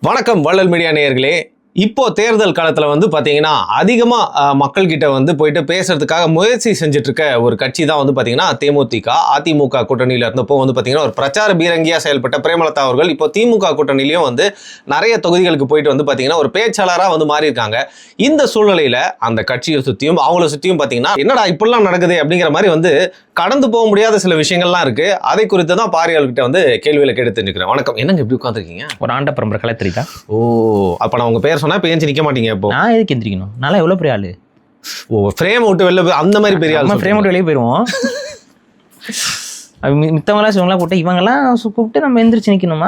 வணக்கம் வள்ளல் மீடியா நேயர்களே. இப்போ தேர்தல் காலத்துல பாத்தீங்கன்னா அதிகமா மக்கள் கிட்ட போயிட்டு பேசுறதுக்காக முயற்சி செஞ்சுட்டு இருக்க ஒரு கட்சி தான் பாத்தீங்கன்னா தேமுதிக. அதிமுக கூட்டணியில இருந்தப்போ பாத்தீங்கன்னா ஒரு பிரச்சார பீரங்கியா செயல்பட்ட பிரேமலதா அவர்கள் இப்போ திமுக கூட்டணியிலையும் நிறைய தொகுதிகளுக்கு போயிட்டு பாத்தீங்கன்னா ஒரு பேச்சாளரா மாறி இருக்காங்க. இந்த சூழ்நிலையில அந்த கட்சியை சுத்தியும் அவங்கள சுத்தியும் பாத்தீங்கன்னா என்னடா இப்படிலாம் நடக்குது அப்படிங்கிற மாதிரி கடந்து போக முடியாத சில விஷயங்கள்லாம் இருக்கு. அதை குறித்து தான் பார்வையாளர்கிட்ட கேள்வியில கேட்டு தெரிஞ்சுக்கிறேன். வணக்கம், என்னங்க இப்படி உட்காந்துருக்கீங்க? ஒரு ஆண்ட பரம்பரை கலை தெரியுதா? ஓ, அப்ப நான் உங்க பேர் சொன்னா பேஞ்சு நிக்க மாட்டீங்க. இப்போ நான் எதுக்கு எந்திரிக்கணும்? நல்லா எவ்வளவு பெரிய ஆளு. ஓ, ஃப்ரேம் விட்டு வெளில அந்த மாதிரி பெரிய ஆளு. ஃப்ரேம் விட்டு வெளியே போயிடுவோம். மித்தவங்களாம் சிவங்களாம் கூட்ட இவங்கெல்லாம் கூப்பிட்டு நம்ம எந்திரிச்சு நிக்கணுமா?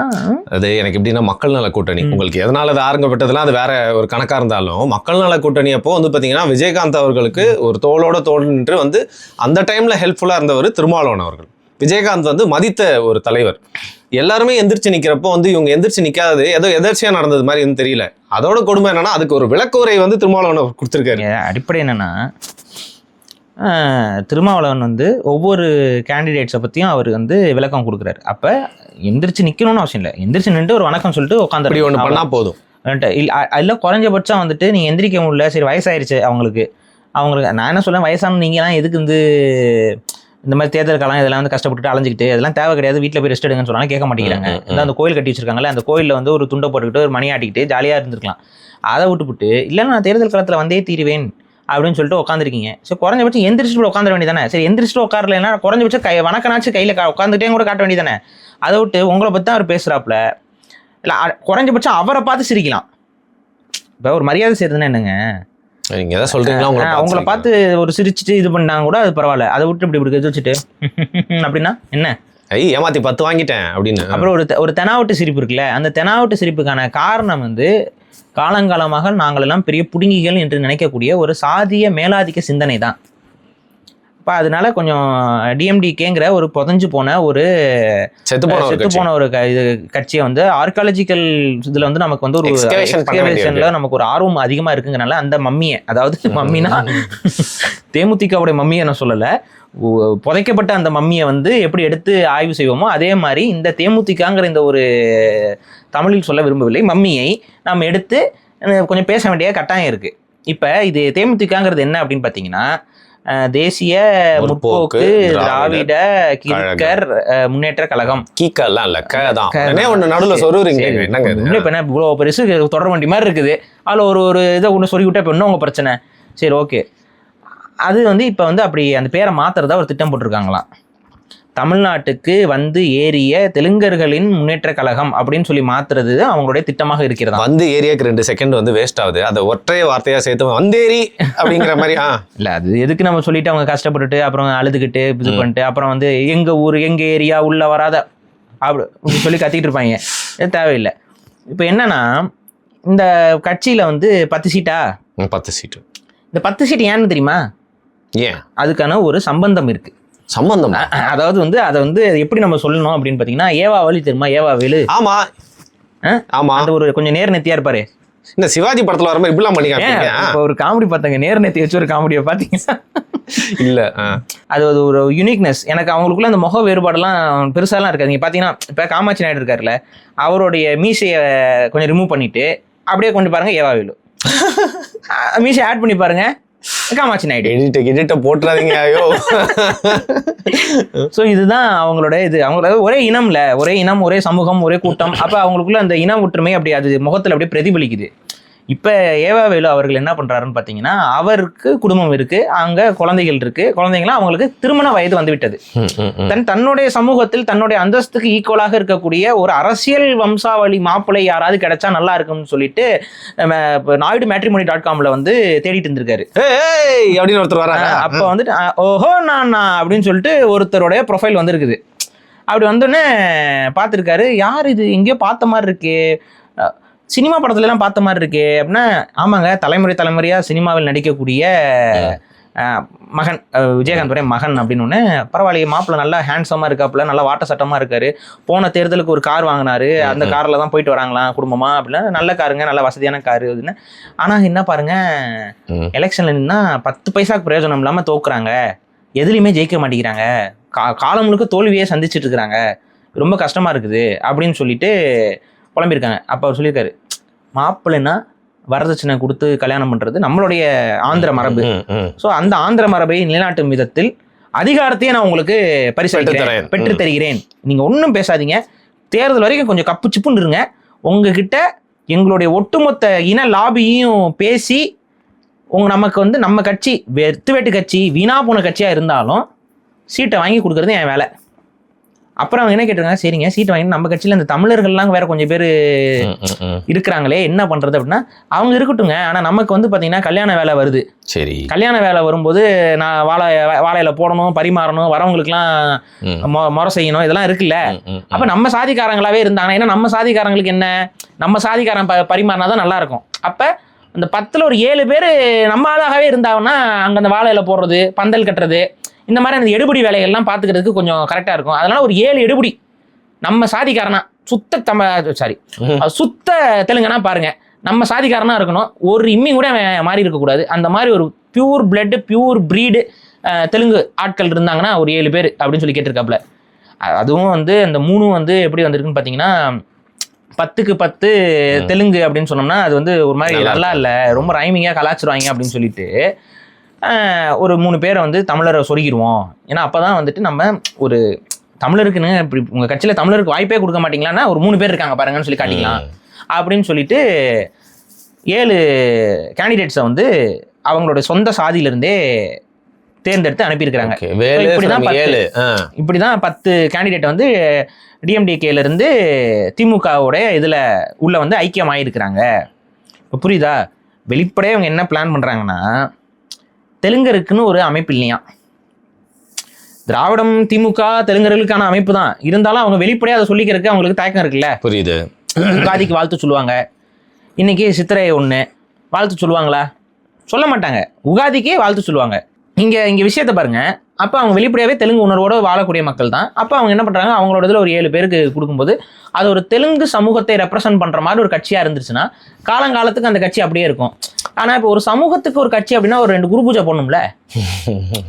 அது எனக்கு எப்படின்னா மக்கள் நல கூட்டணி உங்களுக்கு எதனால அது ஆரம்பப்பட்டதுலாம் அது வேற ஒரு கணக்கா இருந்தாலும் மக்கள் நல கூட்டணி அப்போ பாத்தீங்கன்னா விஜயகாந்த் அவர்களுக்கு ஒரு தோளோட தோள் நின்று அந்த டைம்ல ஹெல்ப்ஃபுல்லா இருந்தவர் திருமாவளவன் அவர்கள். விஜயகாந்த் மதித்த ஒரு தலைவர். எல்லாருமே எந்திரிச்சு நிக்கிறப்போ இவங்க எந்திரிச்சு நிக்காதது ஏதோ எதர்ச்சியா நடந்தது மாதிரி தெரியல. அதோட கொடுமை என்னன்னா அதுக்கு ஒரு விளக்குரை திருமாவளவன் அவர் கொடுத்திருக்காரு. அடிப்படை என்னன்னா திருமாவளவன் ஒவ்வொரு கேண்டிடேட்ஸை பற்றியும் அவர் விளக்கம் கொடுக்குறாரு. அப்போ எந்திரிச்சு நிற்கணும்னு அவசியம் இல்லை, எந்திரிச்சு நின்று ஒரு வணக்கம் சொல்லிட்டு உட்காந்து ஒன்று பண்ணால் போதும். அதில் குறைஞ்சபட்சம் நீங்கள் எந்திரிக்க முடியல, சரி வயசாயிருச்சு அவங்களுக்கு நான் என்ன சொல்லேன், வயசான நீங்களாம் எதுக்கு இந்த மாதிரி தேர்தல் காலம் இதெல்லாம் கஷ்டப்பட்டு அலைஞ்சிக்கிட்டு அதெல்லாம் தேவை கிடையாது, வீட்டில் போய் ரெஸ்ட் எடுங்கன்னு சொன்னாலும் கேட்க மாட்டேங்கிறாங்க. அந்த கோயில் கட்டி வச்சிருக்காங்களே, அந்த கோயிலில் ஒரு துண்டை போட்டுக்கிட்டு ஒரு மணி ஆட்டிக்கிட்டு ஜாலியாக இருந்திருக்கலாம். அதை விட்டுவிட்டு இல்லைன்னா நான் தேர்தல் காலத்தில் வந்தே தீருவேன் அப்படின்னு சொல்லிட்டு உட்காந்துருக்கீங்க. சரி, குறைஞ்சபட்சம் எந்திரிச்சிட்டு உட்காந்துட வேண்டியதானே. சரி, எந்திரிச்சிட்டு உட்காரலைன்னா குறைஞ்சபட்சம் வணக்கனாச்சு கையில் உட்காந்துட்டே கூட காட்ட வேண்டியதானே. அதை விட்டு உங்களை பற்றி தான் அவர் பேசுகிறாப்புல, இல்லை குறைஞ்சபட்சம் அவரை பார்த்து சிரிக்கலாம். இப்போ ஒரு மரியாதை செய்யறதுன்னா என்னங்க? நீங்க எதாவது சொல்றீங்களா? அவங்கள பார்த்து ஒரு சிரிச்சுட்டு இது பண்ணாங்க கூட அது பரவாயில்ல. அதை விட்டு இப்படி வச்சுட்டு அப்படின்னா என்ன? ஏமாத்தி 10 வாங்கிட்டேன் அப்படின்னு. அப்புறம் ஒரு தெனாவட்டு சிரிப்பு இருக்குல்ல, அந்த தெனாவட்டு சிரிப்புக்கான காரணம் காலங்காலமாக நாங்கள் எல்லாம் பெரிய புடுங்கிகள் என்று நினைக்கக்கூடிய ஒரு சாதிய மேலாதிக்க சிந்தனை தான். இப்போ அதனால கொஞ்சம் டிஎம்டிகேங்கிற ஒரு புதஞ்சு போன ஒரு செத்து போன ஒரு கட்சியை ஆர்கியாலஜிக்கல் இதுல நமக்கு ஒரு எக்ஸ்கவேஷன்ல நமக்கு ஒரு ஆர்வம் அதிகமா இருக்குங்கனால அந்த மம்மியை, அதாவது மம்மினா தேமுதிகவுடைய மம்மியை நான் சொல்லலை, புதைக்கப்பட்ட அந்த மம்மியை எப்படி எடுத்து ஆய்வு செய்வோமோ அதே மாதிரி இந்த தேமுதிகங்கிற இந்த ஒரு தமிழில் சொல்ல விரும்பவில்லை மம்மியை நாம் எடுத்து கொஞ்சம் பேச வேண்டிய கட்டாயம் இருக்கு. இப்போ இது தேமுதிகங்கிறது என்ன அப்படின்னு பார்த்தீங்கன்னா, தேசிய முற்போக்கு திராவிட கிழக்கர் முன்னேற்ற கழகம். இவ்வளோ பெருசு தொடர் வண்டி மாதிரி இருக்குது, அதில் ஒரு இதை ஒன்று சொல்லி விட்டா இப்போ இன்னும் உங்க பிரச்சனை. சரி, ஓகே. அது இப்போ அப்படி அந்த பேரை மாத்துறதா ஒரு திட்டம் போட்டிருக்காங்களாம். தமிழ்நாட்டுக்கு ஏறிய தெலுங்கர்களின் முன்னேற்ற கழகம் அப்படின்னு சொல்லி மாத்துறது அவங்களுடைய திட்டமாக இருக்கிறதா. ஏரியாக்கு 2 செகண்ட் வேஸ்ட் ஆகுது, அதை ஒற்றைய வார்த்தையா சேர்த்து வந்தேரி அப்படிங்கிற மாதிரி. இல்ல, அது எதுக்கு நம்ம சொல்லிட்டு அவங்க கஷ்டப்பட்டுட்டு அப்புறம் அழுதுகிட்டு இது பண்ணிட்டு அப்புறம் எங்க ஊர் எங்க ஏரியா உள்ள வராத அப்படி சொல்லி கத்திட்டு இருப்பாங்க. இது தேவையில்லை. இப்போ என்னன்னா, இந்த கட்சியில 10 சீட்டா? 10 சீட்டு. இந்த 10 சீட்டு ஏன்னு தெரியுமா? ஏன்? அதுக்கான ஒரு சம்பந்தம் இருக்கு. சம்பந்தம்? அதாவது அதை எப்படி நம்ம சொல்லணும் அப்படின்னு பாத்தீங்கன்னா, ஏவா வழி தெரியுமா? ஏவா வேலு. ஆமா ஆமா, அந்த ஒரு கொஞ்சம் நேர்நெத்தியா இருப்பாரு. இந்த சிவாஜி படத்துல வர மாதிரி இப்படிலாம் பண்ணிக்காங்க. இப்போ ஒரு காமெடி பார்த்தாங்க, நேர்நெத்தி வச்சு ஒரு காமெடியை பாத்தீங்கன்னா இல்ல, அது ஒரு யூனிக்னஸ். எனக்கு அவங்களுக்குள்ள அந்த முக வேறுபாடெல்லாம் பெருசாலாம் இருக்காது. நீங்க பாத்தீங்கன்னா இப்ப காமாட்சி நாயுடு இருக்காருல்ல, அவருடைய மீசைய கொஞ்சம் ரிமூவ் பண்ணிட்டு அப்படியே கொண்டு பாருங்க ஏவா வேலு. மீசை ஆட் பண்ணி பாருங்க காமாட்சி நாயுடு. எடிட்ட போட்டுறாதீங்க. ஐயோ. ஸோ இதுதான் அவங்களோட அவங்களோட ஒரே இனம்ல, ஒரே இனம், ஒரே சமூகம், ஒரே கூட்டம். அப்ப அவங்களுக்குள்ள அந்த இன ஒற்றுமை அப்படி அது முகத்துல அப்படியே பிரதிபலிக்குது. இப்ப ஏவா வேலு அவர்கள் என்ன பண்றாருன்னு பாத்தீங்கன்னா, அவருக்கு குடும்பம் இருக்கு, அங்க குழந்தைகள் இருக்கு, குழந்தைங்களாம் அவங்களுக்கு திருமண வயது வந்துவிட்டது. தன்னுடைய சமூகத்தில் தன்னுடைய அந்தஸ்துக்கு ஈக்குவலாக இருக்கக்கூடிய ஒரு அரசியல் வம்சாவளி மாப்பிள்ளை யாராவது கிடைச்சா நல்லா இருக்கும்னு சொல்லிட்டு நாயுடு matrimony.comல தேடிட்டு இருந்திருக்காரு. அப்படின்னு ஒருத்தர் வராங்க. அப்ப ஓஹோ நான் அப்படின்னு சொல்லிட்டு ஒருத்தருடைய ப்ரொஃபைல் வந்திருக்குது. அப்படி வந்தோடனே பார்த்துருக்காரு, யார் இது எங்கேயோ பார்த்த மாதிரி இருக்கு, சினிமா படத்துல எல்லாம் பார்த்த மாதிரி இருக்கு அப்படின்னா, ஆமாங்க, தலைமுறையா சினிமாவில் நடிக்கக்கூடிய மகன், விஜயகாந்தோடைய மகன் அப்படின்னு ஒன்று. பரவாயில்லையே, மாப்பிள்ள நல்லா ஹேண்ட்ஸமா இருக்காப்புல, நல்லா வாட்ட சட்டமா இருக்காரு, போன தேர்தலுக்கு ஒரு கார் வாங்கினாரு, அந்த கார்ல தான் போயிட்டு வராங்களாம் குடும்பமா அப்படின்னா, நல்ல காருங்க, நல்ல வசதியான காரு அப்படின்னு. ஆனா என்ன பாருங்க, எலெக்ஷன்ல நின்னா 10 பைசாக்கு பிரயோஜனம் இல்லாம தோக்குறாங்க, எதுலையுமே ஜெயிக்க மாட்டேங்கிறாங்க, காலம் முழுக்க தோல்வியே சந்திச்சுட்டு இருக்கிறாங்க, ரொம்ப கஷ்டமா இருக்குது அப்படின்னு சொல்லிட்டு புலம்பியிருக்காங்க. அப்போ அவர் சொல்லியிருக்காரு, மாப்பிள்ளைன்னா வரதட்சணை கொடுத்து கல்யாணம் பண்ணுறது நம்மளுடைய ஆந்திர மரபு. ஸோ அந்த ஆந்திர மரபை நிலைநாட்டும் விதத்தில் அதிகாரத்தையே நான் உங்களுக்கு பெற்று தருகிறேன். நீங்கள் ஒன்றும் பேசாதீங்க, தேர்தல் வரைக்கும் கொஞ்சம் கப்பு சிப்புன்னு இருங்க. உங்ககிட்ட எங்களுடைய ஒட்டுமொத்த இன லாபியையும் பேசி நமக்கு வந்து நம்ம கட்சி வெட்டு கட்சி வீணா போன கட்சியாக இருந்தாலும் சீட்டை வாங்கி கொடுக்குறது என் வேலை. அப்புறம் அவங்க என்ன கேட்டிருக்காங்க, சரிங்க சீட் வாங்கி நம்ம கட்சியில் இந்த தமிழர்கள்லாம் வேற கொஞ்சம் பேர் இருக்கிறாங்களே என்ன பண்றது அப்படின்னா, அவங்க இருக்கட்டுங்க. ஆனால் நமக்கு வந்து பார்த்தீங்கன்னா கல்யாண வேலை வருது. சரி, கல்யாண வேலை வரும்போது நான் வாழையில போடணும், பரிமாறணும், வரவங்களுக்குலாம் முறை செய்யணும், இதெல்லாம் இருக்குல்ல. அப்போ நம்ம சாதிக்காரங்களாவே இருந்தாங்கன்னா, ஏன்னா நம்ம சாதிக்காரங்களுக்கு என்ன, நம்ம சாதிக்காரன் பரிமாறினா தான் நல்லா இருக்கும். அப்போ அந்த 10ல் ஒரு 7 பேர் நம்ம ஆளாகவே இருந்தாங்கன்னா அங்கே அந்த வாழையில போடுறது, பந்தல் கட்டுறது, இந்த மாதிரி அந்த எடுபடி வேலைகள்லாம் பார்த்துக்கிறதுக்கு கொஞ்சம் கரெக்டாக இருக்கும். அதனால ஒரு 7 எடுபடி நம்ம சாதிக்காரனா சுத்த தெலுங்கனா பாருங்க, நம்ம சாதிக்காரனா இருக்கணும். ஒரு இம்மி கூட மாறி இருக்கக்கூடாது. அந்த மாதிரி ஒரு pure blood pure breed Telugu ஆட்கள் இருந்தாங்கன்னா ஒரு 7 பேர் அப்படின்னு சொல்லி கேட்டிருக்காப்புல. அதுவும் வந்து அந்த 3 வந்து எப்படி வந்திருக்குன்னு பார்த்தீங்கன்னா 10க்கு 10 தெலுங்கு அப்படின்னு சொன்னோம்னா அது வந்து ஒரு மாதிரி நல்லா இல்லை, ரொம்ப ரைமிங்காக கலாச்சிருவாங்க அப்படின்னு சொல்லிட்டு ஒரு 3 பேரை வந்து தமிழரை சொருகிடுவோம். ஏன்னா அப்போ தான் வந்துட்டு நம்ம ஒரு தமிழருக்குன்னு இப்படி உங்கள் கட்சியில் தமிழருக்கு வாய்ப்பே கொடுக்க மாட்டீங்களான்னா ஒரு 3 பேர் இருக்காங்க பாருங்கன்னு சொல்லி காட்டிக்கலாம் அப்படின்னு சொல்லிட்டு 7 கேண்டிடேட்ஸை வந்து அவங்களோட சொந்த சாதியிலிருந்தே தேர்ந்தெடுத்து அனுப்பியிருக்கிறாங்க. இப்படிதான் 10 கேண்டிடேட் வந்து டிஎம்டிகேல இருந்து திமுகவோட இதுல உள்ள வந்து ஐக்கியம் ஆயிருக்கிறாங்க. இப்போ புரியுதா? வெளிப்படையாக அவங்க என்ன பிளான் பண்றாங்கன்னா, தெலுங்கருக்குன்னு ஒரு அமைப்பு இல்லையா, திராவிடம் திமுக தெலுங்கர்களுக்கான அமைப்பு தான் இருந்தாலும் அவங்க வெளிப்படையாக அதை சொல்லிக்கிறதுக்கு அவங்களுக்கு தயக்கம் இருக்குல்ல. புரியுது. உகாதிக்கு வாழ்த்து சொல்லுவாங்க, இன்னைக்கு சித்திரை 1 வாழ்த்து சொல்லுவாங்களா? சொல்ல மாட்டாங்க. உகாதிக்கே வாழ்த்து சொல்லுவாங்க. இங்கே விஷயத்தை பாருங்க. அப்போ அவங்க வெளிப்படையாகவே தெலுங்கு உணர்வோடு வாழக்கூடிய மக்கள் தான். அப்போ அவங்க என்ன பண்ணுறாங்க, அவங்களோட இதில் ஒரு 7 பேருக்கு கொடுக்கும்போது அது ஒரு தெலுங்கு சமூகத்தை ரெப்ரசன்ட் பண்ணுற மாதிரி ஒரு கட்சியாக இருந்துச்சுன்னா காலங்காலத்துக்கு அந்த கட்சி அப்படியே இருக்கும். ஆனால் இப்போ ஒரு சமூகத்துக்கு ஒரு கட்சி அப்படின்னா ஒரு 2 குரு பூஜை போடணும்ல.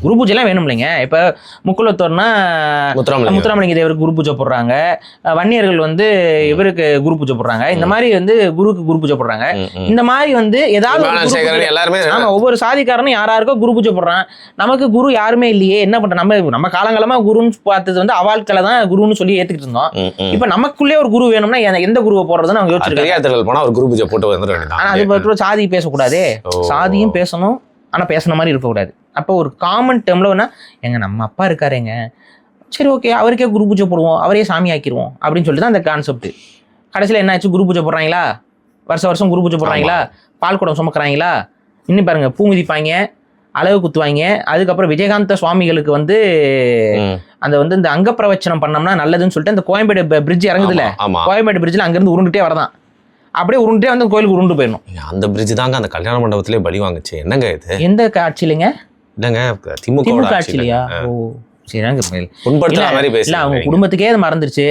குரு பூஜைலாம் வேணும் இல்லைங்க. இப்போ முக்குலத்தோர்னா முத்துராமலிங்க தேவருக்கு குரு பூஜை போடுறாங்க, வன்னியர்கள் வந்து இவருக்கு குரு பூஜை போடுறாங்க, இந்த மாதிரி வந்து குருக்கு குரு பூஜை போடுறாங்க. இந்த மாதிரி வந்து ஏதாவது எல்லாருமே ஒவ்வொரு சாதிக்காரனும் யாராருக்கோ குரு பூஜை போடுறான். நமக்கு குரு யாருமே இல்லையே, என்ன பண்ற? நம்ம காலங்காலமா குருன்னு பார்த்தது வந்து அவாள்களை தான் குருன்னு சொல்லி ஏத்துக்கிட்டு இருந்தோம். இப்ப நமக்குள்ளே ஒரு குரு வேணும்னா எந்த குருவை போடுறதுன்னு அவங்க யோசிச்சிருக்காங்க. ஆனா அது பற்றி சாதி பேசக்கூடாது, சாதியும் பேசணும், ஆனா பேசுன மாதிரி இருக்கக்கூடாது. அப்போ ஒரு காமன் டேர்ம்ல எங்க நம்ம அப்பா இருக்காருங்க, சரி ஓகே அவருக்கே குரு பூஜை போடுவோம், அவரே சாமி ஆக்கிடுவோம் அப்படின்னு சொல்லிட்டு தான் அந்த கான்செப்ட். கடைசியில் என்ன ஆச்சு? குரு பூஜை போடுறாங்களா, வருஷம் குரு பூஜை போடுறாங்களா, பால் குடம் சுமக்கிறாங்களா, இன்னும் பாருங்க பூ மிதிப்பாங்க, அளவு குத்துவாங்க. அதுக்கப்புறம் விஜயகாந்த சுவாமிகளுக்கு வந்து அந்த வந்து இந்த அங்க பிரவச்சனம் பண்ணோம்னா நல்லதுன்னு சொல்லிட்டு அந்த கோயம்பேடு பிரிட்ஜ் இறங்குதுல, கோயம்பேடு பிரிட்ஜ்ல அங்கிருந்து உருண்டுட்டே வரதான், அப்படியே உருண்டுட்டே வந்து கோயிலுக்கு உருண்டு போயிடணும். அந்த பிரிட்ஜ் தாங்க அந்த கல்யாண மண்டபத்திலே பலி வாங்குச்சு. என்னங்க இது? எந்த ஆட்சியிலங்க? இல்லங்க திமுக ஆட்சியிலையா? ஓ சரிங்க. இல்ல அவங்க குடும்பத்துக்கே அது மறந்துருச்சு.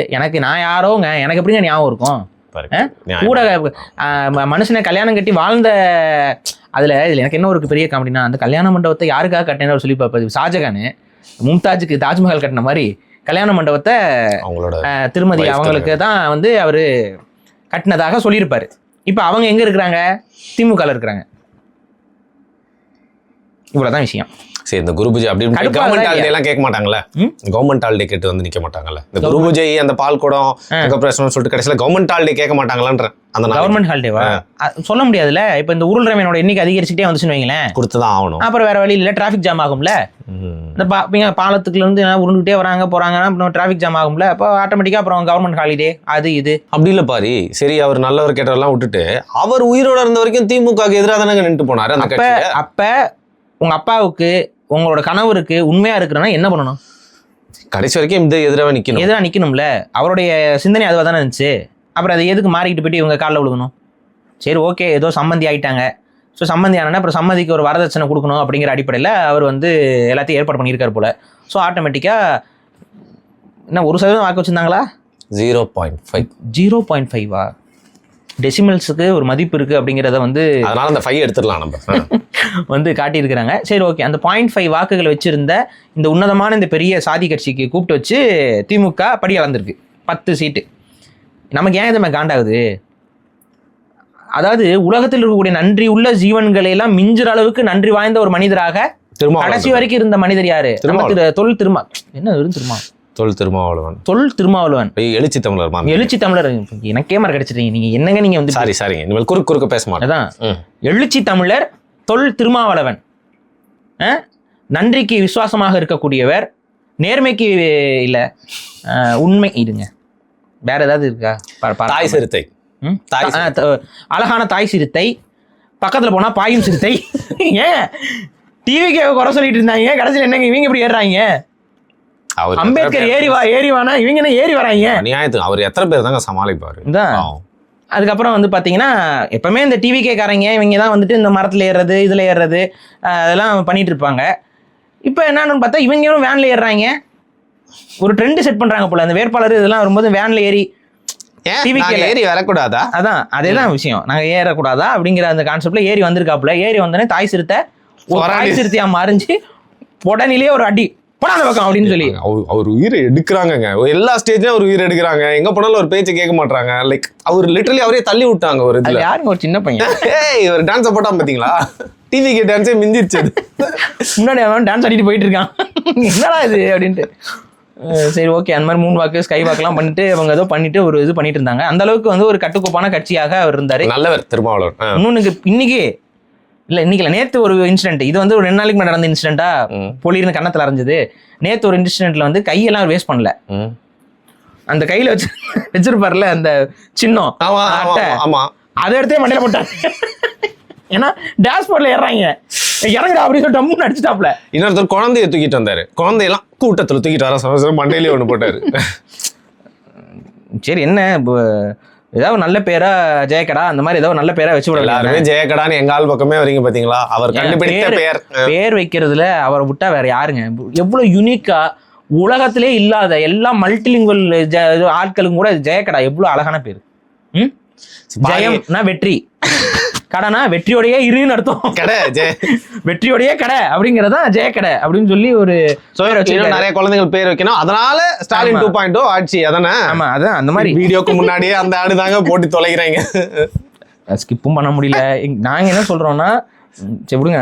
நான் யாரோங்க, எனக்கு எப்படிங்க ஞாபகம் இருக்கும்? கூட மனுஷனை கல்யாணம் கட்டி வாழ்ந்த இதுல எனக்கு என்ன ஒரு பெரிய காமெடினா, அந்த கல்யாண மண்டபத்தை யாருக்காக கட்டினார் சொல்லி பார்ப்பது, ஷாஜகான் மும்தாஜுக்கு தாஜ்மஹால் கட்டின மாதிரி கல்யாண மண்டபத்தை அவங்களோட திருமதி அவங்களுக்கு தான் வந்து அவரு கட்டினதாக சொல்லியிருப்பாரு. இப்ப அவங்க எங்க இருக்கிறாங்க? திமுகல இருக்கிறாங்க. இவ்வளவுதான் விஷயம். சரி, இந்த குரு பூஜை அப்படின்னு கவர்மெண்ட் ஹாலிடே எல்லாம் கேட்க மாட்டாங்கல்ல, கவர்மெண்ட் ஹாலிடே கேட்டு வந்து நிக்க மாட்டாங்கல்ல. இந்த குரு பூஜை அந்த பால் குடம் பிரச்சனை சொல்லிட்டு கடைசியில கவர்மெண்ட் ஹாலிடே கேட்க மாட்டாங்களான்ற அந்த கவர்மெண்ட் ஹாலிடேவா சொல்ல முடியாதுல்ல. இப்ப இந்த உருள் ரமேனோட எண்ணிக்கை அதிகரிச்சுட்டே வந்துச்சுன்னு வைங்களேன், கொடுத்துதான் ஆகணும். அப்புறம் வேற வழி இல்ல, டிராபிக் ஜாம் ஆகும்ல. இந்த பாலத்துக்குள்ள இருந்து உருண்டுகிட்டே வராங்க போறாங்கன்னா டிராபிக் ஜாம் ஆகும்ல. அப்போ ஆட்டோமேட்டிக்கா அப்புறம் கவர்மெண்ட் ஹாலிடே அது இது அப்படி இல்ல பாரு. சரி, அவர் நல்லவர் கேட்டவரெல்லாம் விட்டுட்டு அவர் உயிரோட இருந்த வரைக்கும் திமுக எதிராக தானே நின்று போனாரு. அப்ப உங்க அப்பாவுக்கு உங்களோட கணவருக்கு உண்மையா இருக்கிறனா என்ன பண்ணணும்? கடைசி வரைக்கும் இந்த எதிராக நிக்கணும்ல. அவருடைய சிந்தனை அதுவாக தானே இருந்துச்சு. அப்புறம் அதை எதுக்கு மாறிக்கிட்டு போயிட்டு இவங்க காலில் விழுகணும்? சரி ஓகே, ஏதோ சம்மந்தி ஆயிட்டாங்க. ஸோ சம்மந்தி ஆனால் அப்புறம் சம்மதிக்கு ஒரு வரதட்சணை கொடுக்கணும் அப்படிங்கிற அடிப்படையில் அவர் வந்து எல்லாத்தையும் ஏற்பாடு பண்ணியிருக்காரு போல. ஸோ ஆட்டோமேட்டிக்காக என்ன 1% வாக்கு வச்சுருந்தாங்களா? 0.5 டெசிமல்ஸுக்கு ஒரு மதிப்பு இருக்குது அப்படிங்கிறத வந்து அதனால அந்த 5 எடுத்துடலாம் நம்ம வந்து காட்டியிருக்கிறாங்க. சரி ஓகே, அந்த 0.5 வாக்குகளை வச்சுருந்த இந்த உன்னதமான இந்த பெரிய சாதி கட்சிக்கு கூப்பிட்டு வச்சு திமுக படி அளந்திருக்கு 10 சீட்டு. நமக்கு ஏன் இது காண்டாகுது? அதாவது உலகத்தில் இருக்கக்கூடிய நன்றி உள்ள ஜீவன்களை எல்லாம் மிஞ்சுற அளவுக்கு நன்றி வாய்ந்த ஒரு மனிதராக கடைசி வரைக்கும் இருந்த மனிதர் யாரு? தொல் திருமாவளவன். எழுச்சி தமிழர். எனக்கே மாதிரி கிடைச்சிட்டீங்க நீங்க. என்னங்க நீங்க வந்து சாரி குறுக்க பேச மாட்டேன். எழுச்சி தமிழர் தொல் திருமாவளவன் நன்றிக்கு விசுவாசமாக இருக்கக்கூடியவர், நேர்மைக்கு இல்ல உண்மை. இதுங்க வேற ஏதாவது இருக்கா? தாய் சிறுத்தை, அழகான தாய் சிறுத்தை, பக்கத்துல போனா பாயும் சிறுத்தை. ஏன் டிவிக்கு குறை சொல்லிட்டு இருந்தாங்க, கடைசியில் என்னங்க இவங்க இப்படி ஏறுறாங்க? அம்பேத்கர் ஏறிவானா இவங்க என்ன ஏறி வராங்க? நியாயத்துக்கு அவர் எத்தனை பேர் தாங்க சமாளிப்பாரு. அதுக்கப்புறம் வந்து பாத்தீங்கன்னா எப்பவுமே இந்த டிவிகே காரங்க இவங்க தான் வந்துட்டு இந்த மரத்துல ஏறுறது இதுல ஏறுறது அதெல்லாம் பண்ணிட்டு இருப்பாங்க. இப்போ என்னன்னு பார்த்தா இவங்களும் வேன்ல ஏறுறாங்க. ஒரு ட்ரெண்ட் செட் பண்றாங்க போல. அந்த வேட்பாளர் இதெல்லாம் வரும்போது வேன்ல ஏறி ஏறி வரக்கூடாதா? அதான் அதேதான் விஷயம். நாங்க ஏறக்கூடாதா அப்படிங்கிற அந்த கான்செப்ட்ல ஏறி வந்திருக்காப்புல. ஏறி வந்தோடனே தாய் சிறுத்தையா மறைஞ்சு உடனே ஒரு அடி போடாத பக்கம் அப்படின்னு சொல்லி அவர் உயிரை எடுக்கிறாங்க. எல்லா ஸ்டேஜ்லயும் அவர் உயிரை எடுக்கிறாங்க. எங்க போனாலும் ஒரு பேச்சை கேட்க மாட்டாங்க. லைக் அவர் லிட்டரலி அவரே தள்ளி விட்டாங்க. ஒரு இதுல யாருங்க ஒரு சின்ன பையன் ஒரு டான்ஸ் போட்டா பாத்தீங்களா? டிவிக்கு டான்ஸே மிஞ்சிருச்சு. முன்னாடி அவன் டான்ஸ் ஆடிட்டு போயிட்டு இருக்கான். என்னடா இது அப்படின்ட்டு. சரி ஓகே, அந்த மாதிரி 3 வாக்கு ஸ்கை வாக்கெல்லாம் பண்ணிட்டு அவங்க ஏதோ பண்ணிட்டு ஒரு இது பண்ணிட்டு இருந்தாங்க. அந்த அளவுக்கு வந்து ஒரு கட்டுக்கோப்பான கட்சியாக அவர் இருந்தாரு. நல்லவர் திருமாவளவன். இன்னொன்னு இன்னைக்கு நேத்து ஒரு இன்சிடென்ட். இது வந்து ஒரு 2 நாளைக்கு முன்னாடி நடந்த இன்சிடென்ட்டா பொலிர்னு கண்ணத்துல அரைஞ்சது. நேத்து ஒரு இன்சிடென்ட்ல வந்து கையெல்லாம் அவர் வேஸ்ட் பண்ணல. அந்த கையில வச்சிருப்பாருல அந்த சின்னம் அதை எடுத்தே மண்டையில போட்டாங்க. ஏன்னா டேஷ்போர்ட்ல ஏறாங்க, இறங்குடா அப்படின்னு சொல்லிட்டு டம்முன்னு அடிச்சுட்டாப்ல. இன்னொருத்தர் குழந்தைய தூக்கிட்டு வந்தாரு. குழந்தையெல்லாம் கூட்டத்துல தூக்கிட்டு வர மண்டையிலே ஒண்ணு போட்டாரு. சரி, என்ன ஏதாவது நல்ல பேரா ஜெயக்கடா அந்த மாதிரி ஏதாவது நல்ல பேரா வச்சு விட. எல்லாருமே ஜெயக்கடான்னு எங்க ஆள் பக்கமே வரீங்க பாத்தீங்களா? அவர் கண்டுபிடித்த பேர் வைக்கிறதுல அவரை விட்டா வேற யாருங்க? எவ்வளவு யூனிக்கா உலகத்திலே இல்லாத எல்லா மல்டிலிங்குவல் ஆட்களும் கூட ஜெயக்கடா எவ்வளவு அழகான பேரு. ஜெயம்னா வெற்றி, கடனா வெற்றியோடையே இருன்னு அர்த்தம். கடை வெற்றியோடையே கடை அப்படிங்கறதா ஜெயக்கடை அப்படின்னு சொல்லி ஒரு நிறைய குழந்தைகள் பேர் வைக்கணும். அதனால ஸ்டாலின் 2.0 ஆட்சி. அதானே? ஆமா, அதான் அந்த மாதிரி வீடியோக்கு முன்னாடியே அந்த ஆடு தாங்க போட்டு தொலைகிறாங்க. ஸ்கிப்பும் பண்ண முடியல. நாங்க என்ன சொல்றோம்னா சரி விடுங்க,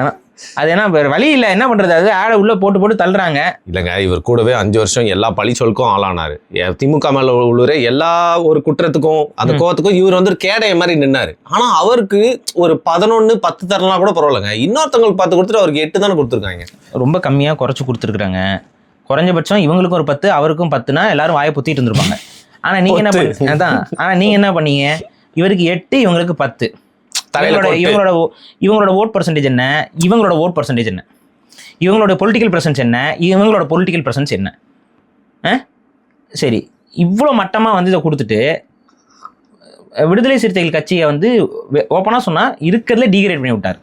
அது ஏன்னா வேற வழி இல்லை, என்ன பண்றது? அது ஆடை உள்ள போட்டு தள்ளுறாங்க. இல்லைங்க, இவர் கூடவே 5 வருஷம் எல்லா பழி சொல்லுக்கும் ஆளானாரு. திமுக மேல உள்ள எல்லா ஒரு குற்றத்துக்கும் அந்த கோவத்துக்கும் இவர் வந்து கேடைய மாதிரி நின்னாரு. ஆனா அவருக்கு ஒரு 11-10 தரலாம் கூட பரவாயில்லைங்க. இன்னொருத்தவங்களுக்கு 10 கொடுத்துட்டு அவருக்கு 8 தானே கொடுத்துருக்காங்க. ரொம்ப கம்மியா குறைச்சு கொடுத்துருக்காங்க. குறைஞ்சபட்சம் இவங்களுக்கும் ஒரு 10 அவருக்கும் 10னா எல்லாரும் வாயை பொத்திட்டு இருந்திருப்பாங்க. ஆனா நீங்க என்ன பண்ணீங்க? அதான், ஆனா நீங்க என்ன பண்ணீங்க? இவருக்கு 8 இவங்களுக்கு 10. இவங்களோட ஓட் பர்சன்டேஜ் என்ன, இவங்களோட ஓட் பர்சன்டேஜ் என்ன, இவங்களோட பொலிட்டிக்கல் பிரசன்ஸ் என்ன, இவங்களோட பொலிட்டிக்கல் பிரசன்ஸ் என்ன? சரி, இவ்வளோ மட்டமாக வந்து இதை கொடுத்துட்டு விடுதலை சிறுத்தைகள் கட்சியை வந்து ஓப்பனாக சொன்னால் இருக்கிறதுல டீக்ரேட் பண்ணி விட்டார்.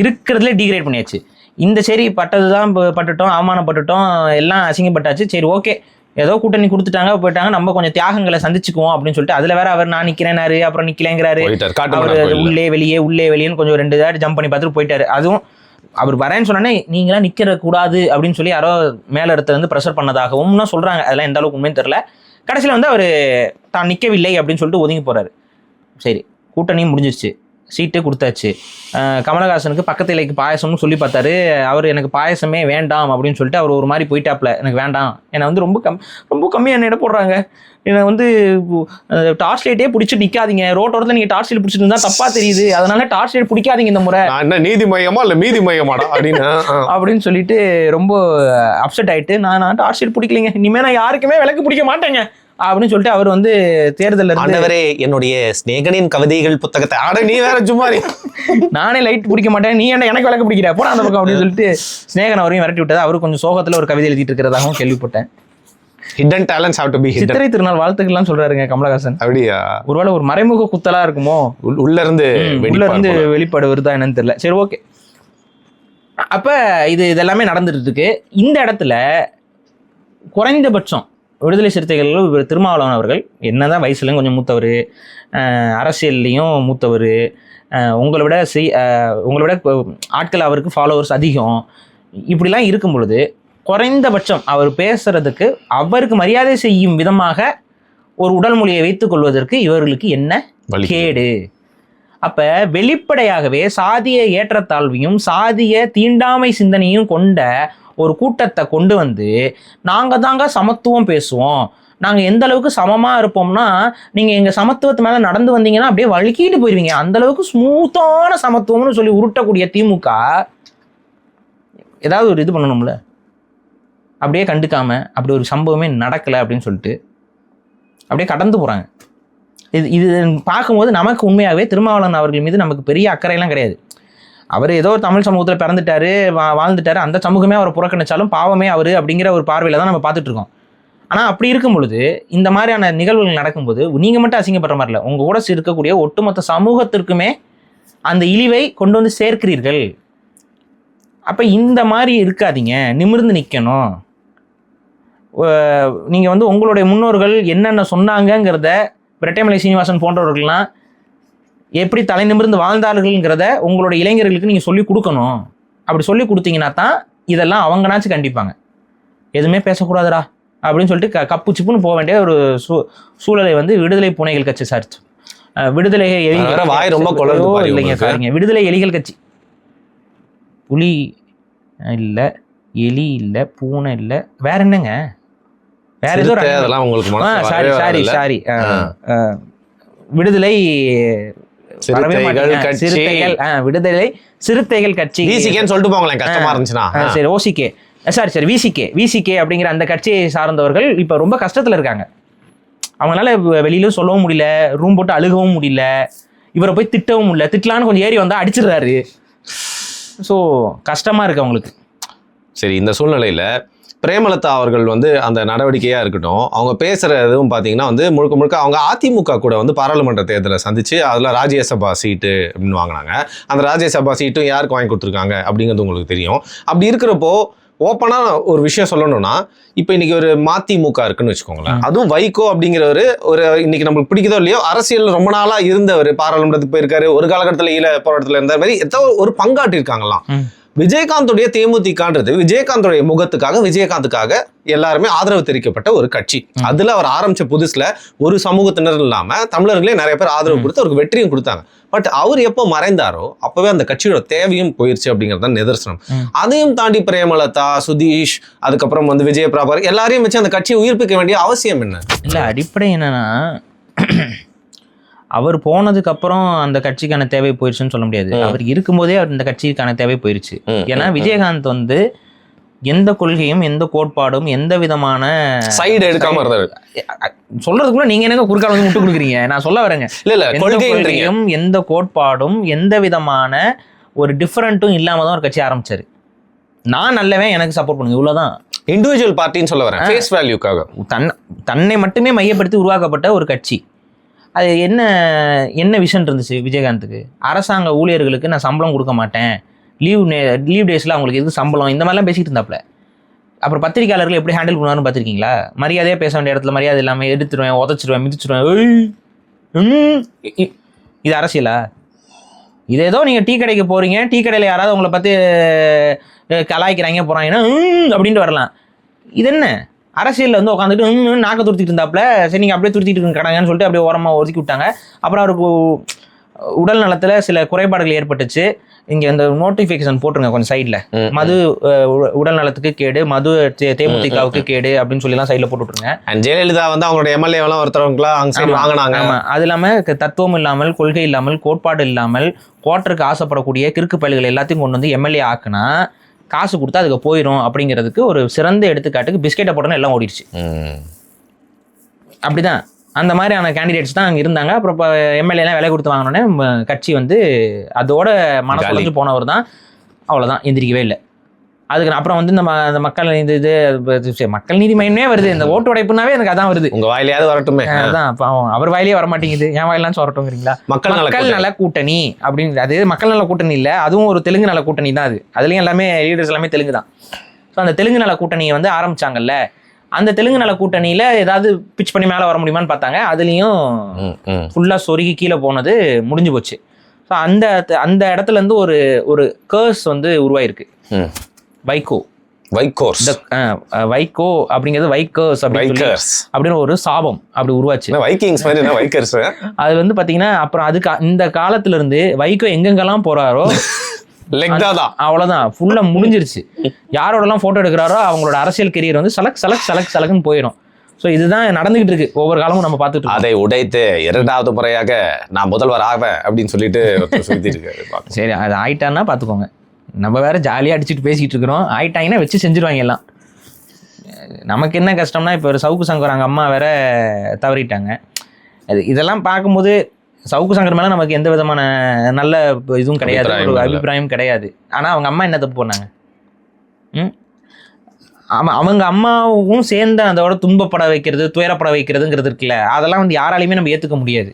இருக்கிறதுல டீக்ரேட் பண்ணியாச்சு. இந்த சரி பட்டது தான் பட்டுட்டோம், அவமானப்பட்டுட்டோம், எல்லாம் அசிங்கப்பட்டாச்சு. சரி ஓகே, ஏதோ கூட்டணி கொடுத்துட்டாங்க போயிட்டாங்க, நம்ம கொஞ்சம் தியாகங்களை சந்திச்சுக்குவோம் அப்படின்னு சொல்லிட்டு அதுல வேற அவர் நான் நிக்கிறேனாரு, அப்புறம் நிக்கலங்கிறாரு. அவர் உள்ளே வெளியேன்னு கொஞ்சம் 2 தாட்டி ஜம்ப் பண்ணி பார்த்துட்டு போயிட்டாரு. அதுவும் அவர் வரேன்னு சொன்னோன்னே நீங்களாம் நிக்கிற கூடாது அப்படின்னு சொல்லி யாரோ மேல இடத்துல இருந்து ப்ரெஷர் பண்ணதாகவும் சொல்றாங்க. அதெல்லாம் எந்த அளவுக்கு உண்மைன்னு தெரியல. கடைசியில் வந்து அவர் தான் நிற்கவில்லை அப்படின்னு சொல்லிட்டு ஒதுங்கி போறாரு. சரி, கூட்டணியும் முடிஞ்சிருச்சு, சீட்டே கொடுத்தாச்சு. கமலஹாசனுக்கு பக்கத்து இலைக்கு பாயசம்னு சொல்லி பார்த்தாரு. அவர் எனக்கு பாயசமே வேண்டாம் அப்படின்னு சொல்லிட்டு அவர் ஒரு மாதிரி போயிட்டாப்ல. எனக்கு வேண்டாம், என்னை வந்து ரொம்ப கம்மியாக என்ன இட போடுறாங்க, என்னை வந்து டார்ச் லைட்டே பிடிச்சி நிற்காதீங்க, ரோட்டோரத்தில் நீங்கள் டார்ச் லைட் பிடிச்சிட்டு இருந்தால் தப்பாக தெரியுது, அதனால டார்ச் லைட் பிடிக்காதீங்க இந்த முறை. என்ன நீதி மையமா இல்லை மீதி மையமாடா அப்படின்னு சொல்லிட்டு ரொம்ப அப்செட் ஆகிட்டு நான் டார்ச் லைட் பிடிக்கலைங்க, இனிமேல் நான் யாருக்குமே விளக்கு பிடிக்க மாட்டேங்க அப்படின்னு சொல்லிட்டு அவர் வந்து தேர்தல் என்னுடைய ஸ்நேகனின் கவிதைகள் புத்தகத்தை ஆட நீ வேற சும்மா நானே லைட் பிடிக்க மாட்டேன், நீ என்ன எனக்கு விளக்கு பிடிக்கிற போனா அந்த பக்கம் அப்படின்னு சொல்லிட்டு ஸ்நேகன் அவரையும் விரட்டி விட்டது. அவரு கொஞ்சம் சோகத்துல ஒரு கவிதை எழுதிட்டு இருக்கிறதாகவும் கேள்விப்பட்டேன். Hidden talents have to be hidden. சித்திரை திருநாள் வாழ்த்துக்கள்லாம் சொல்றாருங்க கமலஹாசன். அப்படியா? ஒருவேளை ஒரு மறைமுக குத்தலா இருக்குமோ, உள்ள இருந்து வெளிப்பாடு வருதா என்னன்னு தெரியல. சரி ஓகே, அப்ப இதெல்லாமே நடந்துட்டு இருக்கு. இந்த இடத்துல குறைந்தபட்சம் விடுதலை சிறுத்தைகள் திருமாவளவன் அவர்கள் என்னதான் வயசுலையும் கொஞ்சம் மூத்தவர், அரசியல்லையும் மூத்தவர், உங்களை விட ஆட்கள் அவருக்கு ஃபாலோவர்ஸ் அதிகம், இப்படிலாம் இருக்கும் பொழுது குறைந்தபட்சம் அவர் பேசுறதுக்கு அவருக்கு மரியாதை செய்யும் விதமாக ஒரு உடல் மொழியை வைத்துக் கொள்வதற்கு இவர்களுக்கு என்ன கேடு? அப்ப வெளிப்படையாகவே சாதிய ஏற்றத்தாழ்வையும் சாதிய தீண்டாமை சிந்தனையும் கொண்ட ஒரு கூட்டத்தை கொண்டு வந்து நாங்க தாங்க சமத்துவம் பேசுவோம், நாங்க எந்த அளவுக்கு சமமா இருப்போம்னா நீங்க எங்க சமத்துவத்து மேல நடந்து வந்தீங்கன்னா அப்படியே வழுக்கிட்டு போயிருவீங்க, அந்த அளவுக்கு ஸ்மூத்தான சமத்துவம்னு சொல்லி உருட்டக்கூடிய திமுக ஏதாவது ஒரு இது பண்ணணும்ல, அப்படியே கண்டுக்காம அப்படி ஒரு சம்பவமே நடக்கலை அப்படின்னு சொல்லிட்டு அப்படியே கடந்து போறாங்க. இது பார்க்கும்போது நமக்கு உண்மையாகவே திருமாவளவன் அவர்கள் மீது நமக்கு பெரிய அக்கறையெல்லாம் கிடையாது. அவர் ஏதோ ஒரு தமிழ் சமூகத்தில் பிறந்துட்டாரு, வாழ்ந்துட்டாரு, அந்த சமூகமே அவரை புறக்கணிச்சாலும் பாவமே அவர் அப்படிங்கிற ஒரு பார்வையில் தான் நம்ம பார்த்துட்டு இருக்கோம். ஆனால் அப்படி இருக்கும் பொழுது இந்த மாதிரியான நிகழ்வுகள் நடக்கும்போது நீங்கள் மட்டும் அசிங்கப்படுற மாதிரி இல்லை, உங்கள் கூட இருக்கக்கூடிய ஒட்டுமொத்த சமூகத்திற்குமே அந்த இழிவை கொண்டு வந்து சேர்க்கிறீர்கள். அப்போ இந்த மாதிரி இருக்காதீங்க, நிமிர்ந்து நிற்கணும். நீங்கள் வந்து உங்களுடைய முன்னோர்கள் என்னென்ன சொன்னாங்கங்கிறத ரெட்டைமலை சீனிவாசன் போன்றவர்கள்லாம் எப்படி தலை நிமிர்ந்து வாழ்ந்தார்கள்ங்கிறத உங்களுடைய இளைஞர்களுக்கு நீங்கள் சொல்லி கொடுக்கணும். அப்படி சொல்லி கொடுத்தீங்கன்னா தான் இதெல்லாம் அவங்கனாச்சும் கண்டிப்பாங்க. எதுவுமே பேசக்கூடாதுடா அப்படின்னு சொல்லிட்டு கப்பு சிப்புன்னு போக வேண்டிய ஒரு சூழலை வந்து விடுதலை பூனைகள் கட்சி சார்ச்சு விடுதலை வாய் ரொம்ப இல்லைங்க சாரிங்க, விடுதலை எலிகள் கட்சி. புலி இல்லை, எலி இல்லை, பூனை இல்லை, வேற என்னங்க, வேற ஏதோ சாரி விடுதலை விடுதலை சிறுத்தைகள் கட்சி சொல்லிட்டு போங்களேன், கஷ்டமா இருந்துச்சுன்னா. சரி ஓசிகே சாரி விசிகே அப்படிங்கிற அந்த கட்சியை சார்ந்தவர்கள் இப்ப ரொம்ப கஷ்டத்துல இருக்காங்க. அவங்களால வெளியிலும் சொல்லவும் முடியல, ரூம் போட்டு அழுகவும் முடியல, இவரை போய் திட்டவும் முடியல, திட்டலான்னு கொஞ்சம் ஏறி வந்தா அடிச்சிடுறாரு. ஸோ கஷ்டமா இருக்கு அவங்களுக்கு. சரி, இந்த சூழ்நிலையில பிரேமலதா அவர்கள் வந்து அந்த நடவடிக்கையாக இருக்கட்டும், அவங்க பேசுகிறதும் பார்த்தீங்கன்னா வந்து முழுக்க முழுக்க அவங்க அதிமுக கூட வந்து பாராளுமன்ற தேர்தலை சந்தித்து அதில் ராஜ்யசபா சீட்டு அப்படின்னு வாங்கினாங்க. அந்த ராஜ்யசபா சீட்டும் யாருக்கு வாங்கி கொடுத்துருக்காங்க அப்படிங்கிறது உங்களுக்கு தெரியும். அப்படி இருக்கிறப்போ ஓப்பனாக ஒரு விஷயம் சொல்லணும்னா, இப்போ இன்னைக்கு ஒரு மதிமுக இருக்குன்னு வச்சுக்கோங்களேன், அதுவும் வைகோ அப்படிங்கிறவர் ஒரு இன்னைக்கு நம்மளுக்கு பிடிக்குதோ இல்லையோ அரசியல் ரொம்ப நாளாக இருந்தவர், பாராளுமன்றத்துக்கு போயிருக்காரு, ஒரு காலகட்டத்தில் ஈழ போராட்டத்தில் இருந்த மாதிரி ஏதோ ஒரு பங்காற்றி இருக்காங்களாம். விஜயகாந்துடைய தேமுதிகன்றது விஜயகாந்துடைய முகத்துக்காக, விஜயகாந்துக்காக எல்லாருமே ஆதரவு தெரிவிக்கப்பட்ட ஒரு கட்சி. அதுல அவர் ஆரம்பிச்ச புதுசுல ஒரு சமூகத்தினர் இல்லாம தமிழர்களே நிறைய பேர் ஆதரவு கொடுத்து அவருக்கு வெற்றியும் கொடுத்தாங்க. பட் அவர் எப்போ மறைந்தாரோ அப்பவே அந்த கட்சியோட தேவையும் போயிருச்சு அப்படிங்கிறது தான் நிதர்சனம். அதையும் தாண்டி பிரேமலதா, சுதீஷ், அதுக்கப்புறம் வந்து விஜயபிரபாகர் எல்லாரையும் வச்சு அந்த கட்சியை உயிர்ப்பிக்க வேண்டிய அவசியம் என்ன? இல்ல, அடிப்படை என்னன்னா அவர் போனதுக்கு அப்புறம் அந்த கட்சிக்கான தேவை போயிருச்சுன்னு சொல்ல முடியாது. அவர் இருக்கும்போதே அவர் இந்த கட்சிக்கான தேவை போயிருச்சு. ஏன்னா விஜயகாந்த் வந்து எந்த கொள்கையும் எந்த கோட்பாடும் எந்த விதமான சைடு எடுக்காம இருந்தாரு. சொல்றதுக்குள்ள நீங்க எனக்கு குறுக்கால வந்து முட்டு கொடுக்குறீங்க. நான் சொல்ல வரேங்க, கொள்கையும் எந்த கோட்பாடும் எந்த விதமான ஒரு டிஃபரெண்ட்டும் இல்லாம தான் ஒரு கட்சி ஆரம்பிச்சாரு. நான் நல்லவன், எனக்கு சப்போர்ட் பண்ணுங்க, இவ்வளவுதான். இண்டிவிஜுவல் பார்ட்டின்னு சொல்ல வரேன், ஃபேஸ் வேல்யூக்காக தன்னை மட்டுமே மையப்படுத்தி உருவாக்கப்பட்ட ஒரு கட்சி. அது என்ன விஷன் இருந்துச்சு விஜயகாந்துக்கு? அரசாங்க ஊழியர்களுக்கு நான் சம்பளம் கொடுக்க மாட்டேன், லீவ் டேஸில் அவங்களுக்கு எதுக்கு சம்பளம், இந்த மாதிரிலாம் பேசிட்டு இருந்தாப்புல. அப்புறம் பத்திரிகையாளர்கள் எப்படி ஹேண்டில் பண்ணுவாருன்னு பார்த்துருக்கீங்களா? மரியாதையாக பேச வேண்டிய இடத்துல மரியாதை இல்லாமல் எடுத்துருவேன், உதச்சிடுவேன், மிதிச்சிடுவேன். இது அரசியலா? இது ஏதோ நீங்கள் டீ கடைக்கு போகிறீங்க, டீ கடையில் யாராவது உங்களை பார்த்து கலாய்க்கிறாங்க போகிறாங்கன்னா அப்படின்ட்டு வரலாம். இது என்ன அரசியலில் வந்து உட்காந்துட்டு நாக்க துருத்திட்டு இருந்தாப்புல. சரி, நீங்கள் அப்படியே துருத்திட்டு கிடங்கன்னு சொல்லிட்டு அப்படியே ஓரமாக ஒதுக்கி விட்டாங்க. அப்புறம் அவருக்கு உடல் நலத்தில் சில குறைபாடுகள் ஏற்பட்டுச்சு. இங்கே இந்த நோட்டிஃபிகேஷன் போட்டுருங்க கொஞ்சம் சைடில், மது உடல் நலத்துக்கு கேடு, மது தேமுதிகவுக்கு கேடு அப்படின்னு சொல்லிலாம் சைடில் போட்டுவிட்ருங்க. ஜெயலலிதா வந்து அவங்களோட எம்எல்ஏவெல்லாம் ஒருத்தவங்களாம் அங்கே சைடு வாங்கினாங்க. ஆமாம், அது இல்லாமல் தத்துவம் இல்லாமல், கொள்கை இல்லாமல், கோட்பாடு இல்லாமல், கோட்டருக்கு ஆசைப்படக்கூடிய கிறுக்கு பயல்கள் எல்லாத்தையும் கொண்டு வந்து எம்எல்ஏ ஆக்குனா காசு கொடுத்தா அதுக்கு போயிடும் அப்படிங்கிறதுக்கு ஒரு சிறந்த எடுத்துக்காட்டுக்கு பிஸ்கெட்டை போட்டோன்னு எல்லாம் ஓடிடுச்சு. அப்படிதான் அந்த மாதிரியான கேண்டிடேட்ஸ் தான் அங்கே இருந்தாங்க. அப்புறம் இப்போ எம்எல்ஏலாம் விலை கொடுத்து வாங்கினோடனே கட்சி வந்து அதோட மனசுலஞ்சு போனவர் தான். அவ்வளோதான், எந்திரிக்கவே இல்லை. அதுக்கு அப்புறம் வந்து இந்த மக்கள் மக்கள் நீதி மையமே வருது. இந்த ஓட்டு உடைப்புனாவே எனக்கு அதான் வருது. உங்க வாயிலையாவது வரட்டுமே. அதான் அவர் வாயிலே வர மாட்டேங்குது, என் வாயிலாம் சொல்லட்டும்ங்கிறீங்களா? மக்கள் நல கூட்டணி அப்படின்னு, அது மக்கள் நல கூட்டணி இல்லை, அதுவும் ஒரு தெலுங்கு நல கூட்டணி தான். அதுலேயும் எல்லாமே லீடர்ஸ் எல்லாமே தெலுங்கு தான். ஸோ அந்த தெலுங்கு நல கூட்டணியை வந்து ஆரம்பிச்சாங்கல்ல, அந்த தெலுங்கு நல கூட்டணியில் ஏதாவது பிச் பண்ணி மேலே வர முடியுமான்னு பார்த்தாங்க. அதுலேயும் ஃபுல்லாக சொருகி கீழே போனது முடிஞ்சு போச்சு. ஸோ அந்த இடத்துல இருந்து ஒரு கேர்ஸ் வந்து உருவாயிருக்கு. வைகோ வைகோர்ஸ் வைகோ அப்படிங்கிறது வைக்கர்ஸ் அப்படின்னு ஒரு சாபம் அப்படி உருவாச்சு. வைக்கிங்ஸ் மாதிரி என்ன வைக்கர்ஸ். அது வந்து பாத்தீங்கன்னா அப்புறம் அதுக்கு இந்த காலத்துல இருந்து வைகோ எங்கெங்கெல்லாம் போறாரோ அவ்வளவுதான், ஃபுல்லா முடிஞ்சிருச்சு. யாரோடலாம் போட்டோ எடுக்கிறாரோ அவங்களோட அரசியல் கெரியர் வந்து சலக்குன்னு போயிடும். ஸோ இதுதான் நடந்துகிட்டு இருக்கு ஒவ்வொரு காலமும் நம்ம பார்த்துட்டு. அதை உடைத்து 2வது முறையாக நான் முதல்வர் ஆவேன் அப்படின்னு சொல்லிட்டு சொல்லிட்டு. சரி, அது ஆயிட்டான்னா பார்த்துக்கோங்க. நம்ம வேற ஜாலியாக அடிச்சுட்டு பேசிட்டு இருக்கிறோம். ஆயிட்டாங்கன்னா வச்சு செஞ்சிருவாங்க எல்லாம். நமக்கு என்ன கஷ்டம்னா இப்போ ஒரு சவுக்கு சங்கர் அவங்க அம்மா வேற தவறிட்டாங்க. இதெல்லாம் பார்க்கும்போது சவுக்கு சங்கர் மேலே நமக்கு எந்த விதமான நல்ல இதுவும் கிடையாது, ஒரு அபிப்பிராயம் கிடையாது. ஆனால் அவங்க அம்மா என்ன தப்பு பண்ணாங்க? அவங்க அம்மாவும் சேர்ந்து அதோட துன்பப்பட வைக்கிறது, துயரப்பட வைக்கிறதுங்கிறது இருக்குல்ல, அதெல்லாம் வந்து யாராலையுமே நம்ம ஏற்றுக்க முடியாது.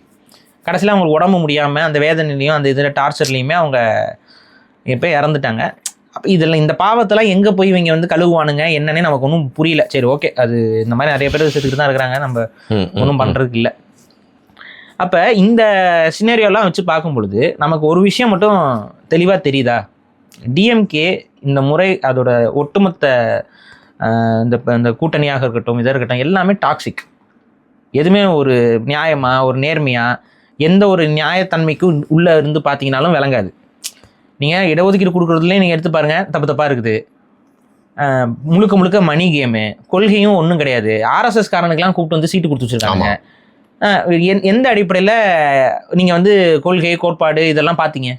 கடைசியில் அவங்களுக்கு உடம்பு முடியாமல் அந்த வேதனையிலையும் அந்த இதில் டார்ச்சர்லையுமே அவங்க இப்போ இறந்துட்டாங்க. அப்போ இதில் இந்த பாவத்தெல்லாம் எங்கே போய் இவங்க வந்து கழுவுவானுங்க என்னன்னே நமக்கு ஒன்றும் புரியல. சரி, ஓகே, அது இந்த மாதிரி நிறைய பேர் செத்துக்கிட்டு தான் இருக்கிறாங்க, நம்ம ஒன்றும் பண்ணுறதுக்கு இல்லை. அப்போ இந்த சினேரியோலாம் வச்சு பார்க்கும் பொழுது நமக்கு ஒரு விஷயம் மட்டும் தெளிவாக தெரியுதா? டிஎம்கே இந்த முறை அதோட ஒட்டுமொத்த இந்த கூட்டணியாக இருக்கட்டும், இதாக இருக்கட்டும், எல்லாமே டாக்ஸிக். எதுவுமே ஒரு நியாயமாக, ஒரு நேர்மையாக, எந்த ஒரு நியாயத்தன்மைக்கு உள்ளே இருந்து பார்த்தீங்கன்னாலும் விளங்காது. நீங்கள் இடஒதுக்கீடு கொடுக்குறதுலேயே நீங்கள் எடுத்து பாருங்கள், தப்பாக இருக்குது. முழுக்க மணி கேமு, கொள்கையும் ஒன்றும் கிடையாது. ஆர்எஸ்எஸ் காரனுக்கெல்லாம் கூப்பிட்டு வந்து சீட்டு கொடுத்து வச்சுருக்காங்க. எந்த அடிப்படையில் நீங்கள் வந்து கொள்கை கோட்பாடு இதெல்லாம் பார்த்தீங்க?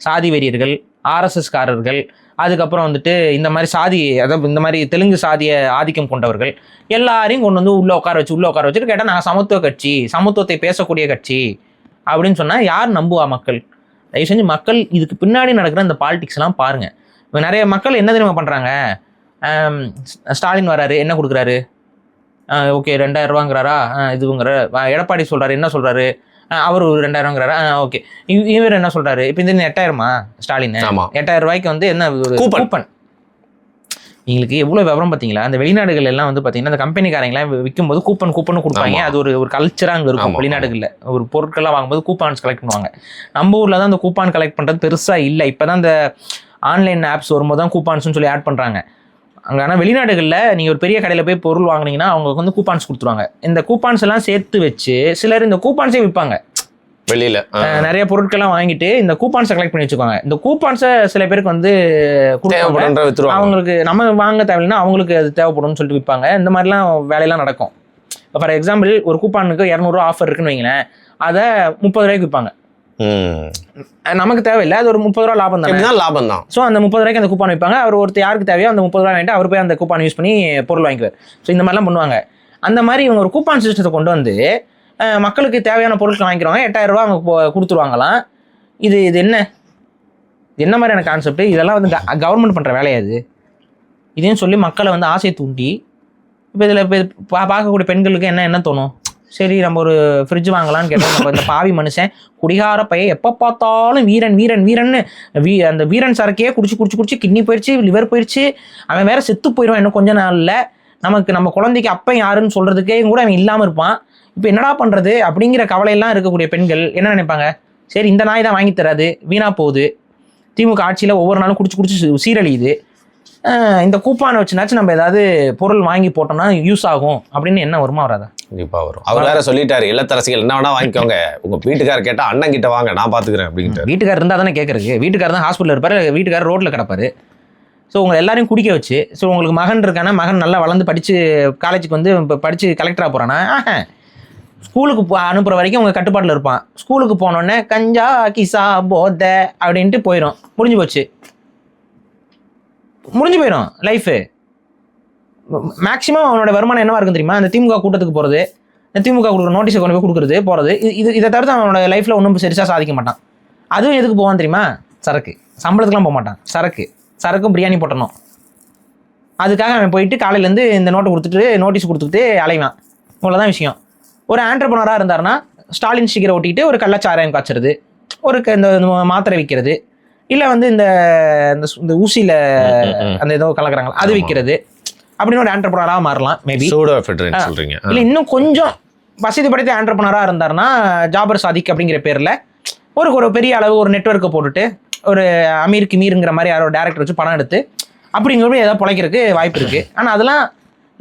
சாதி வெறியர்கள், ஆர்எஸ்எஸ் காரர்கள், அதுக்கப்புறம் வந்துட்டு இந்த மாதிரி சாதி, அதாவது இந்த மாதிரி தெலுங்கு சாதிய ஆதிக்கம் கொண்டவர்கள் எல்லாரையும் கொண்டு வந்து உள்ளே உட்கார வச்சுட்டு கேட்டால் நான் சமத்துவ கட்சி, சமத்துவத்தை பேசக்கூடிய கட்சி அப்படின்னு சொன்னால் யார் நம்புவா? மக்கள் தயவு செஞ்சு மக்கள் இதுக்கு பின்னாடி நடக்கிற இந்த பாலிடிக்ஸ்லாம் பாருங்கள். இப்போ நிறைய மக்கள் என்ன தெரியுமா பண்ணுறாங்க? ஸ்டாலின் வராரு, என்ன கொடுக்குறாரு? ஓகே 2000 ரூபாங்கிறாரா, இதுங்கிற. எடப்பாடி சொல்கிறாரு, என்ன சொல்கிறாரு? அவர் ஒரு 2000ங்கிறாரா, ஓகே. இவர் என்ன சொல்கிறாரு? இப்போ இந்த 8000மா ஸ்டாலின்? 8000 ரூபாய்க்கு வந்து என்ன கூப்பன். எங்களுக்கு எவ்வளோ விவரம் பார்த்தீங்களா? அந்த வெளிநாடுகள் எல்லாம் வந்து பார்த்தீங்கன்னா அந்த கம்பெனிக்காரங்களாம் விற்கும்போது கூப்பன் கொடுப்பாங்க. அது ஒரு கல்ச்சராக அங்கே இருக்கும். வெளிநாடுகளில் ஒரு பொருட்கள்லாம் வாங்கும்போது கூப்பான்ஸ் கலெக்ட் பண்ணுவாங்க. நம்ம ஊரில் தான் அந்த கூப்பான் கலெக்ட் பண்ணுறது பெருசாக இல்லை. இப்போ தான் இந்த ஆன்லைன் ஆப்ஸ் வரும்போது தான் கூப்பான்ஸ்னு சொல்லி ஆட் பண்ணுறாங்க அங்கே. ஆனால் வெளிநாடுகளில் நீங்கள் ஒரு பெரிய கடையில் போய் பொருள் வாங்கினீங்கன்னா அவங்களுக்கு வந்து கூப்பான்ஸ் கொடுத்துருவாங்க. இந்த கூப்பான்ஸ் எல்லாம் சேர்த்து வச்சு சிலர் இந்த கூப்பான்ஸே விற்பாங்க வெளியில். நிறைய பொருட்கள்லாம் வாங்கிட்டு இந்த கூப்பான்ஸை கலெக்ட் பண்ணி வச்சுக்கோங்க. இந்த கூப்பான்ஸை சில பேருக்கு வந்து அவங்களுக்கு நம்ம வாங்க தேவையில்லைன்னா அவங்களுக்கு அது தேவைப்படும்னு சொல்லிட்டு விற்பாங்க. இந்த மாதிரிலாம் வேலையெல்லாம் நடக்கும். இப்போ ஃபார் எக்ஸாம்பிள் ஒரு கூப்பானுக்கு 200 ரூபா ஆஃபர் இருக்குன்னு வைங்களேன், அதை 30 ரூபாய்க்கு விற்பாங்க. நமக்கு தேவையில்லை, அது ஒரு 30 ரூபா லாபம் தான். ஸோ அந்த 30 ரூபாய்க்கு அந்த கூப்பான் வைப்பாங்க. அவர் ஒருத்தர் யாருக்கு தேவையோ அந்த 30 ரூபா வாங்கிட்டு அவர் போய் அந்த கூப்பான் யூஸ் பண்ணி பொருள் வாங்கிக்குவார். ஸோ இந்த மாதிரிலாம் பண்ணுவாங்க. அந்த மாதிரி இவங்க ஒரு கூப்பான் சிஸ்டத்தை கொண்டு வந்து மக்களுக்கு தேவையான பொருட்கள் வாங்கிக்கிறாங்க. 8000 ரூபா அவங்க கொடுத்துருவாங்களாம். இது என்ன மாதிரியான கான்செப்ட்? இதெல்லாம் வந்து கவர்மெண்ட் பண்ணுற வேலையாது இதையும் சொல்லி மக்களை வந்து ஆசையை தூண்டி இப்போ இதில் பார்க்கக்கூடிய பெண்களுக்கு என்ன தோணும்? சரி, நம்ம ஒரு ஃப்ரிட்ஜ் வாங்கலாம்னு கேட்டோம். நம்ம இந்த பாவி மனுஷன் குடிகார பையன் எப்போ பார்த்தாலும் வீரன்னு அந்த வீரன் சரக்கையே குடிச்சு கிட்னி போயிடுச்சு, லிவர் போயிடுச்சு, அவன் வேற செத்து போயிடுவான் இன்னும் கொஞ்ச நாளில். நம்ம குழந்தைக்கு அப்பன் யாருன்னு சொல்கிறதுக்கே கூட அவன் இல்லாமல் இருப்பான். இப்போ என்னடா பண்ணுறது அப்படிங்கிற கவலையெல்லாம் இருக்கக்கூடிய பெண்கள் என்ன நினைப்பாங்க? சரி, இந்த நாய் தான் வாங்கி தராது, வீணாக போகுது, திமுக ஆட்சியில் ஒவ்வொரு நாளும் குடிச்சு சீரழியுது, இந்த கூப்பானை வச்சுனாச்சும் நம்ம ஏதாவது பொருள் வாங்கி போட்டோம்னா யூஸ் ஆகும் அப்படின்னு என்ன வருமா வராதா? கண்டிப்பா வரும். அவர் வேற சொல்லிட்டாரு, இல்லத்தரசிகள் என்ன வேணா வாங்கிக்கோங்க, உங்க வீட்டுக்காரர் கேட்டா அண்ணன் கிட்ட வாங்க, நான் பாத்துக்கிறேன் அப்படின்ட்டு. வீட்டுக்காரர் இருந்தா தானே கேட்கறதுக்கு. வீட்டுக்காரர் தான் ஹாஸ்பிட்டல் இருப்பாரு, வீட்டுக்காரர் ரோட்ல கிடப்பாரு. ஸோ உங்களை எல்லாரையும் குடிக்க வச்சு, ஸோ உங்களுக்கு மகன் இருக்கானா, மகன் நல்லா வளர்ந்து படிச்சு காலேஜுக்கு வந்து இப்போ படிச்சு கலெக்டராக போறானா, ஸ்கூலுக்கு அனுப்புற வரைக்கும் உங்க கட்டுப்பாட்டில் இருப்பான். ஸ்கூலுக்கு போனோடனே கஞ்சா கிசா போத அப்படின்ட்டு போயிடும். முடிஞ்சு போயிடும் லைஃபு. மேக்ஸிமம் அவனோட வருமானம் என்னவா இருக்கும் தெரியுமா? அந்த திமுக கூட்டத்துக்கு போகிறது, இந்த திமுக கொடுக்குற நோட்டீஸை கொண்டு போய் கொடுக்குறது போகிறது. இதை தவிர்த்து அவனோட லைஃப்பில் ஒன்றும் சரிசாக சாதிக்க மாட்டான். அதுவும் எதுக்கு போவான் தெரியுமா? சரக்கு. சம்பளத்துக்குலாம் போக மாட்டான், சரக்கும் பிரியாணி போட்டணும். அதுக்காக அவன் போயிட்டு காலையிலேருந்து இந்த நோட்டீஸ் கொடுத்துட்டு அலைவான். இவ்வளோதான் விஷயம். ஒரு ஆண்டர்பிரனராக இருந்தாருன்னா ஸ்டாலின் ஸ்டிக்கரை ஒட்டிக்கிட்டு ஒரு கள்ளச்சாராயம் காய்ச்சறது, ஒரு இந்த மாத்திரை விற்கிறது, இல்லை வந்து இந்த ஊசியில் அந்த ஏதோ கலக்குறாங்களா அது விற்கிறது, அப்படின்னு ஒரு ஆண்டர்பிரனராக மாறலாம். மேபி இல்லை இன்னும் கொஞ்சம் வசதி படைத்த ஆண்டர்பிரனராக இருந்தாருன்னா ஜாபர் சாதிக் அப்படிங்கிற பேரில் ஒரு பெரிய அளவு ஒரு நெட்வொர்க்கை போட்டுட்டு ஒரு அமீர் கிமீருங்கிற மாதிரி யாரோ டேரக்டர் வச்சு படம் எடுத்து அப்படிங்கிறப்ப ஏதாவது பிழைக்கிறதுக்கு வாய்ப்பு இருக்குது. ஆனால் அதெல்லாம்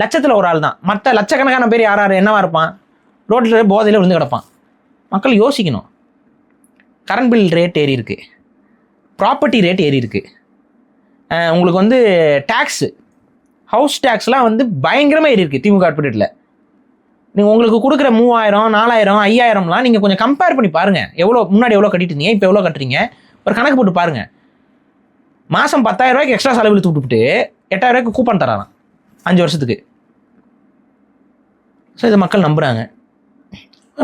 லட்சத்தில் ஒரு ஆள் தான். மற்ற லட்சக்கணக்கான பேர் யார் என்னவா இருப்பான்? ரோட்டில் போதையில் விழுந்து கிடப்பான். மக்கள் யோசிக்கணும். கரண்ட் பில் ரேட் ஏறி இருக்குது, ப்ராப்பர்ட்டி ரேட் ஏறி இருக்குது, உங்களுக்கு வந்து டேக்ஸு, ஹவுஸ் டேக்ஸ்லாம் வந்து பயங்கரமாக ஏறி இருக்குது திமுக கார்பரேட்டில். நீங்கள் உங்களுக்கு கொடுக்குற 3000, 4000, 5000லாம் நீங்கள் கொஞ்சம் கம்பேர் பண்ணி பாருங்கள். முன்னாடி எவ்வளோ கட்டிட்டு இருந்தீங்க, இப்போ எவ்வளோ கட்டுறீங்க, ஒரு கணக்கு போட்டு பாருங்கள். மாதம் 10,000 ரூபாய்க்கு எக்ஸ்ட்ரா செலவு இழுத்து விட்டுவிட்டு 8000 ரூபாய்க்கு கூப்பன் தரான் 5 வருஷத்துக்கு. ஸோ இதை மக்கள் நம்புகிறாங்க,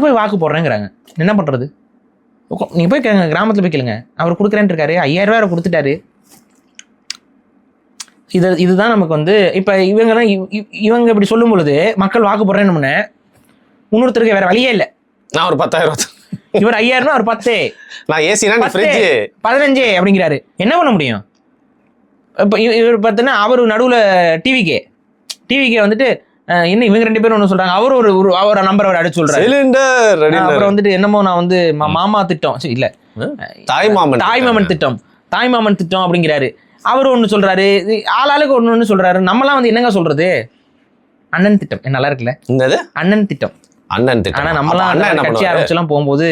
போய் வாக்கு போடுறேங்கிறாங்க. என்ன பண்ணுறது? நீங்கள் போய் கேளுங்க, கிராமத்தில் போய் கேளுங்க. அவர் கொடுக்குறேன்னு இருக்காரு, 5000 ரூபாய் கொடுத்துட்டாரு. இதுதான் நமக்கு வந்து இப்போ இவங்க இப்படி சொல்லும் பொழுது மக்கள் வாக்கு போடுறேன்னு இன்னொருத்தருக்கு வேற வழியே இல்லை. நான் ஒரு 10,000, இவர் 5000, அவர் 10, நான் ஏசினா 15 அப்படிங்கிறாரு. என்ன பண்ண முடியும்? இப்போ இவர் பார்த்தீங்கன்னா அவர் நடுவில் டிவிக்கே வந்துட்டு என்ன இவங்க 2 பேரும் ஒன்று சொல்றாங்க, அவர் ஒரு நம்பர் அவர் அடிச்சு சொல்றாரு. அப்புறம் வந்துட்டு என்னமோ நான் வந்து மாமா திட்டம் இல்ல தாய்மாமன் திட்டம் அப்படிங்கிறாரு. அவர் ஒன்று சொல்றாரு, ஆளாளுக்கு ஒன்று சொல்றாரு. நம்மலாம் வந்து என்னங்க சொல்றது? அண்ணன் திட்டம் நல்லா இருக்குல்ல, அண்ணன் திட்டம். ஆனா நம்மலாம் கட்சி ஆரம்பிச்செல்லாம் போகும்போது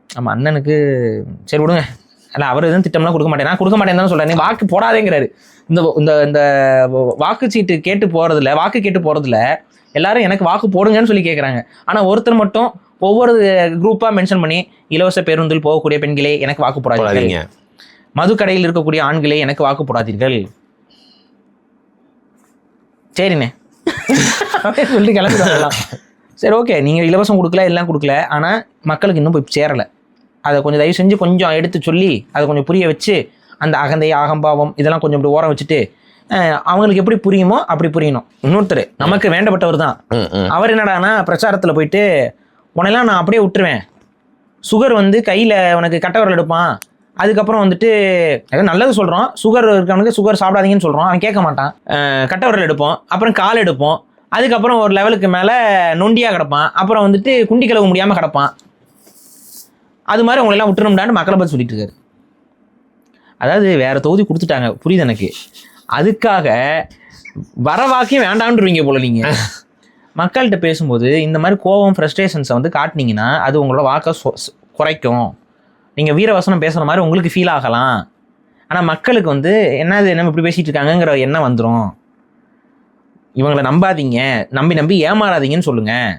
நம்ம அண்ணனுக்கு சரி விடுங்க, அல்ல அவர் எதுவும் திட்டம்லாம் கொடுக்க மாட்டேன், நான் கொடுக்க மாட்டேன்னு தான் சொல்றேன். நீ வாக்கு போடாதேங்கிறாரு. இந்த வாக்கு சீட்டு கேட்டு போறதுல எல்லாரும் எனக்கு வாக்கு போடுங்கன்னு சொல்லி கேட்குறாங்க. ஆனா ஒருத்தர் மட்டும் ஒவ்வொரு குரூப்பா மென்ஷன் பண்ணி, இலவச பேருந்தில் போகக்கூடிய பெண்களே எனக்கு வாக்கு போடாதீங்க, மதுக்கடையில் இருக்கக்கூடிய ஆண்களே எனக்கு வாக்கு போடாதீர்கள். சரிண்ணே சொல்லி கிளம்பிடுவாங்கலாம். சரி ஓகே, நீங்கள் இலவசம் கொடுக்கல, எல்லாம் கொடுக்கல, ஆனால் மக்களுக்கு இன்னும் போய் சேரலை. அதை கொஞ்சம் தயவு செஞ்சு கொஞ்சம் எடுத்து சொல்லி அதை கொஞ்சம் புரிய வச்சு, அந்த அகந்தை அகம்பாவம் இதெல்லாம் கொஞ்சம் இப்படி ஓரம் வச்சுட்டு அவங்களுக்கு எப்படி புரியுமோ அப்படி புரியணும். இன்னொருத்தர் நமக்கு வேண்டப்பட்டவர் தான். அவர் என்னடானா பிரச்சாரத்தில் போயிட்டு, உனெல்லாம் நான் அப்படியே விட்டுருவேன், சுகர் வந்து கையில் உனக்கு கட்டவரல் எடுப்பான், அதுக்கப்புறம் வந்துட்டு நல்லது சொல்கிறோம், சுகர் இருக்கவனுக்கு சுகர் சாப்பிடாதீங்கன்னு சொல்கிறோம், அவன் கேட்க மாட்டான், கட்டவரல் எடுப்போம், அப்புறம் கால் எடுப்போம், அதுக்கப்புறம் ஒரு லெவலுக்கு மேலே நொண்டியாக கிடப்பான், அப்புறம் வந்துட்டு குண்டி கிளவு முடியாமல் கிடப்பான். அது மாதிரி உங்களெல்லாம் விட்டுரும்டான்னு மக்களை பற்றி சொல்லிட்டு இருக்காரு. அதாவது வேற தொகுதி கொடுத்துட்டாங்க, புரியுது எனக்கு, அதுக்காக வர வாக்கியம் வேண்டான்றுவீங்க போல. நீங்கள் மக்கள்கிட்ட பேசும்போது இந்த மாதிரி கோபம் ஃப்ரஸ்ட்ரேஷன்ஸை வந்து காட்டினீங்கன்னா அது உங்களோட வாக்கை குறைக்கும். நீங்கள் வீரவசனம் பேசுகிற மாதிரி உங்களுக்கு ஃபீல் ஆகலாம், ஆனால் மக்களுக்கு வந்து என்னது என்ன இப்படி பேசிகிட்டு இருக்காங்கங்கிற எண்ணம் வந்துடும். இவங்களை நம்பாதீங்க, நம்பி ஏமாறாதீங்கன்னு சொல்லுங்கள்.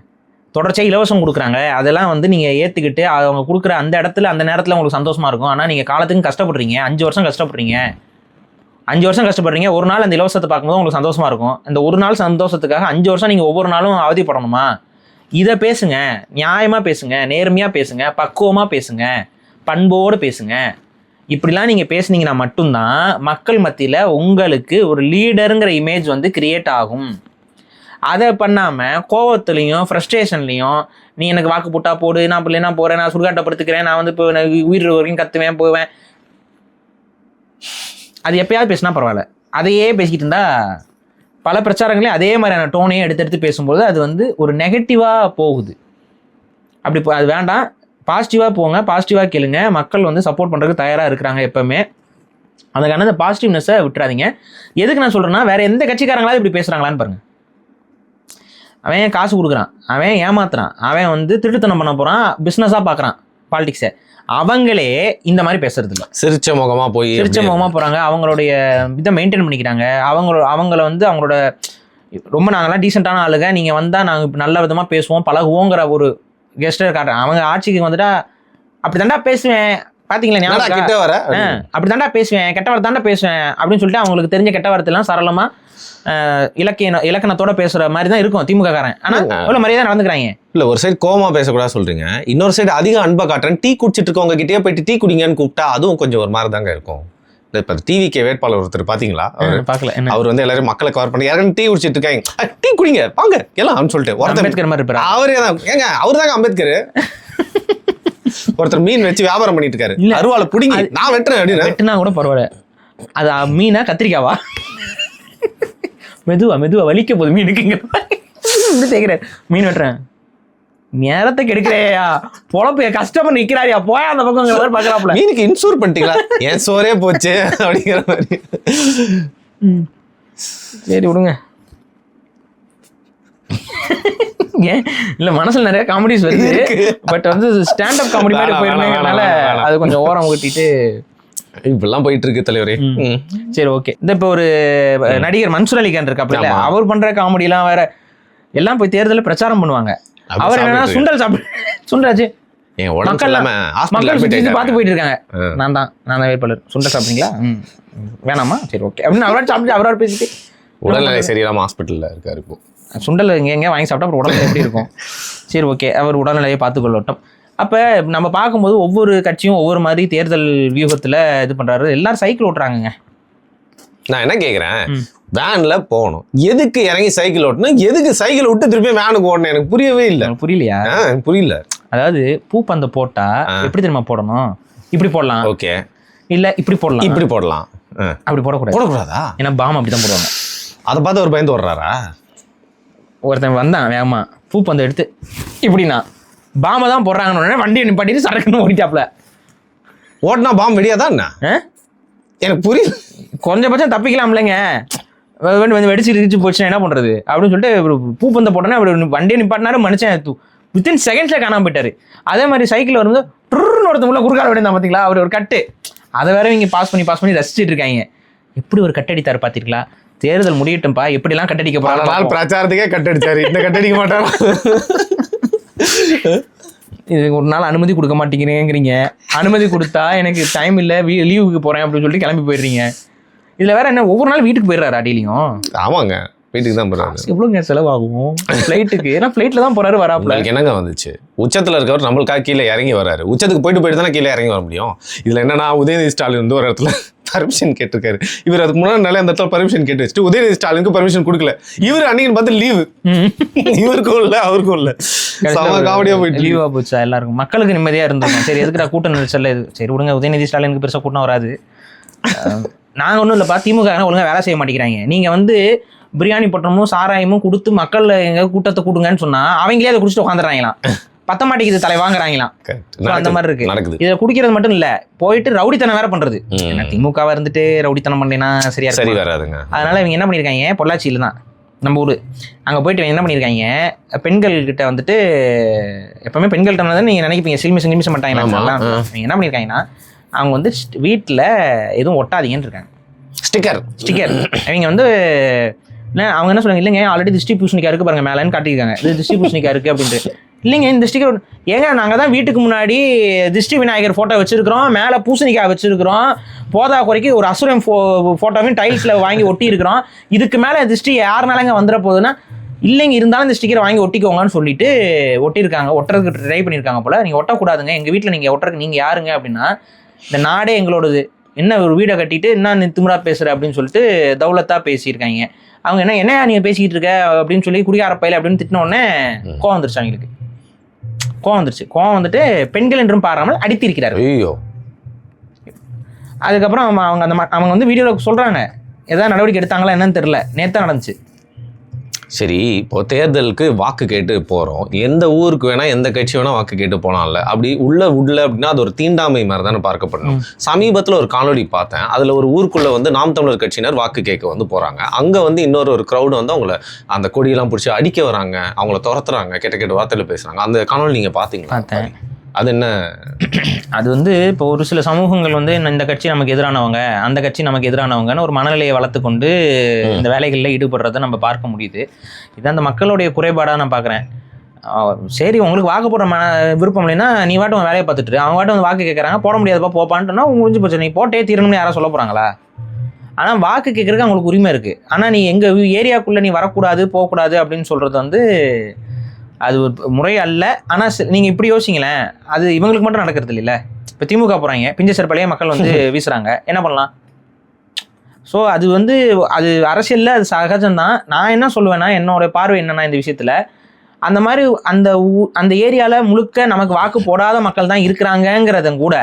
தொடர்ச்சியாக இலவசம் கொடுக்குறாங்க, அதெல்லாம் வந்து நீங்கள் ஏற்றுக்கிட்டு அவங்க கொடுக்குற அந்த இடத்துல அந்த நேரத்தில் உங்களுக்கு சந்தோஷமாக இருக்கும். ஆனால் நீங்கள் காலத்துக்கு கஷ்டப்படுறீங்க, 5 வருஷம் கஷ்டப்படுறீங்க, ஒரு நாள் அந்த இலவசத்தை பார்க்கும்போது உங்களுக்கு சந்தோஷமாக இருக்கும். இந்த ஒரு நாள் சந்தோஷத்துக்காக 5 வருஷம் நீங்கள் ஒவ்வொரு நாளும் அவதிப்படணுமா? இதை பேசுங்க, நியாயமாக பேசுங்க, நேர்மையாக பேசுங்க, பக்குவமாக பேசுங்க, பண்போடு பேசுங்க. இப்படிலாம் நீங்கள் பேசுனீங்கன்னா மட்டும்தான் மக்கள் மத்தியில் உங்களுக்கு ஒரு லீடருங்கிற இமேஜ் வந்து கிரியேட் ஆகும். அதை பண்ணாமல் கோவத்துலேயும் ஃப்ரஸ்ட்ரேஷன்லேயும் நீ எனக்கு வாக்கு போட்டா போடு, நான் பிள்ளைனா போகிறேன், நான் சுடுகாட்டப்படுத்துக்கிறேன், நான் வந்து இப்போ உயிர் வரைக்கும் கத்துவேன் போவேன், அது எப்பயாவது பேசினா பரவாயில்ல. அதையே பேசிக்கிட்டு இருந்தா பல பிரச்சாரங்களே அதே மாதிரியான டோனையும் எடுத்து பேசும்போது அது வந்து ஒரு நெகட்டிவாக போகுது. அப்படி அது வேண்டாம், பாசிட்டிவாக போங்க, பாசிட்டிவாக கேளுங்க. மக்கள் வந்து சப்போர்ட் பண்ணுறதுக்கு தயாராக இருக்கிறாங்க எப்போவுமே. அதுக்கான அந்த பாசிட்டிவ்னஸை விட்டுறாதீங்க. எதுக்கு நான் சொல்கிறேன்னா, வேறு எந்த கட்சிக்காரங்களாவது இப்படி பேசுகிறாங்களான்னு பாருங்கள். அவன் காசு கொடுக்குறான், அவன் ஏமாத்துறான், அவன் வந்து திருட்டுத்தனம் பண்ண போகிறான், பிஸ்னஸாக பார்க்குறான் பாலிடிக்ஸை. அவங்களே இந்த மாதிரி பேசுறது இல்லை, சிரிச்ச முகமாக போகிறாங்க, அவங்களுடைய இதை மெயின்டைன் பண்ணிக்கிறாங்க. அவங்கள வந்து அவங்களோட ரொம்ப நாங்கள்லாம் டீசெண்டான ஆளுங்க, நீங்கள் வந்தால் நாங்கள் நல்ல விதமாக பேசுவோம் பழகுவோங்கிற ஒரு கெஸ்டர் காட்டுறேன். அவங்க ஆட்சிக்கு வந்துட்டா அப்படி தாண்டா பேசுவேன், பார்த்தீங்களா அப்படி தாண்டா பேசுவேன், கெட்ட வார்த்தை தாண்டா பேசுவேன் அப்படின்னு சொல்லிட்டு அவங்களுக்கு தெரிஞ்ச கெட்ட வார்த்தைலாம் சரளமாக இலக்கணத்தோட பேசுற மாதிரி தான் இருக்கும் திமுக காரன். ஆனா எவ்வளவு மரியாதை நடந்துக்கிறாங்க. இல்ல ஒரு சைடு கோவமா பேசக்கூடாது சொல்றீங்க, இன்னொரு சைடு அதிக அன்பா காட்டுறேன். டீ குடிச்சிட்டு இருக்கவங்க கிட்டே போயிட்டு டீ குடிங்கன்னு கூப்பிட்டா அதுவும் கொஞ்சம் ஒரு மாதிரி தாங்க இருக்கும். இப்ப டிவிக்கு வேட்பாளர் ஒருத்தர் பாத்தீங்களா? பாக்கல. அவர் வந்து எல்லாரும் மக்களை கவர் பண்ணி யாரும் டீ குடிச்சிட்டு இருக்காங்க, டீ குடிங்க வாங்க எல்லாம் அப்படின்னு சொல்லிட்டு ஒருத்தர் அம்பேத்கர் மாதிரி இருப்பாரு. அவரே தான் ஏங்க, அவர் தாங்க அம்பேத்கர். ஒருத்தர் மீன் வச்சு வியாபாரம் பண்ணிட்டு இருக்காரு, அருவாளை புடிங்க நான் வெட்டுறேன் அப்படின்னு. வெட்டினா கூட பரவாயில்ல, அது மீனா கத்திரிக்காவா? மெதுவா வலிக்க போகுது மீனுக்குங்க தேய்க்கிறேன், மீன் வெட்டுறேன். நேரத்தை கெடுக்கிறையா, பொழப்பு கஷ்டமா நிக்கிறாரியா, போயா அந்த பக்கம் பாக்குறாப்ல. மீனுக்கு இன்சூர் பண்ணிட்டீங்களா, என் சோரே போச்சு அப்படிங்கிற மாதிரி. சரி விடுங்க. ஏன் இல்ல, மனசுல நிறைய காமெடிஸ் வருது, பட் வந்து ஸ்டாண்ட் அப் காமெடி மாதிரி போயிருந்ததுனால அது கொஞ்சம் ஓரம் ஊட்டிட்டு இப்பெல்லாம் போயிட்டு இருக்கு தலைவரே. சரி ஓகே. இந்த இப்போ ஒரு நடிகர் மன்சூர் அலிகான் இருக்காப்ல, அவர் பண்ற காமெடி எல்லாம் வேற, எல்லாம் போய் தேர்தலில் பிரச்சாரம் பண்ணுவாங்க. அவர் என்னன்னா சுண்டல் சுண்டராச்சு மக்கள் பார்த்து போயிட்டு இருக்காங்க. நான் தான் வேட்பாளர், சுண்டல் சாப்பிடுறீங்களா, வேணாமா, சரி ஓகே அப்படின்னு அவரோட சாப்பிட்டு அவரோட பேசிட்டு உடல்நிலை சரியில்லாம ஹாஸ்பிட்டல்ல இருக்காரு இப்போ. சுண்டல் எங்க வாங்கி சாப்பிட்டா அப்புறம் உடல்நிலை எப்படி இருக்கும்? சரி ஓகே, அவர் உடல்நிலையை பார்த்துக்கொள்ளட்டும். அப்போ நம்ம பார்க்கும்போது ஒவ்வொரு கட்சியும் ஒவ்வொரு மாதிரி தேர்தல் வியூகத்தில் இது பண்ணுறாரு. எல்லாரும் சைக்கிள் ஓட்டுறாங்கங்க. நான் என்ன கேட்குறேன், வேன்ல போகணும், எதுக்கு இறங்கி சைக்கிள் ஓட்டணும், எதுக்கு சைக்கிள் விட்டு திருப்பி வேனுக்கு ஓடணும், எனக்கு புரியவே இல்லை. புரியலையா? புரியல. அதாவது பூப்பந்தை போட்டா எப்படி தெரியுமா போடணும்? இப்படி போடலாம், ஓகே, இல்லை இப்படி போடலாம், இப்படி போடலாம், அப்படி போடக்கூடாதா? ஏன்னா பாம் அப்படி தான் போடுவாங்க. அதை பார்த்து ஒரு பயந்து ஓடுறாரா? ஒருத்தன் வந்தான் வேகமா பூப்பந்தை எடுத்து இப்படின்னா பாமை தான் போடுறாங்கன்னு வண்டியை நிப்பாட்டிட்டு சரக்குன்னு ஓடிட்டாப்ல. ஓட்டினா பாம் வெடியாதான் என்ன? எனக்கு புரியல. கொஞ்சபட்சம் தப்பிக்கலாம்லங்க, வந்து வெடிச்சு போச்சுன்னா என்ன பண்றது அப்படின்னு சொல்லிட்டு பூப்பந்தை போட்டோன்னா அப்படி வண்டியை நிப்பாட்டினாரு. மனுஷன் வித்தின் செகண்ட்ஸ்ல காணாம போயிட்டாரு. அதே மாதிரி சைக்கிள் வரும்போது ட்ருன்னு ஒருத்தவங்கள குறுக்கால வேண்டியதான் பார்த்தீங்களா, அவர் ஒரு கட்டு, அதை வேற இவங்க பாஸ் பண்ணி ரசிச்சுட்டு இருக்காங்க. எப்படி ஒரு கட்டடித்தாரு பாத்தீங்களா? தேர்தல் முடியட்டும்பா, எப்படிலாம் கட்டடிக்க போறாங்க. பிரச்சாரத்துக்கே கட்டடிச்சாரு, இந்த கட்டடிக்க மாட்டாரு. இது ஒரு நாள் அனுமதி கொடுக்க மாட்டேங்கிறீங்க, அனுமதி கொடுத்தா எனக்கு டைம் இல்லை, லீவுக்கு போறேன் அப்படின்னு சொல்லிட்டு கிளம்பி போயிடுறீங்க. இதுல வேற என்ன, ஒவ்வொரு நாள் வீட்டுக்கு போயிடுறாரு டெய்லியும். ஆமாங்க, வீட்டுக்கு தான் போறாரு. எவ்வளோங்க செலவாகும் ஃப்ளைட்டுக்கு? ஏன்னா ஃப்ளைட்ல தான் போறாரு, வராப்புல. என்னங்க வந்துச்சு, உச்சத்துல இருக்கவர் நம்மளுக்காக கீழே இறங்கி வராரு. உச்சத்துக்கு போயிட்டு தானே கீழே இறங்கி வர முடியும். இதுல என்னன்னா, உதயநிதி ஸ்டாலின் வந்து ஒரு இடத்துல பர்மிஷன் கேட்டிருக்காரு. இவர் அதுக்கு முன்னாடி அந்த இடத்துல பர்மிஷன் கேட்டு வச்சுட்டு உதயநிதி ஸ்டாலினுக்கு பர்மிஷன் கொடுக்கல. இவர் அன்னைக்கு பார்த்து லீவு, இவருக்கும் இல்லை அவருக்கும் இல்லை, காமெடியா போயிட்டு லீவா போச்சா எல்லாருக்கும். மக்களுக்கு நிம்மதியா இருந்தோம். சரி எதுக்குடா கூட்டம் நெரிசல்ல இது, சரி விடுங்க, உதயநிதி ஸ்டாலினுக்கு பெருசா கூட்டம் வராது. நாங்க ஒன்றும் இல்லைப்பா, திமுக ஒழுங்கா வேலை செய்ய மாட்டேங்கிறாங்க. நீங்க வந்து பிரியாணி பட்டமும் சாராயமும் கொடுத்து மக்கள் எங்க கூட்டத்தை கூடுங்கன்னு சொன்னா அவங்களே அதை குடிச்சிட்டு உட்காந்துறாங்களாம். பத்த மாட்டேங்குது தலை வாங்குறாங்களாம். அந்த மாதிரி இருக்கு. இதை குடிக்கிறது மட்டும் இல்ல, போயிட்டு ரவுடித்தனம் வேற பண்றது. திமுகவா இருந்துட்டு ரவுடித்தனம் பண்ணேன்னா சரியா சரி வராதுங்க. அதனால இவங்க என்ன பண்ணிருக்காங்க, பொள்ளாச்சியில தான் நம்ம ஊரு, அங்க போயிட்டு என்ன பண்ணிருக்காங்க, பெண்கள் கிட்ட வந்துட்டு எப்பவுமே பெண்கள்கிட்ட நீங்க நினைப்பீங்க சில்மிசம் மாட்டாங்களா. நீங்க என்ன பண்ணிருக்காங்கன்னா, அவங்க வந்து வீட்டுல எதுவும் ஒட்டாதீங்கன்னு இருக்காங்க. ஸ்டிக்கர் அவங்க வந்து அவங்க என்ன சொல்லுவாங்க, இல்லைங்க ஆல்ரெடி திருஷ்டி பூசணிக்கா இருக்கு பாருங்க மேலன்னு காட்டியிருக்காங்க, இது திருஷ்டி பூசணிக்கா இருக்கு அப்படின்ட்டு. இல்லைங்க இந்த ஸ்டிக்கர் ஏங்க, நாங்கள் தான் வீட்டுக்கு முன்னாடி திருஷ்டி விநாயகர் ஃபோட்டோ வச்சிருக்கிறோம், மேலே பூசணிக்காய் வச்சிருக்கிறோம், போதா குறைக்கு ஒரு அசுரம் ஃபோட்டோவையும் டைல்ஸில் வாங்கி ஒட்டி இருக்கிறோம், இதுக்கு மேலே திருஷ்டி யாருனாலங்க வந்துட போகுதுன்னா, இல்லைங்க இருந்தாலும் இந்த ஸ்டிக்கரை வாங்கி ஒட்டிக்கோங்கன்னு சொல்லிட்டு ஒட்டியிருக்காங்க. ஒட்டுறதுக்கு ட்ரை பண்ணியிருக்காங்க போல. நீங்கள் ஒட்டக்கூடாதுங்க, எங்கள் வீட்டில் நீங்கள் ஒட்டுறதுக்கு நீங்கள் யாருங்க அப்படின்னா, இந்த நாடே எங்களோடது, என்ன ஒரு வீடை கட்டிட்டு என்ன திமிரா பேசுகிற அப்படின்னு சொல்லிட்டு தௌலத்தாக பேசியிருக்காங்க. அவங்க என்ன நீங்கள் பேசிக்கிட்டு இருக்க அப்படின்னு சொல்லி குடியாரப்பையில் அப்படின்னு திட்டின உடனே கோவம் வந்துருச்சு அவங்களுக்கு. கோவம் வந்துட்டு பெண்கள் என்றும் பாராமல் அடித்திருக்கிறார். ஐயோ. அதுக்கப்புறம் அவங்க வந்து வீடியோவில் சொல்கிறாங்க, ஏதாவது நடவடிக்கை எடுத்தாங்களா என்னன்னு தெரியல, நேற்று நடந்துச்சு. சரி, இப்போ தேர்தலுக்கு வாக்கு கேட்டு போகிறோம், எந்த ஊருக்கு வேணால் எந்த கட்சி வேணால் வாக்கு கேட்டு போனால அப்படி உள்ள அப்படின்னா அது ஒரு தீண்டாமை மாதிரி தானே பார்க்கப்படணும். சமீபத்தில் ஒரு காணொலி பார்த்தேன், அதில் ஒரு ஊருக்குள்ளே வந்து நாம் தமிழர் கட்சியினர் வாக்கு கேட்க வந்து போகிறாங்க. அங்கே வந்து இன்னொரு க்ரௌடு வந்து அவங்கள அந்த கொடியெல்லாம் பிடிச்சி அடிக்க வராங்க, அவங்கள துரத்துறாங்க, கெட்ட வார்த்தையில் பேசுகிறாங்க. அந்த காணொலி நீங்கள் பார்த்தீங்களா? அது என்ன, அது வந்து இப்போ ஒரு சில சமூகங்கள் வந்து இந்த கட்சி நமக்கு எதிரானவங்க, அந்த கட்சி நமக்கு எதிரானவங்கன்னு ஒரு மனநிலையை வளர்த்து கொண்டு இந்த வேலைகளில் ஈடுபடுறதை நம்ம பார்க்க முடியுது. இது அந்த மக்களுடைய குறைபாடாக நான் பார்க்குறேன். சரி, உங்களுக்கு வாக்கு போடுற விருப்பம் இல்லைன்னா நீ வாட்டும் வேலையை பார்த்துட்டு, அவங்க வாட்டும் வந்து வாக்கு கேட்குறாங்க, போட முடியாதப்பா போப்பான்ட்டுனா முடிஞ்சு போச்சு, நீ போட்டே தீரணும்னு யாராவது சொல்ல போகிறாங்களா? ஆனால் வாக்கு கேட்குறதுக்கு அவங்களுக்கு உரிமை இருக்குது. ஆனால் நீ எங்கள் ஏரியாவுக்குள்ளே நீ வரக்கூடாது போகக்கூடாது அப்படின்னு சொல்கிறது வந்து அது ஒரு முறை அல்ல. ஆனால் நீங்கள் இப்படி யோசிங்களேன், அது இவங்களுக்கு மட்டும் நடக்கிறது இல்லைல்ல. இப்போ திமுக போகிறாங்க, பிஞ்ச செருப்பலையே மக்கள் வந்து வீசுகிறாங்க, என்ன பண்ணலாம்? ஸோ அது வந்து அது அரசியலில் அது சகஜம்தான். நான் என்ன சொல்லுவேன்னா, என்னோட பார்வை என்னன்னா இந்த விஷயத்தில், அந்த மாதிரி அந்த ஏரியாவில் முழுக்க நமக்கு வாக்கு போடாத மக்கள் தான் இருக்கிறாங்கிறத கூட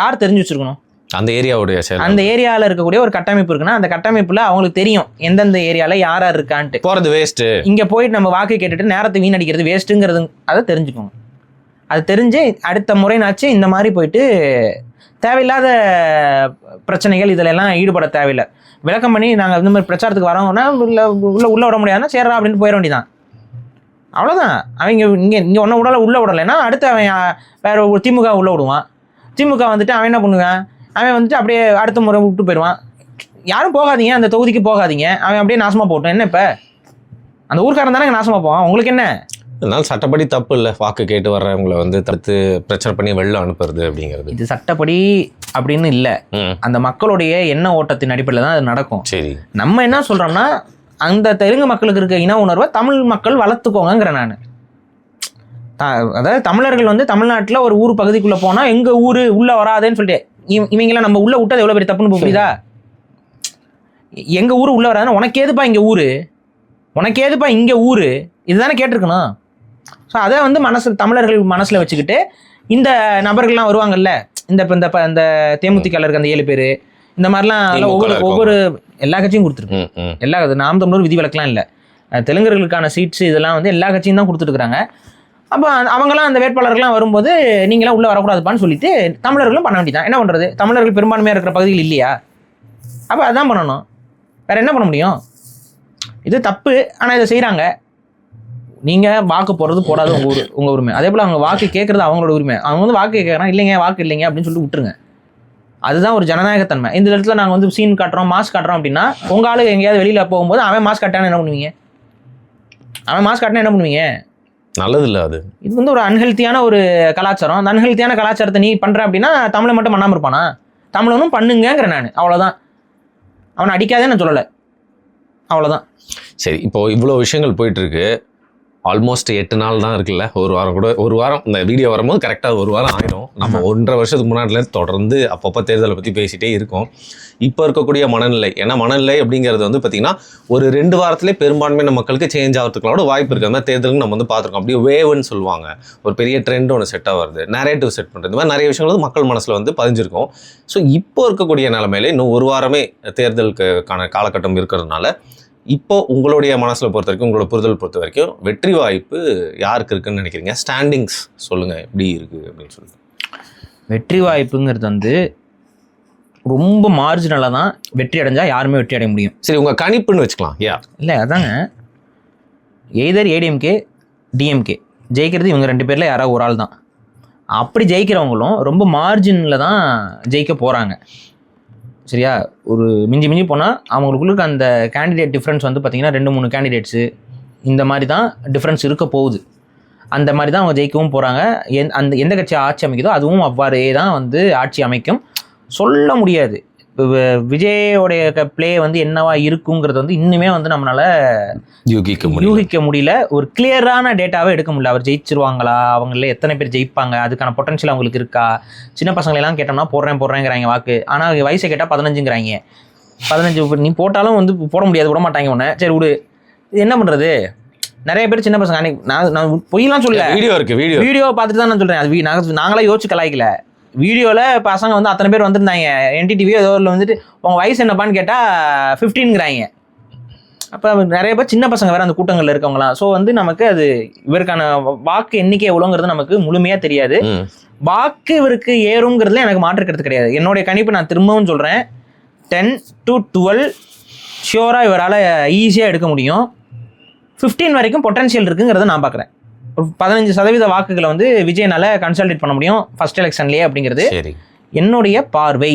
யார் தெரிஞ்சு வச்சுருக்கணும்? அந்த ஏரியாவுடைய அந்த ஏரியாவில் இருக்கக்கூடிய ஒரு கட்டமைப்பு இருக்குன்னா அந்த கட்டமைப்புல அவங்களுக்கு தெரியும் எந்தெந்த ஏரியாவில் யார் யார் இருக்கான்ட்டு. போகிறது வேஸ்ட்டு. இங்கே போயிட்டு நம்ம வாக்கு கேட்டுட்டு நேரத்தை வீணடிக்கிறது வேஸ்ட்டுங்கிறது அதை தெரிஞ்சுக்கோங்க. அது தெரிஞ்சு அடுத்த முறைனாச்சு இந்த மாதிரி போயிட்டு தேவையில்லாத பிரச்சனைகள் இதிலெல்லாம் ஈடுபட தேவையில்லை. விளக்கம் பண்ணி நாங்கள் இந்த மாதிரி பிரச்சாரத்துக்கு வரோம்னா உள்ள விட முடியாதுன்னா சேர்றா அப்படின்ட்டு போயிட வேண்டியதான். அவ்வளோதான். அவங்க இங்கே ஒன்றும் உள்ள விடலைன்னா அடுத்து அவன் வேற ஒரு திமுக உள்ள விடுவான். திமுக வந்துட்டு அவன் என்ன பண்ணுவான், அவன் வந்துட்டு அப்படியே அடுத்த முறை விட்டு போயிடுவான். யாரும் போகாதீங்க, அந்த தொகுதிக்கு போகாதீங்க, அவன் அப்படியே நாசமாக போட்டோம். என்ன இப்போ அந்த ஊர்க்காரன் தானே நாசமாக போவான், உங்களுக்கு என்ன? அதனால சட்டப்படி தப்பு இல்லை வாக்கு கேட்டு வர்றவங்களை வந்து தடுத்து பிரச்சனை பண்ணி வெளில அனுப்புறது அப்படிங்கிறது. இது சட்டப்படி அப்படின்னு இல்லை, அந்த மக்களுடைய எண்ண ஓட்டத்தின் அடிப்படையில் தான் அது நடக்கும். சரி, நம்ம என்ன சொல்றோம்னா அந்த தெலுங்கு மக்களுக்கு இருக்க இன உணர்வை தமிழ் மக்கள் வளர்த்துக்கோங்கிறேன் நான். அதாவது தமிழர்கள் வந்து தமிழ்நாட்டில் ஒரு ஊர் பகுதிக்குள்ளே போனால் எங்கள் ஊர் உள்ளே வராதேன்னு சொல்லிட்டு இவங்களாம் நம்ம உள்ளே விட்டது எவ்வளோ பெரிய தப்புன்னு புரியுதா? எங்கள் ஊர் உள்ளே வராதுன்னா உனக்கு ஏதுப்பா இங்கே ஊர், உனக்கு ஏதுப்பா இங்கே ஊர், இதுதானே கேட்டிருக்கணும். ஸோ அதை வந்து தமிழர்கள் மனசில் வச்சுக்கிட்டு இந்த நபர்கள்லாம் வருவாங்கல்ல, இந்த தேமுதிக இருக்க அந்த 7 பேர் இந்த மாதிரிலாம் ஒவ்வொரு எல்லா கட்சியும் கொடுத்துருக்கு. எல்லா நாம் தமிழர் விதிவிலக்கெல்லாம் இல்லை, தெலுங்கர்களுக்கான சீட்ஸ் இதெல்லாம் வந்து எல்லா கட்சியும் தான் கொடுத்துட்டுருக்காங்க. அப்போ அவங்களாம் அந்த வேட்பாளர்கள்லாம் வரும்போது நீங்களாம் உள்ளே வரக்கூடாதுப்பான்னு சொல்லிட்டு தமிழர்களும் பண்ண வேண்டியதான். என்ன பண்ணுறது, தமிழர்கள் பெரும்பான்மையாக இருக்கிற பகுதிகள் இல்லையா? அப்போ அதான் பண்ணணும், வேறு என்ன பண்ண முடியும்? இது தப்பு, ஆனால் இதை செய்கிறாங்க. நீங்கள் வாக்கு போடுறது போடாது உங்கள் உரிமை. அதே போல் அவங்க வாக்கு கேட்குறது அவங்களோட உரிமை. அவங்க வந்து வாக்கு கேட்குறாங்க, இல்லைங்க வாக்கு இல்லைங்க அப்படின்னு சொல்லி விட்டுருங்க. அதுதான் ஒரு ஜனநாயகத்தன்மை. இந்த இடத்துல நாங்கள் வந்து சீன் காட்டுறோம், மாஸ்க் காட்டுறோம் அப்படின்னா உங்கள் ஆளு எங்கேயாவது வெளியில் போகும்போது அவன் மாஸ்க் காட்டான்னு என்ன பண்ணுவீங்க? அவன் மாஸ்க் காட்டினா என்ன பண்ணுவீங்க? நல்லது இல்லை. அது இது வந்து ஒரு அன்ஹெல்த்தியான ஒரு கலாச்சாரம். அந்த அன்ஹெல்த்தியான கலாச்சாரத்தை நீ பண்ணுற அப்படின்னா தமிழை மட்டும் பண்ணாமல் இருப்பானா? தமிழனும் பண்ணுங்கிறேன் நான், அவ்வளோதான். அவனை அடிக்காதே நான் சொல்லலை, அவ்வளோதான். சரி, இப்போ இவ்வளோ விஷயங்கள் போயிட்டுருக்கு. ஆல்மோஸ்ட் 8 நாள் தான் இருக்குல்ல, ஒரு வாரம் இந்த வீடியோ வரும்போது கரெக்டாக 1 வாரம் ஆகிடும். நம்ம 1.5 வருஷத்துக்கு முன்னாடிலேருந்து தொடர்ந்து அப்பப்போ தேர்தலை பற்றி பேசிகிட்டே இருக்கோம். இப்போ இருக்கக்கூடிய மனநிலை, ஏன்னா மனநிலை அப்படிங்கிறது வந்து பார்த்திங்கன்னா ஒரு 2 வாரத்துலேயே பெரும்பான்மையான மக்களுக்கு சேஞ்ச் ஆகிறதுக்குள்ளோட வாய்ப்பு இருக்குது. அந்த மாதிரி தேர்தலுக்கு நம்ம வந்து பார்த்துருக்கோம். அப்படியே வேவ்னு சொல்லுவாங்க, ஒரு பெரிய ட்ரெண்ட் ஒன்று செட் ஆகிறது, நரேட்டிவ் செட் பண்ணுறது, இந்த மாதிரி நிறைய விஷயங்கள் வந்து மக்கள் மனசில் வந்து பதிஞ்சிருக்கும். ஸோ இப்போ இருக்கக்கூடிய நிலைமையில இன்னும் 1 வாரமே தேர்தலுக்கான காலகட்டம் இருக்கிறதுனால இப்போ உங்களுடைய மனசில் பொறுத்த வரைக்கும், உங்களோட புரிதல் பொறுத்த வரைக்கும் வெற்றி வாய்ப்பு யாருக்கு இருக்குன்னு நினைக்கிறீங்க? ஸ்டாண்டிங்ஸ் சொல்லுங்கள், எப்படி இருக்குது அப்படின்னு சொல்லுங்கள். வெற்றி வாய்ப்புங்கிறது வந்து ரொம்ப மார்ஜினலாக தான் வெற்றி அடைஞ்சால் யாருமே வெற்றி அடைய முடியும். சரி, உங்கள் கணிப்புன்னு வச்சுக்கலாம். இல்லை அதாங்க, எய்தர் ஏடிஎம்கே டிஎம்கே ஜெயிக்கிறது இவங்க 2 பேரில் யாராவது ஒரு ஆள் தான். அப்படி ஜெயிக்கிறவங்களும் ரொம்ப மார்ஜினில் தான் ஜெயிக்க போகிறாங்க. சரியா? ஒரு மிஞ்சி போனால் அவங்களுக்குள்ள அந்த கேண்டிடேட் டிஃப்ரென்ஸ் வந்து பார்த்திங்கன்னா 2-3 கேண்டிடேட்ஸு இந்த மாதிரி தான் டிஃப்ரென்ஸ் இருக்க போகுது. அந்த மாதிரி தான் அவங்க ஜெயிக்கவும் போகிறாங்க. எந்த கட்சி ஆட்சி அமைக்குதோ அதுவும் அவ்வாறே தான் வந்து ஆட்சி அமைக்கும். சொல்ல முடியாது விஜயோடைய பிளே வந்து என்னவா இருக்குங்கிறது வந்து இன்னுமே வந்து நம்மளால யூகிக்க முடியல. ஒரு கிளியரான டேட்டாவே எடுக்க முடியல. அவர் ஜெயிச்சிருவாங்களா, அவங்கள எத்தனை பேர் ஜெயிப்பாங்க, அதுக்கான பொட்டன்ஷியல் அவங்களுக்கு இருக்கா? சின்ன பசங்களெல்லாம் கேட்டோம்னா போடுறேங்கிறாங்க வாக்கு, ஆனால் வயசை கேட்டால் 15ங்கிறாங்க. 15 நீ போட்டாலும் வந்து போட முடியாது, விட மாட்டாங்க உடனே. சரி விடு, இது என்ன பண்ணுறது? நிறைய பேர் சின்ன பசங்க, அன்னைக்கு நான் பொய்யெல்லாம் சொல்லல, வீடியோ பார்த்துட்டு தான் நான் சொல்கிறேன். அது நாங்களாம் யோசிச்சு கலாய்க்கல. வீடியோவில் பசங்க வந்து அத்தனை பேர் வந்திருந்தாங்க. என்டிடிவியோ ஏதோ வந்துட்டு உங்கள் வயசு என்னப்பான்னு கேட்டால் 15ங்கிறாங்க. அப்போ நிறைய பேர் சின்ன பசங்க வேறு அந்த கூட்டங்களில் இருக்கவங்களாம். ஸோ வந்து நமக்கு அது இவருக்கான வாக்கு எண்ணிக்கை எவ்வளோங்கிறது நமக்கு முழுமையாக தெரியாது. வாக்கு இவருக்கு ஏறுங்கிறதுல எனக்கு மாற்றுக்கிறது கிடையாது. என்னுடைய கணிப்பு நான் திரும்பவும் சொல்கிறேன், 10 to 12 ஷியோராக இவரால் ஈஸியாக எடுக்க முடியும். 15 வரைக்கும் பொட்டன்ஷியல் இருக்குங்கிறத நான் பார்க்குறேன். ஒரு 15% வாக்குகளை வந்து விஜயனால கன்சல்டேட் பண்ண முடியும் ஃபர்ஸ்ட் எலெக்ஷன்லேயே அப்படிங்கிறது என்னுடைய பார்வை.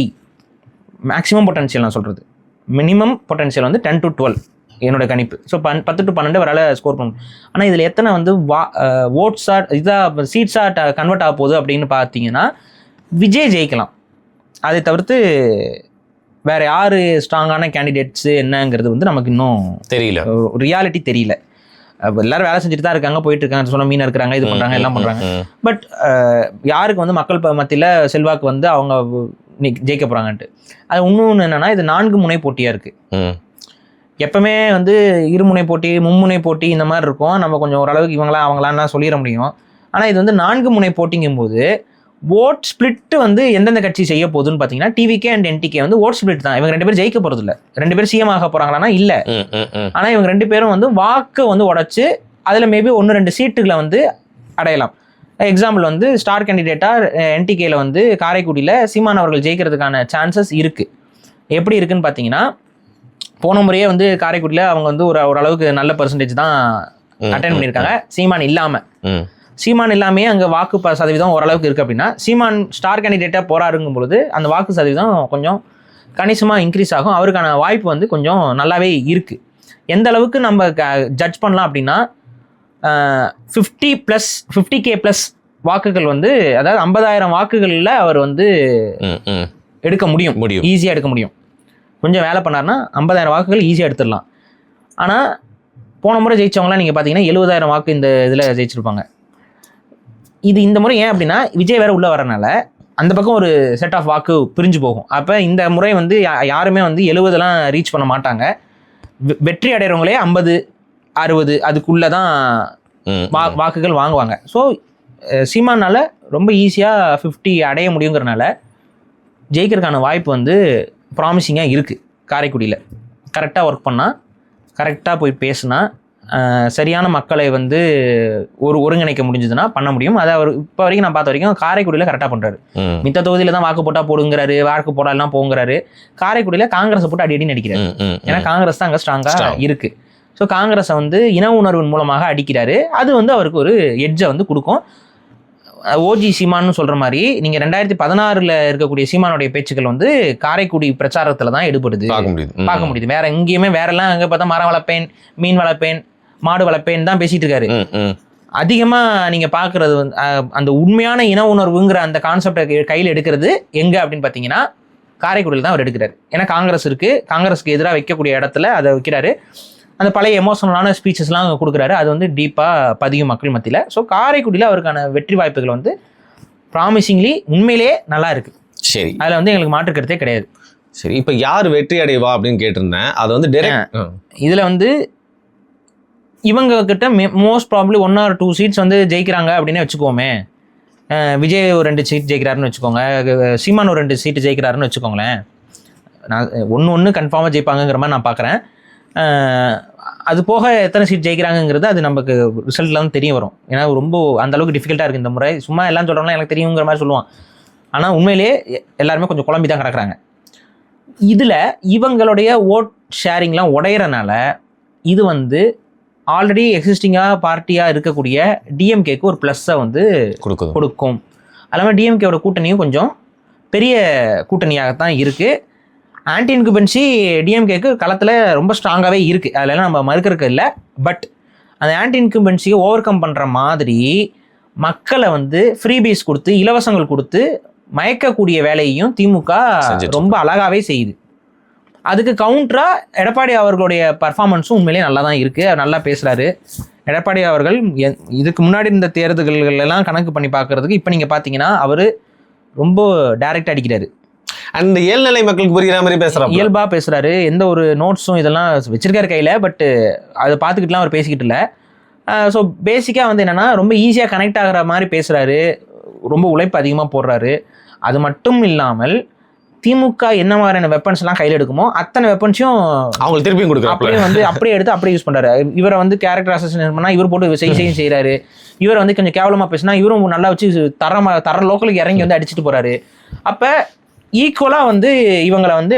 மேக்ஸிமம் பொட்டன்ஷியல் நான் சொல்கிறது, மினிமம் பொட்டன்ஷியல் வந்து 10 to 12 என்னோட கணிப்பு. ஸோ 10 to 12 வரால ஸ்கோர் பண்ணணும். ஆனால் இதில் எத்தனை வந்து ஓட்ஸாக இதாக சீட்ஸாக கன்வெர்ட் ஆக போகுது அப்படின்னு பார்த்தீங்கன்னா விஜய் ஜெயிக்கலாம். அதை தவிர்த்து வேறு யார் ஸ்ட்ராங்கான கேண்டிடேட்ஸு என்னங்கிறது வந்து நமக்கு இன்னும் தெரியல, ரியாலிட்டி தெரியல. எல்லாரும் வேலை செஞ்சுட்டு தான் இருக்காங்க, போயிட்டு இருக்காங்க, சொன்ன மீன் இருக்கிறாங்க, இது பண்ணுறாங்க, எல்லாம் பண்ணுறாங்க. பட் யாருக்கு வந்து மக்கள் மத்தியில் செல்வாக்கு வந்து அவங்க ஜெயிக்க போகிறாங்கன்ட்டு அது இன்னொன்று என்னென்னா, இது 4 முனை போட்டியாக இருக்குது. எப்பவுமே வந்து இருமுனை போட்டி, மும்முனை போட்டி இந்த மாதிரி இருக்கும். நம்ம கொஞ்சம் ஓரளவுக்கு இவங்களாம் அவங்களாம் சொல்லிட முடியும். ஆனால் இது வந்து 4 முனை போட்டிங்கும் போது ஓட் ஸ்பிளிட் வந்து எந்தெந்த கட்சி செய்ய போகுதுன்னு பார்த்தீங்கன்னா டிவிகே அண்ட் என்டிகே வந்து ஓட் ஸ்பிளிட் தான். இவங்க 2 பேரும் ஜெயிக்க போறது இல்லை. 2 பேரும் சிஎம் ஆக போறாங்களான்னா இல்லை. ஆனால் இவங்க 2 பேரும் வந்து வாக்கு வந்து உடைச்சு அதில் மேபி 1-2 சீட்டுகளை வந்து அடையலாம். எக்ஸாம்பிள் வந்து ஸ்டார் கேண்டிடேட்டா என்டிகேல வந்து காரைக்குடியில் சீமான் அவர்கள் ஜெயிக்கிறதுக்கான சான்சஸ் இருக்கு. எப்படி இருக்குன்னு பார்த்தீங்கன்னா, போன முறையே வந்து காரைக்குடியில் அவங்க வந்து ஓரளவுக்கு நல்ல பெர்சன்டேஜ் தான் அட்டன் பண்ணியிருக்காங்க சீமான் இல்லாமல். சீமான் இல்லாமே அங்கே வாக்கு சதவீதம் ஓரளவுக்கு இருக்குது அப்படின்னா, சீமான் ஸ்டார் கேண்டிடேட்டாக போராடுங்கும் பொழுது அந்த வாக்கு சதவீதம் கொஞ்சம் கணிசமாக இன்க்ரீஸ் ஆகும். அவருக்கான வாய்ப்பு வந்து கொஞ்சம் நல்லாவே இருக்குது. எந்த அளவுக்கு நம்ம ஜட்ஜ் பண்ணலாம் அப்படின்னா, 50K+ வாக்குகள் வந்து, அதாவது 50,000 வாக்குகளில் அவர் வந்து எடுக்க முடியும், ஈஸியாக எடுக்க முடியும். கொஞ்சம் வேலை பண்ணார்னா 50,000 வாக்குகள் ஈஸியாக எடுத்துடலாம். ஆனால் போன முறை ஜெயிச்சவங்களாம் நீங்கள் பார்த்தீங்கன்னா 70,000 வாக்கு இந்த இதில் ஜெயிச்சிருப்பாங்க. இது இந்த முறை ஏன் அப்படின்னா, விஜய் வேற உள்ள வரனால அந்த பக்கம் ஒரு செட் ஆஃப் வாக்கு பிரிஞ்சு போகும். அப்போ இந்த முறை வந்து யாருமே வந்து 70 ரீச் பண்ண மாட்டாங்க. வெற்றி அடைகிறவங்களே 50-60 அதுக்குள்ளே தான் வாக்குகள் வாங்குவாங்க. ஸோ சீமானால ரொம்ப ஈஸியாக 50 அடைய முடியுங்கிறனால ஜெயிக்கிறதுக்கான வாய்ப்பு வந்து ப்ராமிசிங்காக இருக்குது. காரைக்குடியில் கரெக்டாக ஒர்க் பண்ணால், கரெக்டாக போய் பேசுனா, சரியான மக்களை வந்து ஒருங்கிணைக்க முடிஞ்சதுன்னா பண்ண முடியும். அதை அவர் இப்போ வரைக்கும் நான் பார்த்த வரைக்கும் காரைக்குடியில் கரெக்டாக பண்ணுறாரு. மித்த தொகுதியில் தான் வாக்கு போட்டால் போடுங்கிறாரு, வாக்கு போடாலாம் போங்கிறாரு. காரைக்குடியில் காங்கிரஸை போட்டு அடிக்கடி அடிக்கிறாரு. ஏன்னா காங்கிரஸ் தான் அங்கே ஸ்ட்ராங்காக இருக்குது. ஸோ காங்கிரஸை வந்து இன உணர்வின் மூலமாக அடிக்கிறாரு. அது வந்து அவருக்கு ஒரு எட்ஜை வந்து கொடுக்கும். ஓஜி சீமான்னு சொல்கிற மாதிரி நீங்கள் 2016 இருக்கக்கூடிய சீமானுடைய பேச்சுக்கள் வந்து காரைக்குடி பிரச்சாரத்தில் தான் எடுபடுது, பார்க்க முடியுது. வேற எங்கேயுமே வேறெல்லாம் அங்கே பார்த்தா மரம் வளர்ப்பேன், மீன் வளர்ப்பேன், மாடு வளர்ப்பேன் தான் பேசிட்டு இருக்காரு. அதிகமாக நீங்கள் பார்க்குறது வந்து அந்த உண்மையான இன உணர்வுங்கிற அந்த கான்செப்டை கையில் எடுக்கிறது எங்கே அப்படின்னு பார்த்தீங்கன்னா காரைக்குடியில் தான் அவர் எடுக்கிறாரு. ஏன்னா காங்கிரஸ் இருக்குது, காங்கிரஸுக்கு எதிராக வைக்கக்கூடிய இடத்துல அதை வைக்கிறாரு. அந்த பழைய எமோஷனலான ஸ்பீச்சஸ்லாம் கொடுக்குறாரு. அது வந்து டீப்பாக பதியும் மக்கள் மத்தியில். ஸோ காரைக்குடியில் அவருக்கான வெற்றி வாய்ப்புகள் வந்து ப்ராமிசிங்லி உண்மையிலேயே நல்லா இருக்குது. சரி, அதில் வந்து எங்களுக்கு மாற்று கருத்தே கிடையாது. சரி, இப்போ யார் வெற்றி அடைவா அப்படின்னு கேட்டிருந்தேன். அது வந்து இதில் வந்து இவங்க கிட்ட மோஸ்ட் ப்ராப்ளி 1 or 2 சீட்ஸ் வந்து ஜெயிக்கிறாங்க அப்படின்னு வச்சுக்கோமே. விஜய் ஒரு 2 சீட் ஜெயிக்கிறாருன்னு வச்சுக்கோங்க, சீமான் ஒரு 2 சீட்டு ஜெயிக்கிறாருன்னு வச்சுக்கோங்களேன். நான் ஒன்று கன்ஃபார்மாக ஜெயிப்பாங்கங்கிற மாதிரி நான் பார்க்குறேன். அது போக எத்தனை சீட் ஜெயிக்கிறாங்கிறது அது நமக்கு ரிசல்ட்டில் வந்து தெரிய வரும். ஏன்னா ரொம்ப அந்தளவுக்கு டிஃபிகல்ட்டாக இருக்குது இந்த முறை. சும்மா எல்லாம் சொல்கிறோம்னா எனக்கு தெரியுங்கிற மாதிரி சொல்லுவான். ஆனால் உண்மையிலேயே எல்லாருமே கொஞ்சம் குழம்பி தான் கிடக்குறாங்க. இதில் இவங்களுடைய ஓட் ஷேரிங்லாம் உடையிறனால இது வந்து ஆல்ரெடி எக்ஸிஸ்டிங்காக பார்ட்டியாக இருக்கக்கூடிய டிஎம்கேக்கு ஒரு ப்ளஸ்ஸை வந்து கொடுக்கும். அதுல்லாமல் டிஎம்கேவோட கூட்டணியும் கொஞ்சம் பெரிய கூட்டணியாகத்தான் இருக்குது. ஆன்டி இன்குபென்சி டிஎம்கேக்கு களத்தில் ரொம்ப ஸ்ட்ராங்காகவே இருக்குது, அதெல்லாம் நம்ம மறுக்கிறதுக்கு இல்லை. பட் அந்த ஆன்டி இன்குபென்சியை ஓவர் கம் பண்ணுற மாதிரி மக்களை வந்து ஃப்ரீபீஸ் கொடுத்து, இலவசங்கள் கொடுத்து மயக்கக்கூடிய வேலையையும் திமுக ரொம்ப அழகாகவே செய்யுது. அதுக்கு கவுண்டராக எடப்பாடி அவர்களுடைய பர்ஃபார்மன்ஸும் உண்மையிலேயே நல்லா தான் இருக்குது. அவர் நல்லா பேசுகிறாரு. எடப்பாடி அவர்கள் இதுக்கு முன்னாடி இந்த தேர்தல்கள் எல்லாம் கணக்கு பண்ணி பார்க்குறதுக்கு இப்போ நீங்கள் பார்த்தீங்கன்னா அவர் ரொம்ப டைரெக்டாக அடிக்கிறாரு. அந்த ஏழ்நிலை மக்களுக்கு புரிகிற மாதிரி பேசுகிறாரு, இயல்பாக பேசுகிறாரு. எந்த ஒரு நோட்ஸும் இதெல்லாம் வச்சிருக்காரு கையில். பட் அதை பார்த்துக்கிட்டுலாம் அவர் பேசிக்கிட்டு இல்லை. ஸோ பேசிக்காக வந்து என்னென்னா ரொம்ப ஈஸியாக கனெக்ட் ஆகிற மாதிரி பேசுகிறாரு. ரொம்ப உழைப்பு அதிகமாக போடுறாரு. அது மட்டும் இல்லாமல் திமுக என்ன மாதிரியான வெப்பன்ஸ்லாம் கையில் எடுக்குமோ அத்தனை வெப்பன்ஸையும் அவங்களுக்கு திருப்பியும் கொடுக்குறாரு. அப்படியே எடுத்து அப்படியே யூஸ் பண்ணுறாரு. இவரை வந்து கேரக்டர் அசசினேட் பண்ணால் இவர் போட்டு செய்கிறாரு. இவரை வந்து கொஞ்சம் கேவலமாக பேசினா இவரும் நல்லா வச்சு தர லோக்கலுக்கு இறங்கி வந்து அடிச்சுட்டு போகிறாரு. அப்போ ஈக்குவலாக வந்து இவங்களை வந்து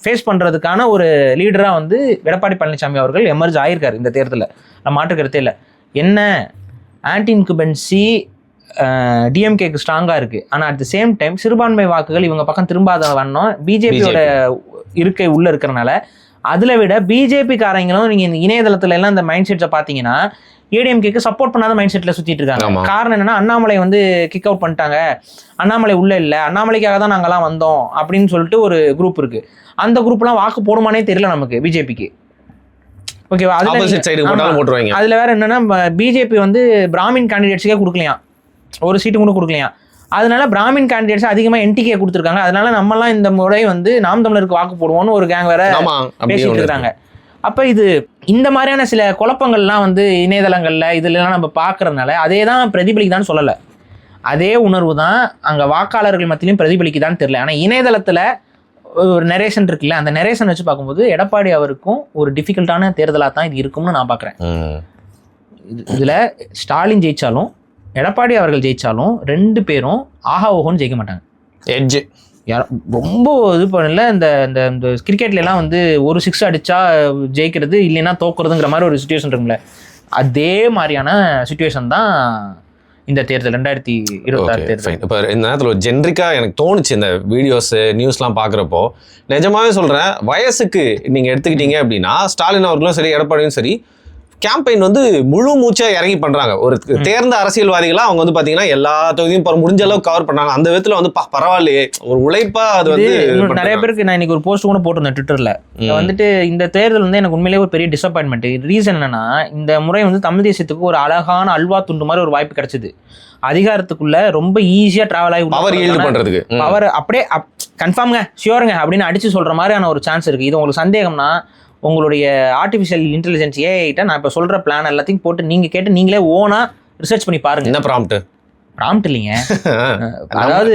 ஃபேஸ் பண்ணுறதுக்கான ஒரு லீடராக வந்து எடப்பாடி பழனிசாமி அவர்கள் எமர்ஜ் ஆகியிருக்காரு இந்த தேர்தலில். நம்ம மாற்றுக்கிறதே இல்லை. என்ன ஆன்டி இன்குபென்சி டிஎம்கேக்கு ஸ்ட்ராங்காக இருக்குது. ஆனால் அட் த சேம் டைம் சிறுபான்மை வாக்குகள் இவங்க பக்கம் திரும்பாத வண்ணம் பிஜேபியோட இருக்கை உள்ளே இருக்கிறனால, அதில் விட பிஜேபி காரங்களும் நீங்கள் இந்த இணையதளத்துல எல்லாம் இந்த மைண்ட் செட்டை பார்த்தீங்கன்னா ஏடிஎம்கேக்கு சப்போர்ட் பண்ணாத மைண்ட் செட்டில் சுற்றிட்டு இருக்காங்க. காரணம் என்னன்னா, அண்ணாமலை வந்து கிக் அவுட் பண்ணிட்டாங்க, அண்ணாமலை உள்ள இல்லை, அண்ணாமலைக்காக தான் நாங்கள்லாம் வந்தோம் அப்படின்னு சொல்லிட்டு ஒரு குரூப் இருக்குது. அந்த குரூப்லாம் வாக்கு போடுமானே தெரியல நமக்கு பிஜேபிக்கு. ஓகேவா? அதில் வேற என்னன்னா, பிஜேபி வந்து பிராமின் கேண்டிடேட்ஸுக்கே கொடுக்கலையாம், ஒரு சீட்டு கூட கொடுக்கலையாம். அதனால பிராமின் கேண்டிடேட்ஸ் அதிகமாக என்டிகே கொடுத்துருக்காங்க. அதனால நம்மலாம் இந்த முறை வந்து நாம் தமிழருக்கு வாக்கு போடுவோம்னு ஒரு கேங் வேற பேசிட்டு இருக்காங்க. அப்போ இது இந்த மாதிரியான சில குழப்பங்கள்லாம் வந்து இணையதளங்களில் இதுலலாம் நம்ம பார்க்கறதுனால அதே தான் பிரதிபலிக்குதான்னு சொல்லலை. அதே உணர்வு தான் அங்கே வாக்காளர்கள் மத்தியிலும் பிரதிபலிக்குதான்னு தெரியல. ஆனால் இணையதளத்தில் ஒரு நரேஷன் இருக்குல்ல, அந்த நரேஷன் வச்சு பார்க்கும்போது எடப்பாடி அவருக்கும் ஒரு டிஃபிகல்ட்டான தேர்தலாக தான் இது இருக்கும்னு நான் பார்க்குறேன். இதில் ஸ்டாலின் ஜெயிச்சாலும் எடப்பாடி அவர்கள் ஜெயிச்சாலும் 2 பேரும் ஆஹா ஓஹோன்னு ஜெயிக்க மாட்டாங்க. எட்ஜ் ரொம்ப இது பண்ணல. இந்த இந்த கிரிக்கெட்லாம் வந்து ஒரு 6 அடிச்சா ஜெயிக்கிறது இல்லைன்னா தோக்குறதுங்கிற மாதிரி ஒரு சுச்சுவேஷன் இருக்குல்ல, அதே மாதிரியான சுச்சுவேஷன் தான் இந்த தேர்தல் 2026 தேர்தல். இப்போ இந்த நேரத்தில் ஒரு ஜென்ரிக்காக எனக்கு தோணுச்சு இந்த வீடியோஸு நியூஸ்லாம் பார்க்குறப்போ. நிஜமாவே சொல்கிறேன், வயசுக்கு நீங்கள் எடுத்துக்கிட்டீங்க அப்படின்னா ஸ்டாலின் அவர்களும் சரி எடப்பாடியும் சரி கேம்பெயின் வந்து முழு மூச்சாக இறங்கி பண்ணுறாங்க. ஒரு தேர்ந்த அரசியல்வாதிகளாக அவங்க வந்து பார்த்தீங்கன்னா எல்லா தொகுதியும் முடிஞ்ச அளவுக்கு கவர் பண்ணாங்க. அந்த விதத்தில் வந்து பரவாயில்லையே, ஒரு உழைப்பாக அது வந்து நிறைய பேருக்கு நான் இன்னைக்கு ஒரு போஸ்ட் கூட போட்டிருந்தேன் ட்விட்டரில். வந்துட்டு இந்த தேர்தல் வந்து எனக்கு உண்மையிலேயே ஒரு பெரிய டிசப்பாயின்மெண்ட். ரீசன் என்னன்னா, இந்த முறை வந்து தமிழ் தேசியத்துக்கு ஒரு அழகான அல்வா துண்டு மாதிரி ஒரு வாய்ப்பு கிடைச்சது. அதிகாரத்துக்குள்ள ரொம்ப ஈஸியாக டிராவல் ஆகி பண்றதுக்கு அவர் அப்படியே கன்ஃபார்ம்ங்க ஷியோருங்க அப்படின்னு அடிச்சு சொல்ற மாதிரியான ஒரு சான்ஸ் இருக்கு. இது உங்களுக்கு சந்தேகம்னா உங்களுடைய ஆர்டிஃபிஷியல் இன்டெலிஜென்ஸ் ஏஐட்ட நான் இப்போ சொல்கிற பிளான் எல்லாத்தையும் போட்டு நீங்கள் கேட்டு நீங்களே ஓனாக ரிசர்ச் பண்ணி பாருங்க. என்ன ப்ராம்ப்ட் இல்லைங்க, அதாவது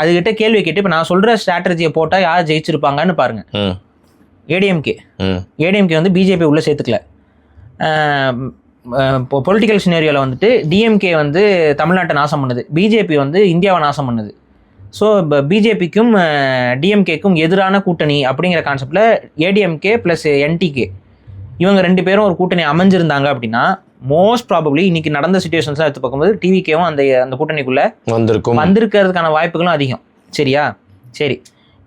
அதுகிட்ட கேள்வி கேட்டு இப்போ நான் சொல்கிற ஸ்ட்ராட்டஜியை போட்டால் யார் ஜெயிச்சிருப்பாங்கன்னு பாருங்க. ஏடிஎம்கே வந்து பிஜேபி உள்ளே சேர்த்துக்கல. இப்போ பொலிட்டிக்கல் சினேரியோவில் வந்துட்டு டிஎம்கே வந்து தமிழ்நாட்டை நாசம் பண்ணுது, பிஜேபி வந்து இந்தியாவை நாசம் பண்ணுது. ஸோ இப்போ பிஜேபிக்கும் டிஎம்கேக்கும் எதிரான கூட்டணி அப்படிங்கிற கான்செப்டில் ஏடிஎம்கே ப்ளஸ் என்டிகே இவங்க 2 பேரும் ஒரு கூட்டணி அமைஞ்சிருந்தாங்க அப்படின்னா மோஸ்ட் ப்ராபப்ளி இன்னைக்கு நடந்த சுச்சுவேஷன்ஸ்லாம் எடுத்து பார்க்கும்போது டிவிகேவும் அந்த கூட்டணிக்குள்ளே வந்திருக்கிறதுக்கான வாய்ப்புகளும் அதிகம். சரியா? சரி,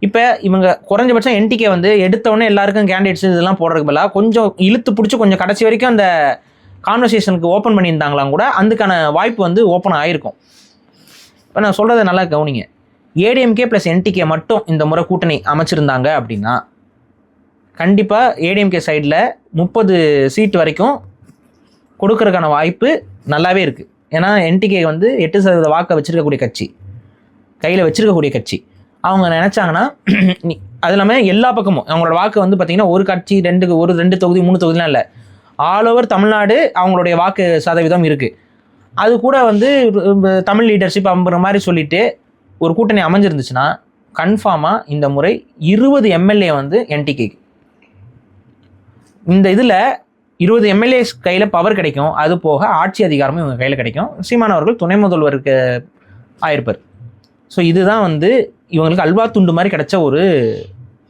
இப்போ இவங்க குறைஞ்சபட்சம் என்டிகே வந்து எடுத்தவொடனே எல்லாருக்கும் கேண்டிடேட்ஸ் இதெல்லாம் போடுறதுக்கு பதிலாக கொஞ்சம் இழுத்து பிடிச்சி கொஞ்சம் கடைசி வரைக்கும் அந்த கான்வர்சேஷனுக்கு ஓப்பன் பண்ணியிருந்தாங்களாம் கூட அதுக்கான வாய்ப்பு வந்து ஓப்பன் ஆகிருக்கும். இப்போ நான் சொல்கிறத நல்லா கவனிங்க. ஏடிஎம்கே ப்ளஸ் என்டிகே மட்டும் இந்த முறை கூட்டணி அமைச்சிருந்தாங்க அப்படின்னா கண்டிப்பாக ஏடிஎம்கே சைடில் 30 சீட் வரைக்கும் கொடுக்கறதுக்கான வாய்ப்பு நல்லாவே இருக்குது. ஏன்னா என்டிகே வந்து 8% வாக்கை வச்சுருக்கக்கூடிய கட்சி, கையில் வச்சுருக்கக்கூடிய கட்சி. அவங்க நினச்சாங்கன்னா அது இல்லாமல் எல்லா பக்கமும் அவங்களோட வாக்கு வந்து பார்த்திங்கன்னா ஒரு கட்சி 2 தொகுதி 3 தொகுதிலாம் இல்லை, ஆல் ஓவர் தமிழ்நாடு அவங்களுடைய வாக்கு சதவீதம் இருக்குது. அது கூட வந்து தமிழ் லீடர்ஷிப் அப்படிங்கிற மாதிரி சொல்லிட்டு ஒரு கூட்டணி அமைஞ்சிருந்துச்சுன்னா கன்ஃபார்மாக இந்த முறை 20 எம்எல்ஏ வந்து என்டிகேக்கு. இந்த இதில் 20 எம்எல்ஏஸ் கையில் பவர் கிடைக்கும், அது போக ஆட்சி அதிகாரமும் இவங்க கையில் கிடைக்கும். சீமான் அவர்கள் துணை முதல்வருக்கு ஆயிருப்பார். ஸோ இதுதான் வந்து இவங்களுக்கு அல்வா துண்டு மாதிரி கிடைச்ச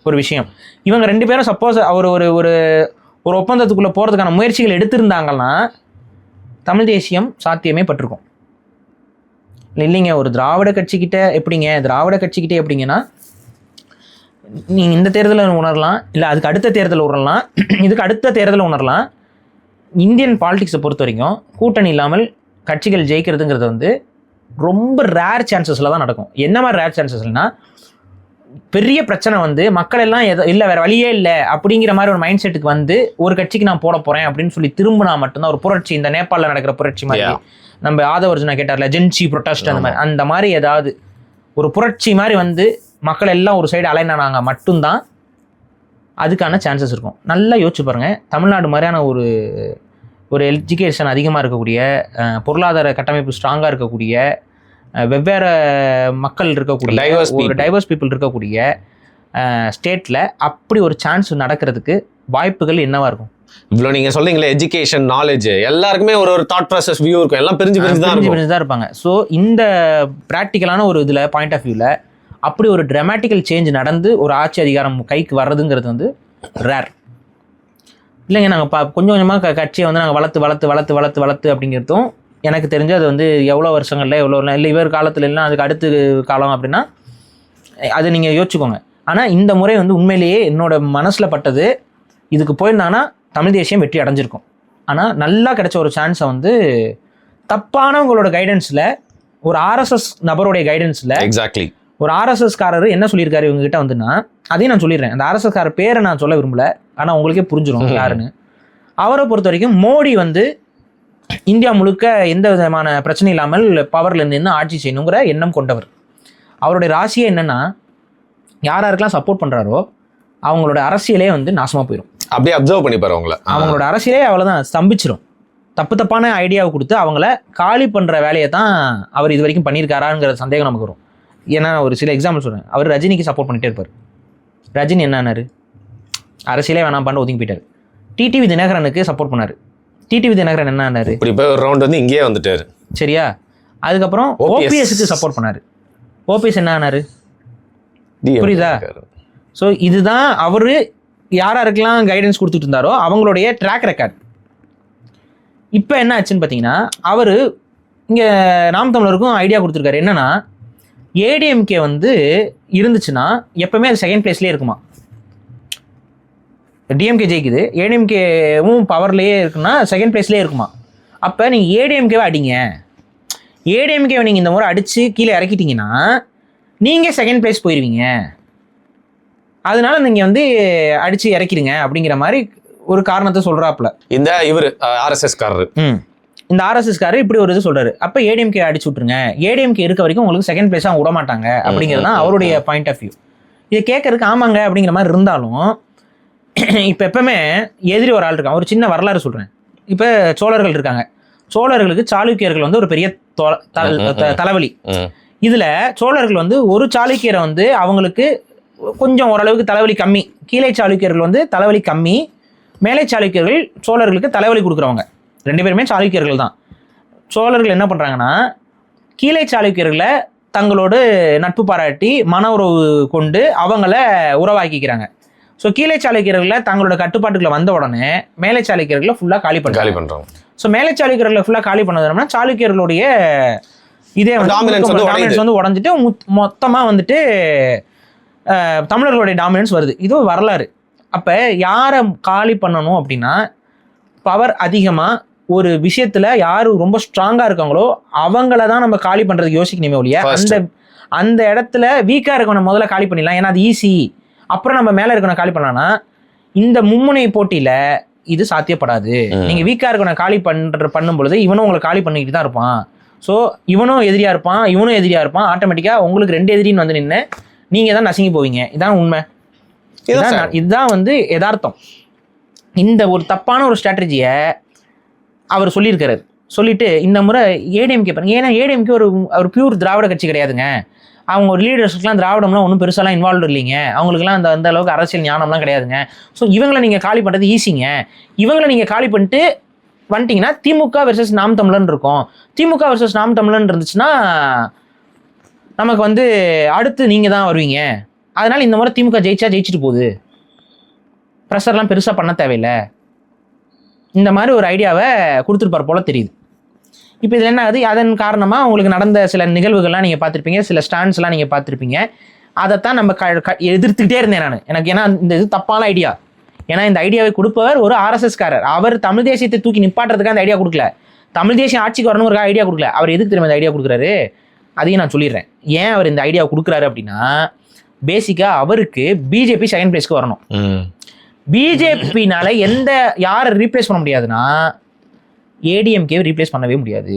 ஒரு விஷயம். இவங்க 2 பேரும் சப்போஸ் அவர் ஒரு ஒரு ஒப்பந்தத்துக்குள்ளே போகிறதுக்கான முயற்சிகள் எடுத்திருந்தாங்கன்னா தமிழ் தேசியம் சாத்தியமே பட்டிருக்கும். இல்லைங்க, ஒரு திராவிட கட்சிக்கிட்ட எப்படிங்கன்னா நீங்கள் இந்த தேர்தலில் உணரலாம், இல்லை அதுக்கு அடுத்த தேர்தல் உணரலாம், இதுக்கு அடுத்த தேர்தலில் உணரலாம். இந்தியன் பாலிடிக்ஸை பொறுத்த வரைக்கும் கூட்டணி இல்லாமல் கட்சிகள் ஜெயிக்கிறதுங்கிறது வந்து ரொம்ப ரேர் சான்சஸில் தான் நடக்கும். என்ன மாதிரி ரேர் சான்சஸ்னா, பெரிய பிரச்சனை வந்து மக்கள் எல்லாம் இல்லை வேறு வழியே இல்லை அப்படிங்கிற மாதிரி ஒரு மைண்ட் செட்டுக்கு வந்து ஒரு கட்சிக்கு நான் போட போகிறேன் அப்படின்னு சொல்லி திரும்பினா மட்டும்தான் ஒரு புரட்சி, இந்த நேபாளில் நடக்கிற புரட்சி மாதிரி, நம்ம ஆதவர்ஜுனா கேட்டார்ல ஜென்சி ப்ரொட்டஸ்ட், அந்த மாதிரி ஏதாவது ஒரு புரட்சி மாதிரி வந்து மக்கள் எல்லாம் ஒரு சைடு அலைனானாங்க மட்டும்தான் அதுக்கான சான்சஸ் இருக்கும். நல்லா யோசிச்சு பாருங்கள், தமிழ்நாடு மாதிரியான ஒரு எஜுகேஷன் அதிகமாக இருக்கக்கூடிய, பொருளாதார கட்டமைப்பு ஸ்ட்ராங்காக இருக்கக்கூடிய, வெவ்வேறு மக்கள் இருக்கக்கூடிய, ஒரு டைவர்ஸ் பீப்புள் இருக்கக்கூடிய ஸ்டேட்டில் அப்படி ஒரு சான்ஸ் நடக்கிறதுக்கு வாய்ப்புகள் என்னவா இருக்கும்? இவ்வளோ நீங்கள் சொல்றீங்களே எஜுகேஷன், நாலேஜ், எல்லாருக்குமே ஒரு தாட் ப்ராசஸ் வியூ இருக்கும், எல்லாம் பிரிஞ்சு தான் இருப்பாங்க. ஸோ இந்த ப்ராக்டிக்கலான ஒரு இதில் பாயிண்ட் ஆஃப் வியூவில் அப்படி ஒரு ட்ராமாட்டிக்கல் சேஞ்ச் நடந்து ஒரு ஆட்சி அதிகாரம் கைக்கு வர்றதுங்கிறது வந்து ரேர் இல்லைங்க. நாங்கள் கொஞ்சம் கொஞ்சமாக கட்சியை வந்து நாங்கள் வளர்த்து அப்படிங்கிறதும் எனக்கு தெரிஞ்சு அது வந்து எவ்வளோ வருஷங்களில் இல்லை இவர் காலத்தில் இல்லைன்னா அதுக்கு அடுத்த காலம் அப்படின்னா அது நீங்கள் யோசிச்சுக்கோங்க. ஆனால் இந்த முறை வந்து உண்மையிலேயே என்னோட மனசில் பட்டது, இதுக்கு போயிருந்தாங்கன்னா தமிழ் தேசியம் வெற்றி அடைஞ்சிருக்கும். ஆனால் நல்லா கிடைச்ச ஒரு சான்ஸை வந்து தப்பானவங்களோட கைடன்ஸில், ஒரு ஆர்எஸ்எஸ் நபருடைய கைடன்ஸில், எக்ஸாக்ட்லி ஒரு ஆர்எஸ்எஸ்காரர் என்ன சொல்லியிருக்காரு இவங்ககிட்ட வந்துன்னா, அதையும் நான் சொல்லிடுறேன். அந்த ஆர்எஸ்எஸ்காரர் பேரை நான் சொல்ல விரும்பல, ஆனால் உங்களுக்கே புரிஞ்சிடும் யாருன்னு. அவரை பொறுத்த வரைக்கும் மோடி வந்து இந்தியா முழுக்க எந்த விதமான பிரச்சனை இல்லாமல் பவரில் நின்று ஆட்சி செய்யணுங்கிற எண்ணம் கொண்டவர். அவருடைய ராசியே என்னென்னா, யாருக்கெல்லாம் சப்போர்ட் பண்ணுறாரோ அவங்களோட அரசியலே வந்து நாசமாக போயிடும். அப்படியே அப்சர்வ் பண்ணி பாரு அவங்களோட அரசியலே அவ்வளோதான் ஸ்தம்பிச்சிடும். தப்பான ஐடியாவை கொடுத்து அவங்கள காலி பண்ணுற வேலையை தான் அவர் இது வரைக்கும் பண்ணியிருக்காராங்கிற சந்தேகம் நமக்கு வரும். ஏன்னா ஒரு சில எக்ஸாம்பிள் சொல்கிறேன். அவர் ரஜினிக்கு சப்போர்ட் பண்ணிகிட்டே இருப்பார். ரஜினி என்னானாரு, அரசியலே வேணாம் பண்ண ஒதுங்கி போயிட்டார். டிடிவி தினகரனுக்கு சப்போர்ட் பண்ணார். டிடிவி தினகரன் என்ன ஆனாரு, இப்படி போய் ஒரு ரவுண்ட் வந்து இங்கேயே வந்துட்டாரு. சரியா? அதுக்கப்புறம் ஓபிஎஸ்க்கு சப்போர்ட் பண்ணாரு. ஓபிஎஸ் என்ன ஆனாரு, புரியுதா? ஸோ இதுதான் அவரு யாருக்கெல்லாம் கைடன்ஸ் கொடுத்துட்டு இருந்தாரோ அவங்களுடைய ட்ராக் ரெக்கார்ட். இப்போ என்ன ஆச்சுன்னு பார்த்தீங்கன்னா, அவர் இங்கே நாம் தமிழருக்கும் ஐடியா கொடுத்துருக்காரு. என்னன்னா, ஏடிஎம்கே வந்து இருந்துச்சுன்னா எப்பவுமே அது செகண்ட் பிளேஸ்லேயே இருக்குமா. டிஎம்கே ஜெயிக்குது, ஏடிஎம்கேவும் பவர்லேயே இருக்குன்னா செகண்ட் பிளேஸ்லேயே இருக்குமா. அப்போ நீங்கள் ஏடிஎம்கேவை அடிங்க. ஏடிஎம்கேவை நீங்கள் இந்த முறை அடித்து கீழே இறக்கிட்டீங்கன்னா நீங்கள் செகண்ட் பிளேஸ் போயிடுவீங்க. அதனால நீங்கள் வந்து அடித்து இறக்கிடுங்க அப்படிங்கிற மாதிரி ஒரு காரணத்தை சொல்கிறாப்புல இந்த இவர் ஆர்எஸ்எஸ் காரரு. இந்த ஆர்எஸ்எஸ் காரர் இப்படி ஒரு இது சொல்கிறாரு. அப்போ ஏடிஎம்கே அடிச்சு விட்ருங்க, ஏடிஎம்கே இருக்க வரைக்கும் உங்களுக்கு செகண்ட் பிளேஸாக விட மாட்டாங்க அப்படிங்கிறது தான் அவருடைய பாயிண்ட் ஆஃப் வியூ. இதை கேட்கறதுக்கு ஆமாங்க அப்படிங்கிற மாதிரி இருந்தாலும், இப்போ எப்பவுமே எதிரி ஒரு ஆள் இருக்கான். ஒரு சின்ன வரலாறு சொல்கிறேன். இப்போ சோழர்கள் இருக்காங்க. சோழர்களுக்கு சாளுக்கியர்கள் வந்து ஒரு பெரிய தலைவலி. இதில் சோழர்கள் வந்து ஒரு சாளுக்கியரை வந்து அவங்களுக்கு கொஞ்சம் ஓரளவுக்கு தலைவலி கம்மி. கீழே சாளுக்கியர்கள் வந்து தலைவலி கம்மி, மேலை சாளுக்கியர்கள் சோழர்களுக்கு தலைவலி கொடுக்குறவங்க. 2 பேருமே சாளுக்கியர்கள் தான். சோழர்கள் என்ன பண்ணுறாங்கன்னா, கீழே சாளுக்கியர்களை தங்களோடு நட்பு பாராட்டி மன உறவு கொண்டு அவங்கள உறவாக்கிக்கிறாங்க. ஸோ கீழே சாளுக்கியர்களை தங்களோட கட்டுப்பாட்டுக்குள்ள வந்த உடனே மேலை சாளுக்கியர்களை ஃபுல்லாக காலி பண்ணுறாங்க. ஸோ மேலை சாளுக்கியர்களை ஃபுல்லாக காலி பண்ணதுனா சாளுக்கியர்களுடைய இதே டாமினன்ஸ் வந்து உடஞ்சிட்டு மொத்தமாக வந்துட்டு தமிழர்களுடைய டாமினன்ஸ் வருது. இது ஒரு வரலாறு. அப்போ யாரை காலி பண்ணணும் அப்படின்னா, பவர் அதிகமாக ஒரு விஷயத்தில் யார் ரொம்ப ஸ்ட்ராங்காக இருக்காங்களோ அவங்கள தான் நம்ம காலி பண்ணுறதுக்கு யோசிக்கணுமே ஒழிய, அந்த இடத்துல வீக்காக இருக்கணும் முதல்ல காலி பண்ணிடலாம், ஏன்னா அது ஈஸி. அப்புறம் நம்ம மேலே இருக்கணும் காலி பண்ணலாம்னா, இந்த மும்முனை போட்டியில் இது சாத்தியப்படாது. நீங்கள் வீக்காக இருக்கணும் காலி பண்ணும் பொழுது இவனும் உங்களை காலி பண்ணிக்கிட்டு தான் இருப்பான். ஸோ இவனும் எதிரியாக இருப்பான், இவனும் எதிரியாக இருப்பான். ஆட்டோமேட்டிக்காக உங்களுக்கு 2 எதிரின்னு வந்து நின்று நீங்கள் தான் நசுங்கி போவீங்க. இதான் உண்மை. இதுதான் வந்து யதார்த்தம். இந்த ஒரு தப்பான ஒரு ஸ்ட்ராட்டஜியை அவர் சொல்லியிருக்கிறார். சொல்லிட்டு இந்த முறை ஏடிஎம்கே பாருங்க. ஏன்னா ஏடிஎம்கே ஒரு பியூர் திராவிட கட்சி கிடையாதுங்க. அவங்க ஒரு லீடர்ஸ்க்குலாம் திராவிடம்லாம் ஒன்றும் பெருசாலாம் இன்வால்வ் இல்லைங்க. அவங்களுக்குலாம் அந்த அளவுக்கு அரசியல் ஞானம்லாம் கிடையாதுங்க. ஸோ இவங்களை நீங்கள் காலி பண்ணுறது ஈஸிங்க. இவங்களை நீங்கள் காலி பண்ணிட்டு வந்துட்டிங்கன்னா திமுக வெர்சஸ் நாம் தமிழன் இருக்கும். திமுக வெர்சஸ் நாம் தமிழன் இருந்துச்சுன்னா நமக்கு வந்து அடுத்து நீங்கள் தான் வருவீங்க. அதனால் இந்த முறை திமுக ஜெயிச்சுட்டு போகுது, ப்ரெஷர்லாம் பெருசாக பண்ண தேவையில்லை, இந்த மாதிரி ஒரு ஐடியாவை கொடுத்துருப்பார் போல தெரியுது. இப்போ இதில் என்ன ஆகுது, அதன் காரணமாக உங்களுக்கு நடந்த சில நிகழ்வுகள்லாம் நீங்கள் பார்த்துருப்பீங்க, சில ஸ்டாண்ட்ஸ்லாம் நீங்கள் பார்த்துருப்பீங்க. அதைத்தான் நம்ம எதிர்த்துக்கிட்டே இருந்தேன் நான். எனக்கு ஏன்னா இந்த இது தப்பான ஐடியா. ஏன்னா இந்த ஐடியாவை கொடுப்பவர் ஒரு ஆர்எஸ்எஸ்காரர். அவர் தமிழ் தேசியத்தை தூக்கி நிப்பாட்டுறதுக்காக அந்த ஐடியா கொடுக்கல, தமிழ் தேசியம் ஆட்சிக்கு வரணும் ஒரு ஐடியா கொடுக்கல. அவர் எதுக்கு திரும்ப இந்த ஐடியா கொடுக்குறாரு அதையும் நான் சொல்லிடுறேன். ஏன் அவர் இந்த ஐடியா கொடுக்குறாரு அப்படின்னா, பேசிக்காக அவருக்கு பிஜேபி செகண்ட் பிளேஸ்க்கு வரணும். பிஜேபினால யாரை ரீப்ளேஸ் பண்ண முடியாதுன்னா ஏடிஎம்கே ரீப்ளேஸ் பண்ணவே முடியாது.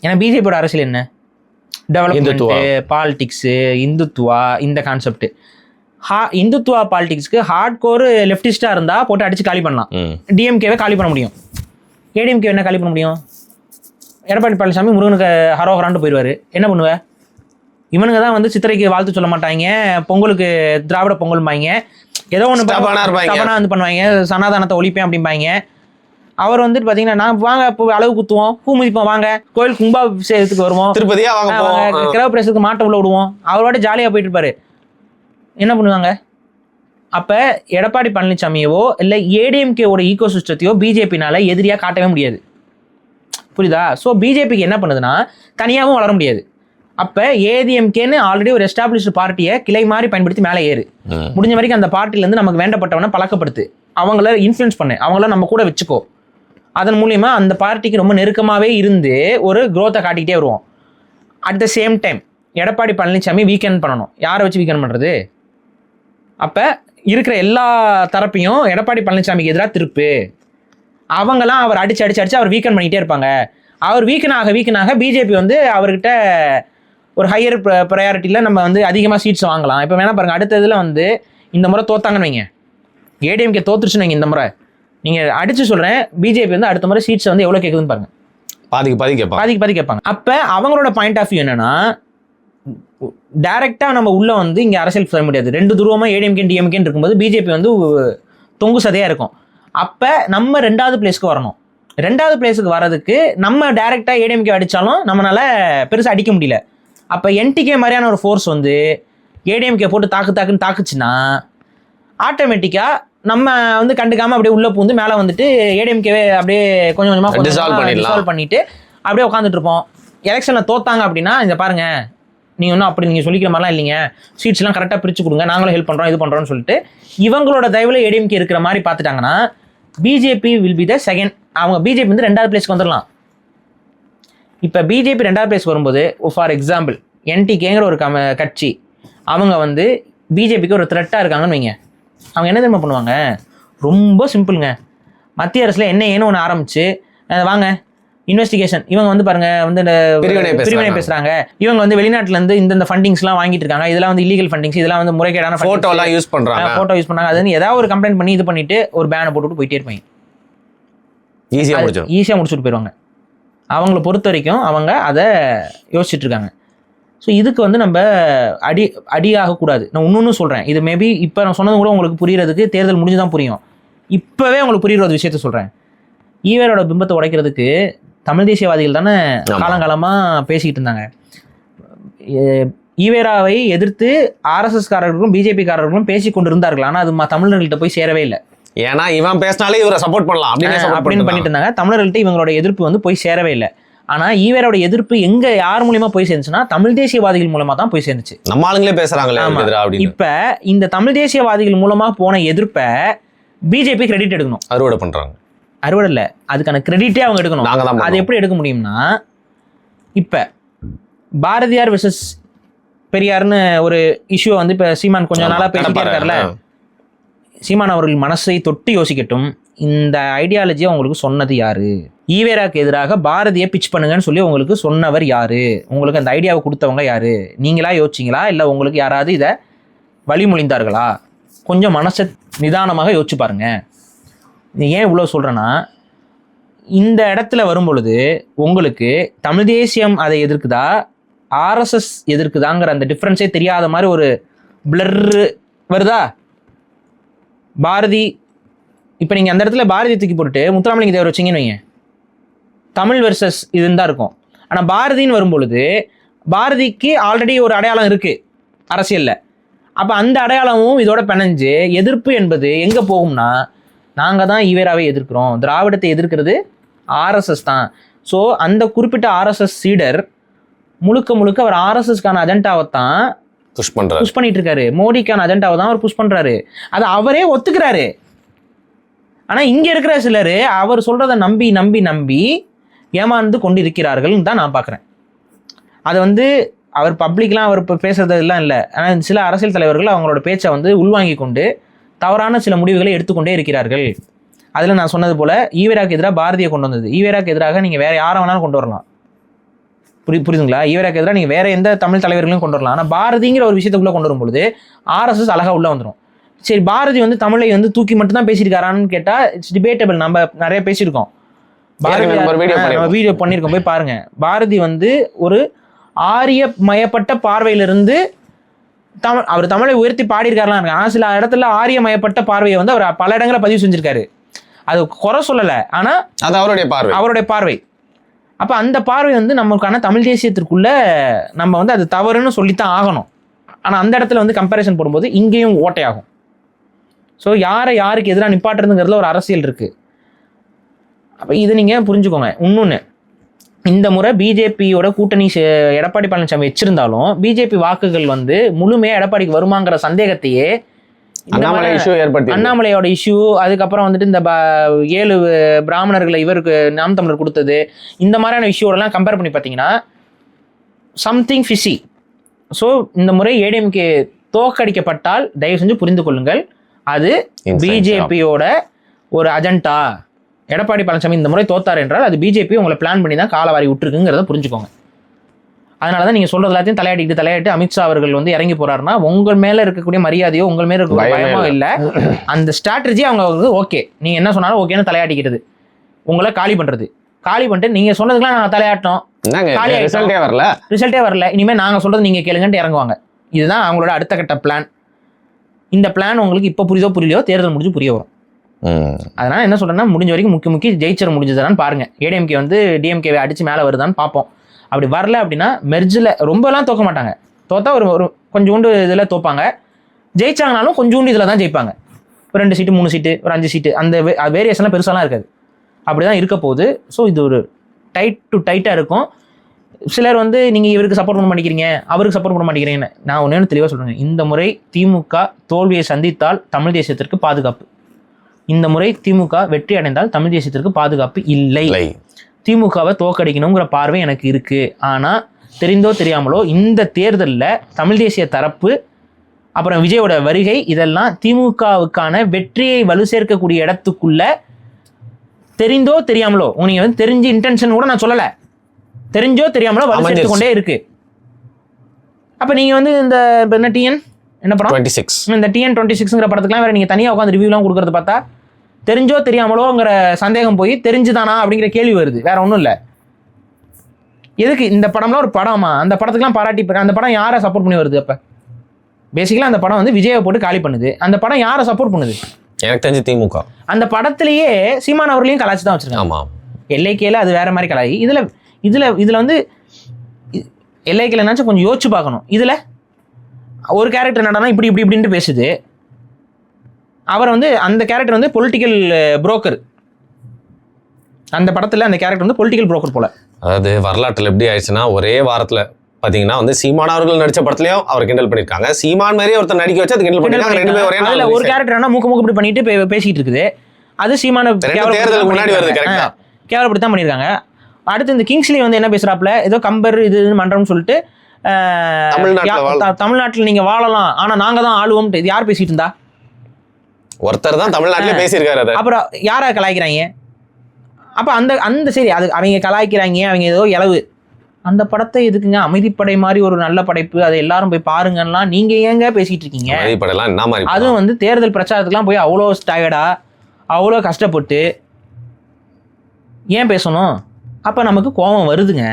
ஏன்னா பிஜேபியோட அரசியல் என்ன, டெவலப்மெண்ட், பாலிடிக்ஸு, இந்துத்துவா, இந்த கான்செப்ட். இந்துத்துவா பாலிடிக்ஸ்க்கு ஹார்ட் கோர் லெஃப்டிஸ்டாக இருந்தால் போட்டு அடிச்சு காலி பண்ணலாம். டிஎம்கேவை காலி பண்ண முடியும். ஏடிஎம்கே என்ன காலி பண்ண முடியும்? எடப்பாடி பழனிசாமி முருகனுக்கு ஹரோஹரான்ட்டு போயிடுவார். என்ன பண்ணுவேன்? இவனுங்க தான் வந்து சித்திரைக்கு வாழ்த்து சொல்ல மாட்டாங்க, பொங்கலுக்கு திராவிட பொங்கல்பாங்க, ஏதோ ஒன்று தவணா வந்து பண்ணுவாங்க, சனாதானத்தை ஒழிப்பேன் அப்படிம்பாங்க. அவர் வந்துட்டு பார்த்தீங்கன்னா, நான் வாங்க இப்போ அளவு குத்துவோம், பூ மிதிப்போம், வாங்க கோயில் கும்பாபிஷேகத்துக்கு வருவோம், திருப்பதியா கிரகப்பிரவேசத்துக்கு மாட்டை உள்ள விடுவோம், அவரோட ஜாலியாக போயிட்டு இருப்பாரு. என்ன பண்ணுவாங்க? அப்போ எடப்பாடி பழனிசாமியவோ இல்லை ஏடிஎம்கேவோட ஈகோ சிஸ்டத்தையோ பிஜேபினால எதிரியாக காட்டவே முடியாது. புரியுதா? ஸோ பிஜேபிக்கு என்ன பண்ணுதுன்னா, தனியாகவும் வளர முடியாது. அப்போ ஏடிஎம்கேன்னு ஆல்ரெடி ஒரு எஸ்டாப்ளிஷ்டு பார்ட்டியை கிளை மாதிரி பயன்படுத்தி மேலே ஏறு. முடிஞ்ச வரைக்கும் அந்த பார்ட்டிலேருந்து நமக்கு வேண்டப்பட்டவனை பழக்கப்படுத்து, அவங்கள இன்ஃப்ளூயன்ஸ் பண்ணு, அவங்கள நம்ம கூட வச்சுக்கோ. அதன் மூலிமா அந்த பார்ட்டிக்கு ரொம்ப நெருக்கமாகவே இருந்து ஒரு க்ரோத்தை காட்டிக்கிட்டே வருவோம். At the same time Edappadi Palaniswami weekend பண்ணணும். யாரை வச்சு வீக்கெண்ட் பண்ணுறது? அப்போ இருக்கிற எல்லா தரப்பையும் எடப்பாடி பழனிசாமிக்கு எதிராக திருப்பு. அவங்களாம் அவர் அடிச்சு அவர் வீக்கெண்ட் பண்ணிகிட்டே இருப்பாங்க. அவர் வீக்கனாக பிஜேபி வந்து அவர்கிட்ட ஒரு ஹையர் ப்ரையாரிட்டியில் நம்ம வந்து அதிகமாக சீட்ஸ் வாங்கலாம். இப்போ வேணா பாருங்கள், அடுத்த இதில் வந்து இந்த முறை தோத்தாங்கன்னு வைங்க, ஏடிஎம்கே தோத்துருச்சுன்னு வைங்க, இந்த முறை நீங்கள் அடிச்சு சொல்கிறேன், பிஜேபி வந்து அடுத்த முறை சீட்ஸ் வந்து எவ்வளோ கேட்குதுன்னு பாருங்க. பாதிக்கு கேட்பாங்க. அப்போ அவங்களோட பாயிண்ட் ஆஃப் வியூ என்னன்னா, டைரக்டா நம்ம உள்ள வந்து இங்க அரசியல் செய்ய முடியாது. 2 துருவமா ஏடிஎம்கே டிஎம்கே இருக்கும்போது பிஜேபி வந்து தொங்கு சதையா இருக்கும். அப்ப நம்ம 2வது பிளேஸ்க்கு வரணும். 2வது பிளேஸுக்கு வர்றதுக்கு நம்ம டைரக்டா ஏடிஎம்கே அடிச்சாலும் நம்மளால பெருசா அடிக்க முடியல. அப்ப என்டிகே மாதிரியான ஒரு ஃபோர்ஸ் வந்து ஏடிஎம்கே போட்டு தாக்குன்னு தாக்குச்சுன்னா ஆட்டோமேட்டிக்கா நம்ம வந்து கண்டுக்காம அப்படியே உள்ள பூந்து மேல வந்துட்டு ஏடிஎம்கேவே அப்படியே கொஞ்சம் கொஞ்சமா டிசால்வ் பண்ணிட்டு அப்படியே உட்காந்துட்டு இருப்போம். எலெக்ஷன்ல தோத்தாங்க அப்படின்னா இந்த பாருங்க, நீங்க ஒன்றும் அப்படி நீங்க சொல்லிக்கிற மாதிரிலாம் இல்லைங்க, சீட்ஸ்லாம் கரெக்டாக பிரிச்சு கொடுங்க, நாங்களும் ஹெல்ப் பண்றோம் இது பண்றோம்னு சொல்லிட்டு இவங்களோட தயவுல ஏடிஎம்கே இருக்கிற மாதிரி பார்த்துட்டாங்கன்னா BJP will be the second. அவங்க பிஜேபி வந்து 2வது பிளேஸ்க்கு வந்துடலாம். இப்போ பிஜேபி 2வது பிளேஸ் வரும்போது ஃபார் எக்ஸாம்பிள் என்டிகேங்கிற ஒரு கட்சி அவங்க வந்து பிஜேபிக்கு ஒரு த்ரெட்டாக இருக்காங்கன்னு வைங்க. அவங்க என்ன தெரியுமா பண்ணுவாங்க? ரொம்ப சிம்பிளுங்க. மத்திய அரசில் என்ன ஏன்னு ஒன்று ஆரம்பிச்சு வாங்க இன்வெஸ்டிகேஷன், இவங்க வந்து பாருங்க வந்து இந்த பிரிவினை பேசுறாங்க, இவங்க வந்து வெளிநாட்டுல இருந்து இந்த ஃபண்டிங்ஸ்லாம் வாங்கிட்டு இருக்காங்க, இதெல்லாம் வந்து இல்லீகல் ஃபண்டிங்ஸ், இதெல்லாம் வந்து முறைகேடான ஃபோட்டோ யூஸ் பண்றாங்க, அதுன்னு ஏதாவது ஒரு கம்ப்ளைண்ட் பண்ணி இது பண்ணிட்டு ஒரு பேனை போட்டுட்டு போயிட்டே இருப்பாங்க. ஈஸியா முடிச்சுட்டு போயிடுவாங்க. அவங்கள பொறுத்த வரைக்கும் அவங்க அதை யோசிச்சுட்டு இருக்காங்க. ஸோ இதுக்கு வந்து நம்ம அடி ஆகக்கூடாது. நான் இன்னொன்னு சொல்றேன், இது மேபி இப்போ நான் சொன்னது கூட உங்களுக்கு புரியறதுக்கு தேர்தல் முடிஞ்சுதான் புரியும். இப்பவே உங்களுக்கு புரியுற ஒரு விஷயத்த சொல்றேன். ஈவேரோட பிம்பத்தை உடைக்கிறதுக்கு தமிழ் தேசியவாதிகள் தானே காலங்காலமா பேசிக்கிட்டு இருந்தாங்க. ஈவேராவை எதிர்த்து ஆர்எஸ்எஸ் காரர்களும் பிஜேபி காரர்களும் பேசி கொண்டு இருந்தார்கள். ஆனா அது தமிழர்கள்ட்ட போய் சேரவே இல்லை. ஏன்னா இவன் பேசினாலே இவரை சப்போர்ட் பண்ணலாம் அப்படின்னு பண்ணிட்டு இருந்தாங்க. தமிழர்கள்ட்ட இவங்களோட எதிர்ப்பு வந்து போய் சேரவே இல்லை. ஆனா ஈவேரோட எதிர்ப்பு எங்க யார் மூலியமா போய் சேர்ந்துச்சுன்னா தமிழ் தேசியவாதிகள் மூலமா தான் போய் சேர்ந்துச்சு. நம்ம ஆளுங்களே பேசுறாங்களே. இப்ப இந்த தமிழ் தேசியவாதிகள் மூலமா போன எதிர்ப்பை பிஜேபி கிரெடிட் எடுக்கணும். அறுவடை பண்றாங்க. அறுவடை இல்லை, அதுக்கான கிரெடிட்டே அவங்க எடுக்கணும். அது எப்படி எடுக்க முடியும்னா, இப்ப பாரதியார் வெர்சஸ் பெரியார்னு ஒரு இஷ்யூ வந்து இப்ப சீமான் கொஞ்ச நாளா பேசிட்டே இருக்காருல்ல. சீமான் அவர்கள் மனசை தொட்டு யோசிக்கட்டும், இந்த ஐடியாலஜியை உங்களுக்கு சொன்னது யாரு? ஈவேராக்கு எதிராக பாரதியை பிச் பண்ணுங்கன்னு சொல்லி உங்களுக்கு சொன்னவர் யாரு? உங்களுக்கு அந்த ஐடியாவை கொடுத்தவங்க யாரு? நீங்களா யோசிச்சிங்களா, இல்லை உங்களுக்கு யாராவது இதை வழிமொழிந்தார்களா? கொஞ்சம் மனசை நிதானமாக யோசிச்சு பாருங்க. ஏன் இவ்வளோ சொல்கிறேன்னா, இந்த இடத்துல வரும்பொழுது உங்களுக்கு தமிழ் தேசியம் அதை எதிர்க்குதா ஆர்எஸ்எஸ் எதிர்க்குதாங்கிற அந்த டிஃப்ரென்ஸே தெரியாத மாதிரி ஒரு பிளர் வருதா? பாரதி இப்போ நீங்கள் அந்த இடத்துல பாரதி தூக்கி போட்டுட்டு முத்துராமலிங்க தேவர் வச்சிங்கன்னு வைங்க, தமிழ் வெர்சஸ் இதுன்னு தான் இருக்கும். ஆனால் பாரதின்னு வரும்பொழுது பாரதிக்கு ஆல்ரெடி ஒரு அடையாளம் இருக்குது அரசியலில். அப்போ அந்த அடையாளமும் இதோட பிணைஞ்சு எதிர்ப்பு என்பது எங்கே போகும்னா, நாங்கள் தான் ஈவேராவை எதிர்க்கிறோம், திராவிடத்தை எதிர்க்கிறது ஆர்எஸ்எஸ் தான். ஸோ அந்த குறிப்பிட்ட ஆர்எஸ்எஸ் சீடர் முழுக்க அவர் ஆர்எஸ்எஸ்க்கான அஜெண்டாவை தான் புஷ் பண்ணிட்டு இருக்காரு. மோடிக்கான அஜெண்டாவை தான் அவர் புஷ் பண்றாரு. அதை அவரே ஒத்துக்கிறாரு. ஆனா இங்க இருக்கிற சிலர் அவர் சொல்றதை நம்பி ஏமாந்து கொண்டு இருக்கிறார்கள் தான் நான் பார்க்குறேன். அதை வந்து அவர் பப்ளிக்லாம் அவர் இப்போ பேசுறதெல்லாம் இல்லை. ஆனால் சில அரசியல் தலைவர்கள் அவங்களோட பேச்சை வந்து உள்வாங்கி கொண்டு தவறான சில முடிவுகளை எடுத்துக்கொண்டே இருக்கிறார்கள். அதில் நான் சொன்னது போல ஈவேராக்கு எதிராக பாரதியை கொண்டு வந்தது, ஈவேராக்கு எதிராக நீங்கள் வேற யாரை வேணாலும் கொண்டு வரலாம். புரியுதுங்களா? ஈவேராக்கு எதிராக நீங்கள் வேற எந்த தமிழ் தலைவர்களையும் கொண்டு வரலாம். ஆனால் பாரதிங்கிற ஒரு விஷயத்துக்குள்ளே கொண்டு வரும்பொழுது ஆர்எஸ்எஸ் அழகாக உள்ளே வந்துடும். சரி, பாரதி வந்து தமிழை வந்து தூக்கி மட்டும் தான் பேசியிருக்காரான்னு கேட்டால் இட்ஸ் டிபேட்டபிள். நம்ம நிறைய பேசியிருக்கோம், வீடியோ பண்ணியிருக்கோம், போய் பாருங்க. பாரதி வந்து ஒரு ஆரிய மயப்பட்ட பார்வையிலிருந்து அவர் தமிழை உயர்த்தி பாடியிருக்காருலாம் இருக்கு. ஆனால் சில இடத்துல ஆரிய மயப்பட்ட பார்வையை வந்து அவர் பல இடங்களை பதிவு செஞ்சிருக்காரு. அது குறை சொல்லலை, ஆனால் அது அவருடைய பார்வை. அப்போ அந்த பார்வை வந்து நமக்கான தமிழ் தேசியத்திற்குள்ள நம்ம வந்து அது தவறுன்னு சொல்லித்தான் ஆகணும். ஆனால் அந்த இடத்துல வந்து கம்பேரிசன் போடும்போது இங்கேயும் ஓட்டையாகும். ஸோ யாருக்கு எதிராக நிப்பாட்டுறதுங்கிறதுல ஒரு அரசியல் இருக்குது. அப்போ இதை நீங்கள் புரிஞ்சுக்கோங்க. இன்னொன்று, இந்த முறை பிஜேபியோட கூட்டணி எடப்பாடி பழனிசாமி வச்சிருந்தாலும் பிஜேபி வாக்குகள் வந்து முழுமையாக எடப்பாடிக்கு வருமாங்கிற சந்தேகத்தையே அண்ணாமலையோட இஷ்யூ, அதுக்கப்புறம் வந்துட்டு இந்த 7 பிராமணர்களை இவருக்கு நாம் தமிழர் கொடுத்தது, இந்த மாதிரியான இஷ்யூலாம் கம்பேர் பண்ணி பார்த்தீங்கன்னா சம்திங் ஃபிஷி. ஸோ இந்த முறை ஏடிஎம்கே தோற்கடிக்கப்பட்டால் தயவு செஞ்சு புரிந்து கொள்ளுங்கள், அது பிஜேபியோட ஒரு அஜெண்டா. எடப்பாடி பழனிசாமி இந்த முறை தோத்தார் என்றால் அது பிஜேபி உங்களை பிளான் பண்ணி தான் காலவாரி விட்டுருக்குங்கிறத புரிஞ்சுக்கோங்க. அதனால தான் நீங்கள் சொல்கிறது எல்லாத்தையும் தலையாட்டிட்டு அமித்ஷா அவர்கள் வந்து இறங்கி போறாருன்னா உங்கள் மேலே இருக்கக்கூடிய மரியாதையோ உங்கள் மேலே இருக்கக்கூடிய பயமோ இல்லை. அந்த ஸ்ட்ராட்டஜி அவங்க வந்து ஓகே நீங்கள் என்ன சொன்னாலும் ஓகேன்னு தலையாட்டிக்கிறது, உங்களை காலி பண்ணிட்டு நீங்கள் சொன்னதுக்கெல்லாம் நாங்கள் தலையாட்டோம், ரிசல்ட்டே வரல, இனிமேல் நாங்கள் சொல்கிறது நீங்கள் கேளுங்கன்ட்டு இறங்குவாங்க. இதுதான் அவங்களோட அடுத்த கட்ட பிளான். இந்த பிளான் உங்களுக்கு இப்போ புரியலையோ தேர்தல் முடிஞ்சு புரிய வரும். அதனால என்ன சொல்றேன்னா, முடிஞ்ச வரைக்கும் முக்கிய ஜெயிச்சர முடிஞ்சதான்னு பாருங்க. ஏடிஎம்கே வந்து டிஎம்கே அடிச்சு மேலே வருதான்னு பார்ப்போம். அப்படி வரல அப்படின்னா மெர்ஜில் ரொம்பலாம் தோக்க மாட்டாங்க, தோத்தா ஒரு கொஞ்சோண்டு இதில் தோப்பாங்க. ஜெயிச்சாங்கனாலும் கொஞ்சோண்டு இதில் தான் ஜெயிப்பாங்க. ஒரு 2 சீட்டு 3 சீட்டு ஒரு 5 சீட்டு அந்த வேரியேஷன்லாம் பெருசாலாம் இருக்காது. அப்படி தான் இருக்க போகுது. ஸோ இது ஒரு டைட்டாக இருக்கும். சிலர் வந்து நீங்கள் இவருக்கு சப்போர்ட் பண்ண மாட்டேங்கிறீங்க, அவருக்கு சப்போர்ட் பண்ண மாட்டேங்கிறீங்கன்னு. நான் ஒன்று தெளிவாக சொல்கிறேன், இந்த முறை திமுக தோல்வியை சந்தித்தால் தமிழ் தேசியத்திற்கு பாதுகாப்பு. இந்த முறை திமுக வெற்றி அடைந்தால் தமிழ் தேசியத்திற்கு பாதுகாப்பு இல்லை. திமுகவை தோக்கடிக்கணுங்கிற பார்வை எனக்கு இருக்கு. ஆனால் தெரிந்தோ தெரியாமலோ இந்த தேர்தலில் தமிழ் தேசிய தரப்பு அப்புறம் விஜயோட வருகை இதெல்லாம் திமுகவுக்கான வெற்றியை வலு சேர்க்கக்கூடிய இடத்துக்குள்ள தெரிந்தோ தெரியாமலோ, நீங்க வந்து தெரிஞ்ச இன்டென்ஷன் கூட நான் சொல்லலை, தெரிஞ்சோ தெரியாமலோ வலு சேர்த்து கொண்டே இருக்கு. அப்ப நீங்க வந்து இந்த என்ன டிஎன் என்ன படம் 26 இந்த டிஎன் 26ங்கிற படத்துக்குலாம் வேற நீங்க தனியாக உட்காந்து ரிவ்யூலாம் கொடுக்கறது பார்த்தா தெரிஞ்சோ தெரியாமலோங்கிற சந்தேகம் போய் தெரிஞ்சுதானா அப்படிங்கிற கேள்வி வருது. வேற ஒன்றும் இல்லை. எதுக்கு இந்த படம்லாம் ஒரு படமா? அந்த படத்துக்குலாம் பாராட்டி அந்த படம் யாரை சப்போர்ட் பண்ணி வருது? அப்போ பேசிக்கலாக அந்த படம் வந்து விஜயை போட்டு காலி பண்ணுது. அந்த படம் யாரை சப்போர்ட் பண்ணுது? எனக்கு தெரிஞ்சு திமுக. அந்த படத்திலேயே சீமான் அவர்களையும் கலாச்சி தான் வச்சிருக்காங்க. ஆமாம், எல்லைக்கையில் அது வேற மாதிரி கலாயி. இதில் வந்து எல்லைக்கையில் என்னாச்சும் கொஞ்சம் யோசிச்சு பார்க்கணும். இதில் ஒரு கேரக்டர் என்னடானா இப்படின்ட்டு பேசுது. அவர் வந்து அந்த கேரக்டர் வந்து பொலிட்டிக்கல் புரோக்கர். அந்த படத்தில் அந்த கேரக்டர் வந்து பொலிட்டிக்கல் புரோக்கர் போல. அதாவது வரலாற்றில் எப்படி ஆயிடுச்சுன்னா, ஒரே வாரத்தில் பார்த்தீங்கன்னா வந்து சீமான் அவர்கள் நடிச்ச படத்துலயும் அவர் கிண்டல் பண்ணியிருக்காங்க. சீமான் மாதிரியே ஒருத்தர் நடிக்க வச்சு அது கிண்டல் பண்ணிருக்காங்க. ரெண்டு பேரும் ஒரே நாள்ல ஒரு கேரக்டர் என்ன மூக்கு இப்படி பண்ணிட்டு பேசிட்டு இருக்குது. அது சீமான தேர்தலுக்கு முன்னாடி வருது. கரெக்ட்டா கேவலப்படி தான் பண்ணியிருக்காங்க. அடுத்து இந்த கிங்ஸ்லி வந்து என்ன பேசுறாப்புல, ஏதோ கம்பர் இது மன்றம்னு சொல்லிட்டு தமிழ்நாட்டில் நீங்க வாழலாம் ஆனா நாங்க தான் ஆளுவோம். இது யார் பேசிட்டு இருந்தா? ஒருத்தர் தான் தமிழ்நாட்டிலே பேசியிருக்காரு. அப்புறம் யாரை கலாய்க்கிறாங்க? அப்ப அந்த சரி, அது அவங்க கலாய்க்கிறாங்க, அவங்க ஏதோ இளவு. அந்த படத்தை எதுக்குங்க அமைதிப்படை மாதிரி ஒரு நல்ல படைப்பு, அதை எல்லாரும் போய் பாருங்கன்னா நீங்க ஏங்க பேசிட்டு இருக்கீங்க? அதுவும் வந்து தேர்தல் பிரச்சாரத்துக்குலாம் போய் அவ்வளோ டயர்டா அவ்வளோ கஷ்டப்பட்டு ஏன் பேசணும்? அப்போ நமக்கு கோபம் வருதுங்க.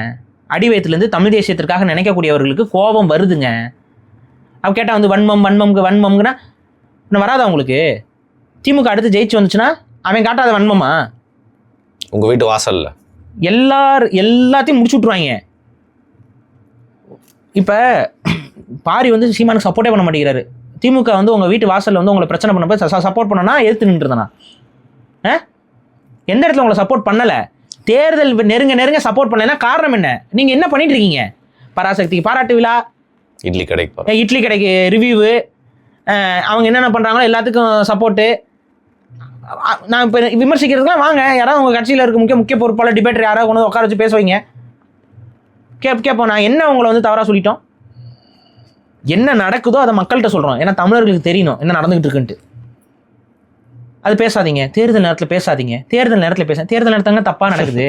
அடிவயத்துலேருந்து தமிழ் தேசியத்திற்காக நினைக்கக்கூடியவர்களுக்கு கோபம் வருதுங்க. அப்போ கேட்டால் வந்து வன்மம்னா இன்னும் வராதா உங்களுக்கு? திமுக அடுத்து ஜெயிச்சு வந்துச்சுன்னா அவன் காட்டாத வன்மமா? உங்கள் வீட்டு வாசல்ல எல்லாத்தையும் முடிச்சு விட்ருவாங்க. இப்போ பாரி வந்து சீமானுக்கு சப்போர்ட்டே பண்ண மாட்டேங்கிறாரு. திமுக வந்து உங்கள் வீட்டு வாசலில் வந்து உங்களை பிரச்சனை பண்ணப்போ சப்போர்ட் பண்ணனா எதிர்த்து நின்றுதானா? எந்த இடத்துல உங்களை சப்போர்ட் பண்ணலை? தேர்தல் நெருங்க சப்போர்ட் பண்ணலைன்னா காரணம் என்ன? நீங்கள் என்ன பண்ணிட்டு இருக்கீங்க? பராசக்திக்கு பாராட்டு விழா, இட்லி கடைக்கு ரிவ்யூவு, அவங்க என்னென்ன பண்ணுறாங்களோ எல்லாத்துக்கும் சப்போர்ட்டு. நான் இப்போ விமர்சிக்கிறதுக்குலாம் வாங்க, யாராவது உங்கள் கட்சியில் இருக்க முக்கிய பொறுப்பாளர் டிபேட்டர் யாராவது கொண்டு உட்கார வச்சு பேச வைங்க. கேட்போம் நான் என்ன உங்களை வந்து தவறாக சொல்லிட்டோம்? என்ன நடக்குதோ அதை மக்கள்கிட்ட சொல்கிறோம். ஏன்னா தமிழர்களுக்கு தெரியணும் என்ன நடந்துகிட்டு இருக்குன்ட்டு. அது பேசாதீங்க, தேர்தல் நேரத்தில் பேசாதீங்க. தேர்தல் நேரத்துலங்க தப்பாக நடக்குது.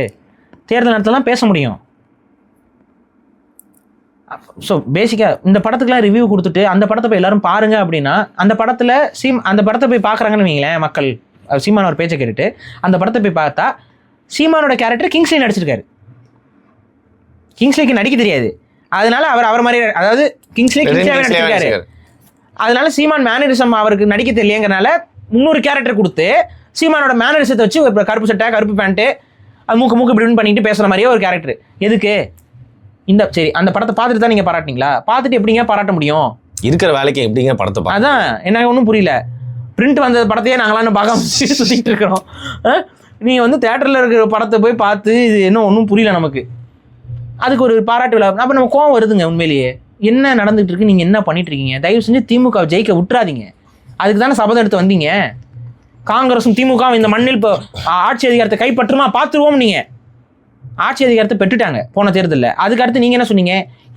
தேர்தல் நேரத்துலலாம் பேச முடியும். ஸோ பேசிக்காக இந்த படத்துக்குலாம் ரிவ்யூ கொடுத்துட்டு அந்த படத்தை போய் எல்லாரும் பாருங்க அப்படின்னா, அந்த படத்தை போய் பார்க்குறாங்கன்னு வைங்களேன் மக்கள், சீமானோட பேச்சை கேட்டுட்டு அந்த படத்தை போய் பார்த்தா சீமானோட கேரக்டர் கிங்ஸ்லி நடிச்சிருக்காரு. கிங்ஸ்லிக்கு நடிக்க தெரியாது, அதனால அவர் மாதிரி, அதாவது கிங்ஸ்லியாவே நடிச்சிருக்காரு. அதனால சீமான் மேனரிசம் அவருக்கு நடிக்க தெரியலங்கிறனால இன்னொரு கேரக்டர் கொடுத்து சீமானோட மேனரிசத்தை வச்சு இப்போ கருப்பு சட்டை கருப்பு பேண்ட்டு அது மூக்கு இப்படின்னு பண்ணிட்டு பேசுகிற மாதிரியே ஒரு கேரக்டர். எதுக்கு? சரி அந்த படத்தை பார்த்துட்டு தான் நீங்கள் பாராட்டினீங்களா? பார்த்துட்டு எப்படிங்க பாராட்ட முடியும்? இருக்கிற வேலைக்கு எப்படிங்க படத்தை? அதான் எனக்கு ஒன்றும் புரியல. பிரிண்ட் வந்த படத்தையே நாங்களாம் பார்க்க சுற்றிட்டு இருக்கிறோம். நீங்கள் வந்து தேட்டரில் இருக்கிற படத்தை போய் பார்த்து இது என்ன ஒன்றும் புரியல நமக்கு. அதுக்கு ஒரு பாராட்டு விழா. அப்போ நம்ம கோவம் வருதுங்க. உண்மையிலேயே என்ன நடந்துகிட்டு இருக்கு, நீங்கள் என்ன பண்ணிட்டு இருக்கீங்க? தயவு செஞ்சு திமுக ஜெயிக்க விட்டுறாதீங்க. அதுக்கு தானே சபதம் எடுத்து வந்தீங்க. காங்கிரஸும் திமுகவும் இந்த மண்ணில் இப்போ ஆட்சி அதிகாரத்தை கைப்பற்றுமா பார்த்துருவோம். நீங்கள் ஆட்சி அதிகாரத்தை பெற்றுட்டாங்க போன தேர்தலில். அதுக்கு அடுத்து நீங்கள் என்ன சொன்னீங்க?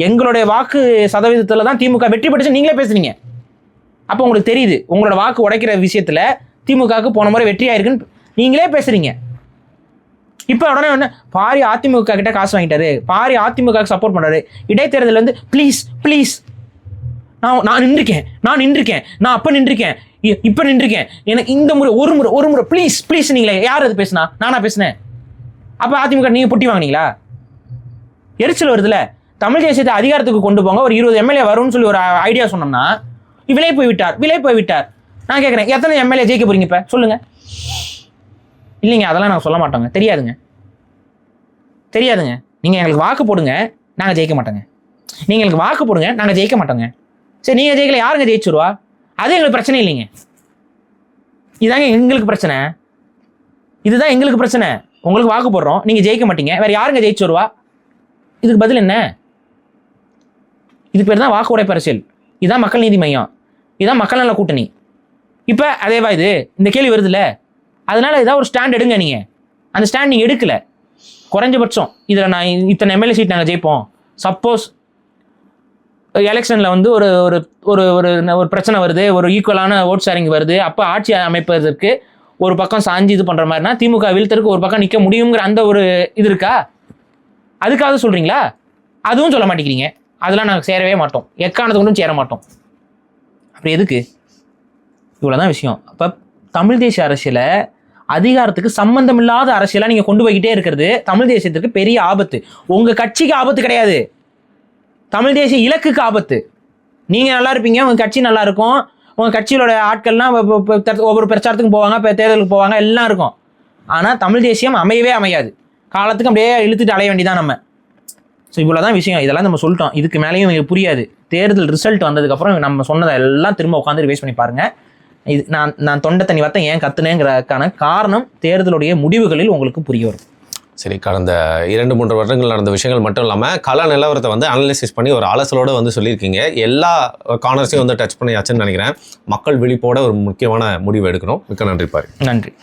எங்களுடைய வாக்கு சதவீதத்தில் தான் திமுக வெற்றி பெற்றுச்சு நீங்களே பேசுறீங்க. அப்போ உங்களுக்கு தெரியுது உங்களோட வாக்கு உடைக்கிற விஷயத்தில் திமுகவுக்கு போன முறை வெற்றி ஆயிருக்குன்னு நீங்களே பேசுறீங்க. இப்போ உடனே ஒன்று பாரி அதிமுக கிட்ட காசு வாங்கிட்டாரு, பாரி அதிமுக சப்போர்ட் பண்ணுறாரு, இடைத்தேர்தல் வந்து ப்ளீஸ் ப்ளீஸ் நான் நின்றுருக்கேன், நான் அப்போ நின்றுருக்கேன், இப்போ நின்றுருக்கேன், எனக்கு இந்த முறை ஒரு முறை ப்ளீஸ் ப்ளீஸ். நீங்களே யார் அது பேசுனா? நானா பேசினேன்? அப்போ அதிமுக நீங்கள் பொட்டி வாங்கினீங்களா? எரிச்சல் வருதுல. தமிழ் தேசியத்தை அதிகாரத்துக்கு கொண்டு போங்க, ஒரு 20 எம்எல்ஏ வரும்னு சொல்லி ஒரு ஐடியா சொன்னோம்னா விலை போய் விட்டார். நான் கேட்குறேன், எத்தனை எம்எல்ஏ ஜெயிக்க போறீங்க இப்போ சொல்லுங்க? இல்லைங்க, அதெல்லாம் நாங்கள் சொல்ல மாட்டோங்க, தெரியாதுங்க. நீங்கள் எங்களுக்கு வாக்கு போடுங்க, நாங்கள் ஜெயிக்க மாட்டோங்க. நீங்கள் எங்களுக்கு வாக்கு போடுங்க, நாங்கள் ஜெயிக்க மாட்டோங்க. சரி, நீங்கள் ஜெயிக்கல, யாருங்க ஜெயிச்சுருவா? அது எங்களுக்கு பிரச்சனை இல்லைங்க. இதுதாங்க எங்களுக்கு பிரச்சனை. இதுதான் எங்களுக்கு பிரச்சனை. உங்களுக்கு வாக்கு போடுறோம், நீங்கள் ஜெயிக்க மாட்டீங்க, வேற யாருங்க ஜெயிச்சு வருவா? இதுக்கு பதில் என்ன? இது பேர் தான் வாக்கு உடைப்பு அரசியல். இதுதான் மக்கள் நீதி மையம், இதுதான் மக்கள் நல கூட்டணி. இப்போ அதேவா இது இந்த கேள்வி வருதுல்ல, அதனால ஏதாவது ஒரு ஸ்டாண்ட் எடுங்க. நீங்கள் அந்த ஸ்டாண்ட் நீங்கள் எடுக்கல. குறைஞ்சபட்சம் இதில் நான் இத்தனை எம்எல்ஏ சீட் நாங்கள் ஜெயிப்போம். சப்போஸ் எலெக்ஷனில் வந்து ஒரு ஒரு ஒரு ஒரு பிரச்சனை வருது, ஒரு ஈக்குவலான ஓட் ஷேரிங் வருது, அப்போ ஆட்சி அமைப்பதற்கு ஒரு பக்கம் சாஞ்சி இது பண்ணுற மாதிரினா திமுக வீழ்த்தருக்கு ஒரு பக்கம் நிற்க முடியுங்கிற அந்த ஒரு இது இருக்கா? அதுக்காக சொல்கிறீங்களா? அதுவும் சொல்ல மாட்டேங்கிறீங்க. அதெல்லாம் நாங்கள் சேரவே மாட்டோம், எக்காரணத்தை கொண்டும் சேர மாட்டோம். அப்படி எதுக்கு? இவ்வளோதான் விஷயம். அப்போ தமிழ் தேசிய அரசியலை அதிகாரத்துக்கு சம்பந்தம் இல்லாத அரசியலாக நீங்கள் கொண்டு போய்கிட்டே இருக்கிறது தமிழ் தேசியத்திற்கு பெரிய ஆபத்து. உங்கள் கட்சிக்கு ஆபத்து கிடையாது, தமிழ் தேசிய இலக்குக்கு ஆபத்து. நீங்கள் நல்லா இருப்பீங்க, உங்கள் கட்சி நல்லா இருக்கும், உங்கள் கட்சியோட ஆட்கள்லாம் ஒவ்வொரு பிரச்சாரத்துக்கும் போவாங்க, இப்போ தேர்தலுக்கு போவாங்க, எல்லாம் இருக்கும். ஆனால் தமிழ் தேசியம் அமையவே அமையாது. காலத்துக்கு அப்படியே இழுத்துட்டு அலைய வேண்டியதான் நம்ம. ஸோ இவ்வளோதான் விஷயம். இதெல்லாம் நம்ம சொல்லிட்டோம், இதுக்கு மேலேயும் எனக்கு புரியாது. தேர்தல் ரிசல்ட் வந்ததுக்கப்புறம் நம்ம சொன்னதை எல்லாம் திரும்ப உட்காந்து ரிவைஸ் பண்ணி பாருங்கள். இது நான் தொண்டை தண்ணி வார்த்தை ஏன் கத்துனேங்கிறதுக்கான காரணம் தேர்தலுடைய முடிவுகளில் உங்களுக்கு புரிய வரும். சரி, கடந்த 2-3 வருடங்கள் நடந்த விஷயங்கள் மட்டும் இல்லாமல் கள நிலவரத்தை வந்து அனலைசிஸ் பண்ணி ஒரு அலசலோடு வந்து சொல்லியிருக்கீங்க. எல்லா கார்னர்ஸையும் வந்து டச் பண்ணியாச்சுன்னு நினைக்கிறேன். மக்கள் விழிப்போட ஒரு முக்கியமான முடிவு எடுக்கணும். மிக்க நன்றி பாரு. நன்றி.